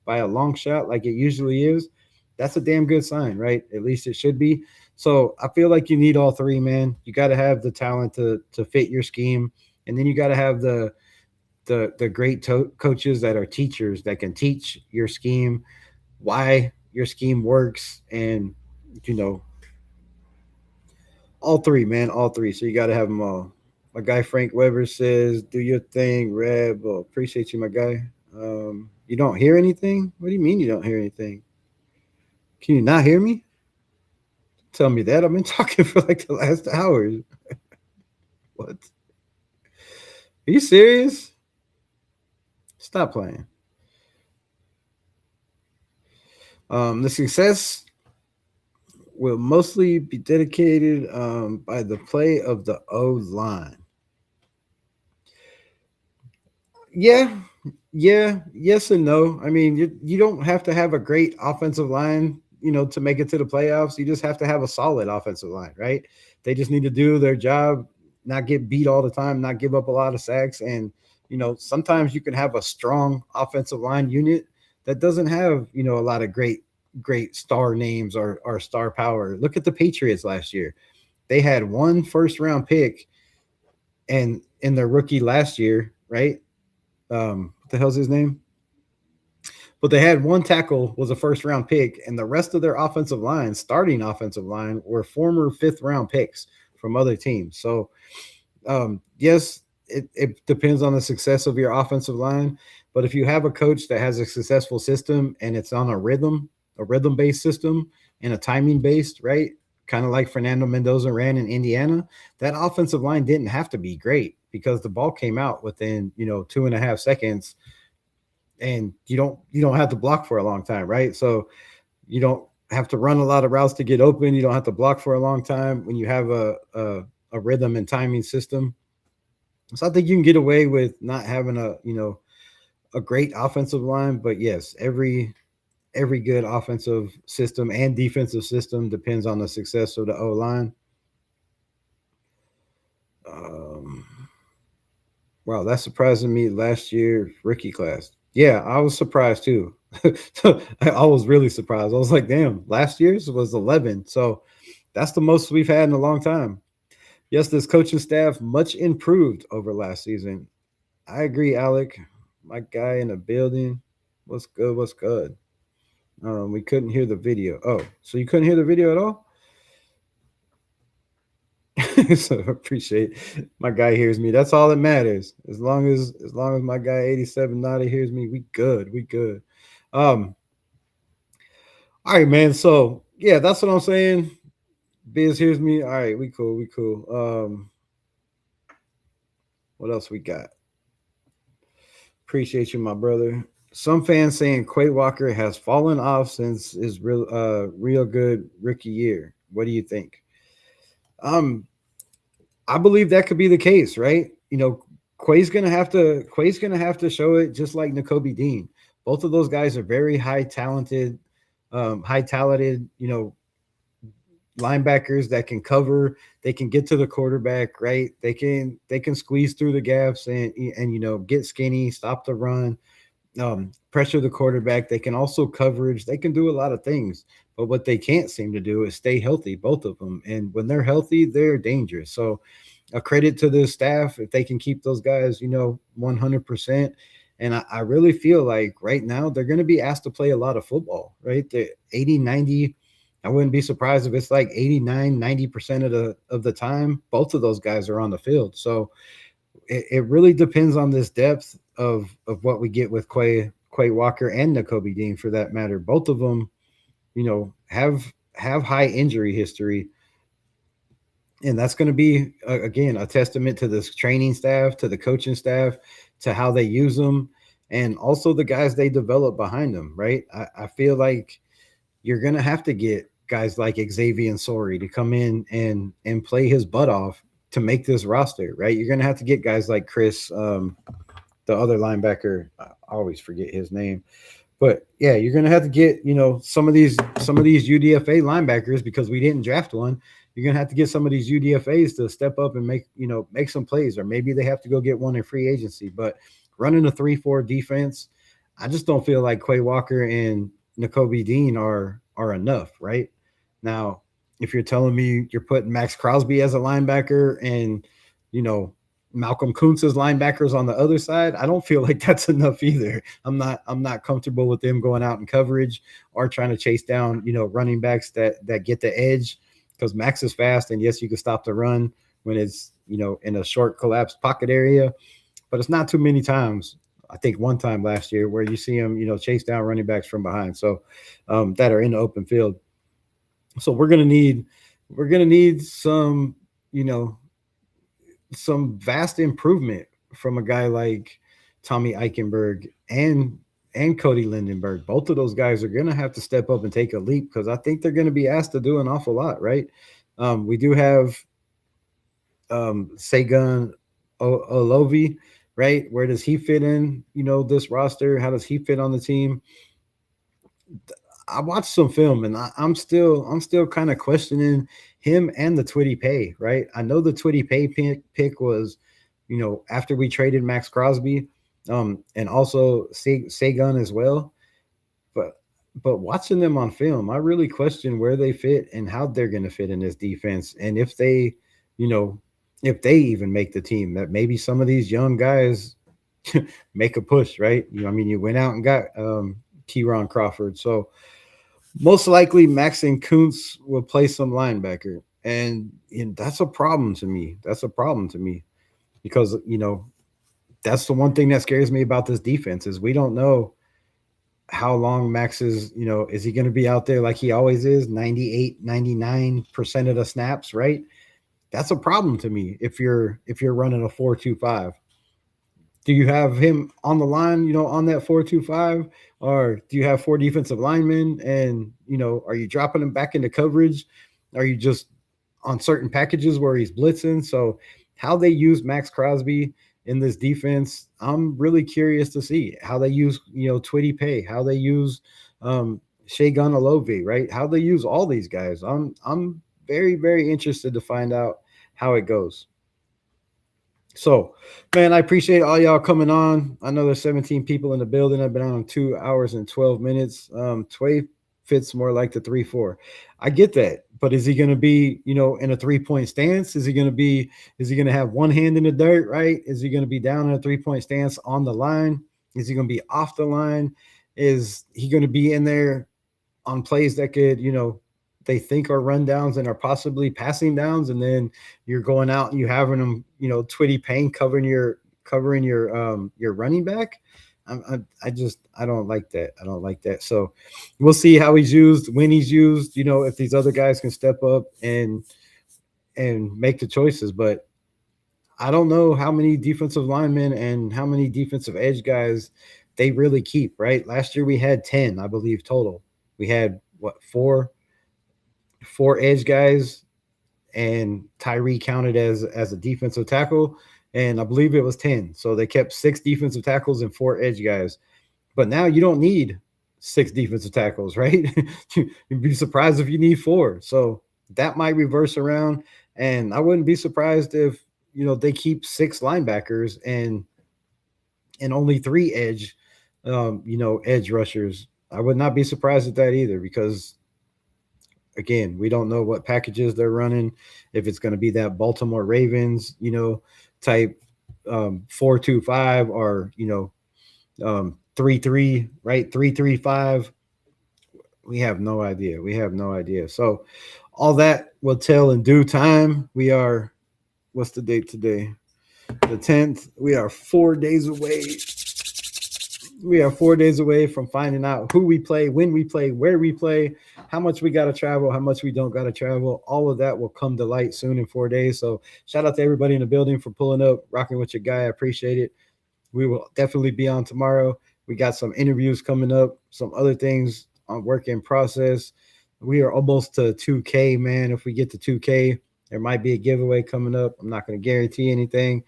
by a long shot like it usually is, that's a damn good sign, right? At least it should be. So I feel like you need all three, man. You got to have the talent to fit your scheme, and then you got to have the great coaches that are teachers that can teach your scheme, why your scheme works, and you know all three, man, all three. So you got to have them all. My guy Frank Weber says, "Do your thing, Reb." Well, appreciate you, my guy. You don't hear anything? What do you mean you don't hear anything? Can you not hear me? Tell me that. I've been talking for like the last hour. What? Are you serious? Stop playing. The success will mostly be dedicated by the play of the O line. Yeah, yeah, yes and no. I mean, you don't have to have a great offensive line, to make it to the playoffs. You just have to have a solid offensive line, right? They just need to do their job, not get beat all the time, not give up a lot of sacks. And, sometimes you can have a strong offensive line unit that doesn't have, a lot of great star names or star power. Look at the Patriots last year. They had one first round pick and in their rookie last year, right? What the hell's his name? But they had one tackle was a first round pick, and the rest of their offensive line, starting offensive line, were former fifth round picks from other teams. So, yes, it depends on the success of your offensive line. But if you have a coach that has a successful system and it's on a rhythm based system and a timing based, right? Kind of like Fernando Mendoza ran in Indiana, that offensive line didn't have to be great because the ball came out within, 2.5 seconds, and you don't have to block for a long time, right? So you don't have to run a lot of routes to get open. You don't have to block for a long time when you have a rhythm and timing system. So I think you can get away with not having a great offensive line, but yes, every good offensive system and defensive system depends on the success of the O line. Wow, that's surprising me. Last year rookie class, yeah, I was surprised too. I was really surprised. I was like, damn, last year's was 11, so that's the most we've had in a long time. Yes, this coaching staff much improved over last season. I agree, Alec. My guy in the building. What's good? What's good? We couldn't hear the video. Oh, so you couldn't hear the video at all? So I appreciate my guy hears me. That's all that matters. As long as my guy 87 Naughty hears me, we good. We good. All right, man. So yeah, that's what I'm saying. Biz hears me. All right, we cool. We cool. What else we got? Appreciate you, my brother. Some fans saying Quay Walker has fallen off since his real good rookie year. What do you think? I believe that could be the case, right? Quay's gonna have to show it just like Nakobe Dean. Both of those guys are very high talented, linebackers that can cover. They can get to the quarterback, right? They can squeeze through the gaps and get skinny, stop the run, pressure the quarterback. They can also coverage. They can do a lot of things, but what they can't seem to do is stay healthy, both of them. And when they're healthy, they're dangerous. So a credit to the staff if they can keep those guys, 100%. And I really feel like right now they're going to be asked to play a lot of football, right? The 80, 90, I wouldn't be surprised if it's like 89, 90% of the time, both of those guys are on the field. So it really depends on this depth of what we get with Quay Walker and Nakobe Dean for that matter. Both of them, have have high injury history. And that's going to be, again, a testament to this training staff, to the coaching staff, to how they use them, and also the guys they develop behind them, right? I feel like you're going to have to get guys like Xavier and Sori to come in and play his butt off to make this roster, right? You're going to have to get guys like Chris, the other linebacker. I always forget his name. But yeah, you're gonna have to get, some of these UDFA linebackers, because we didn't draft one. You're gonna have to get some of these UDFAs to step up and make some plays, or maybe they have to go get one in free agency. But running a 3-4 defense, I just don't feel like Quay Walker and Nakobe Dean are enough, right? Now, if you're telling me you're putting Max Crosby as a linebacker and Malcolm Kuntz's linebackers on the other side, I don't feel like that's enough either. I'm not comfortable with them going out in coverage or trying to chase down, running backs that get the edge, because Max is fast, and yes, you can stop the run when it's, in a short collapsed pocket area, but it's not too many times. I think one time last year where you see him, chase down running backs from behind. So that are in the open field. So we're going to need some, some vast improvement from a guy like Tommy Eichenberg and Cody Lindenberg. Both of those guys are going to have to step up and take a leap, because I think they're going to be asked to do an awful lot, right? We do have Segun Olovi, right? Where does he fit in, this roster? How does he fit on the team? I watched some film, and I'm still kind of questioning him and the Twitty Pay, right? I know the Twitty Pay pick was, after we traded Max Crosby, and also Segun as well. But watching them on film, I really question where they fit and how they're going to fit in this defense, and if they, if they even make the team. That maybe some of these young guys make a push, right? You went out and got Kieron Crawford, so most likely Max and Kuntz will play some linebacker. And that's a problem to me. Because, that's the one thing that scares me about this defense is we don't know how long Max is, is he going to be out there like he always is, 98, 99% of the snaps, right? That's a problem to me if you're running a 4-2-5. Do you have him on the line, on that 4-2-5, or do you have 4 defensive linemen and, are you dropping him back into coverage? Are you just on certain packages where he's blitzing? So how they use Max Crosby in this defense, I'm really curious to see how they use, Twitty Pay, how they use Segun Olovi, right? How they use all these guys. I'm very, very interested to find out how it goes. So, man, I appreciate all y'all coming on. I know there's 17 people in the building. I've been on 2 hours and 12 minutes. Tway fits more like the 3-4. I get that, but is he going to be, in a 3-point stance? Is he going to have one hand in the dirt, right? Is he going to be down in a 3-point stance on the line? Is he going to be off the line? Is he going to be in there on plays that could, they think are rundowns and are possibly passing downs, and then you're going out and you having them, Twitty Payne covering your running back? I don't like that. I don't like that. So we'll see how he's used, when he's used, if these other guys can step up and make the choices. But I don't know how many defensive linemen and how many defensive edge guys they really keep, right? Last year we had 10, I believe, total. We had four edge guys, and Tyree counted as a defensive tackle, and I believe it was 10. So they kept 6 defensive tackles and 4 edge guys. But now you don't need 6 defensive tackles, right? You'd be surprised if you need 4. So that might reverse around, and I wouldn't be surprised if, they keep 6 linebackers and only 3 edge, edge rushers. I would not be surprised at that either, because again, we don't know what packages they're running, if it's going to be that Baltimore Ravens, type 4-2-5 or, 3-3, right? 3-3-5. We have no idea. So all that will tell in due time. We are, what's the date today? The 10th. We are 4 days away. We are 4 days away from finding out who we play, when we play, where we play, how much we got to travel, how much we don't got to travel. All of that will come to light soon in 4 days. So shout out to everybody in the building for pulling up, rocking with your guy. I appreciate it. We will definitely be on tomorrow. We got some interviews coming up, some other things on work in process. We are almost to 2K, man. If we get to 2K, there might be a giveaway coming up. I'm not going to guarantee anything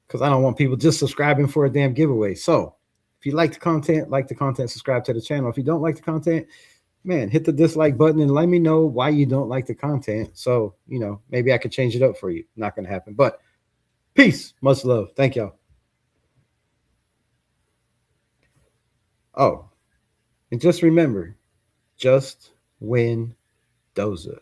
because I don't want people just subscribing for a damn giveaway. So if you like the content, subscribe to the channel. If you don't like the content, man, hit the dislike button and let me know why you don't like the content. So, maybe I could change it up for you. Not going to happen. But peace. Much love. Thank y'all. Oh, and just remember, just win Doza.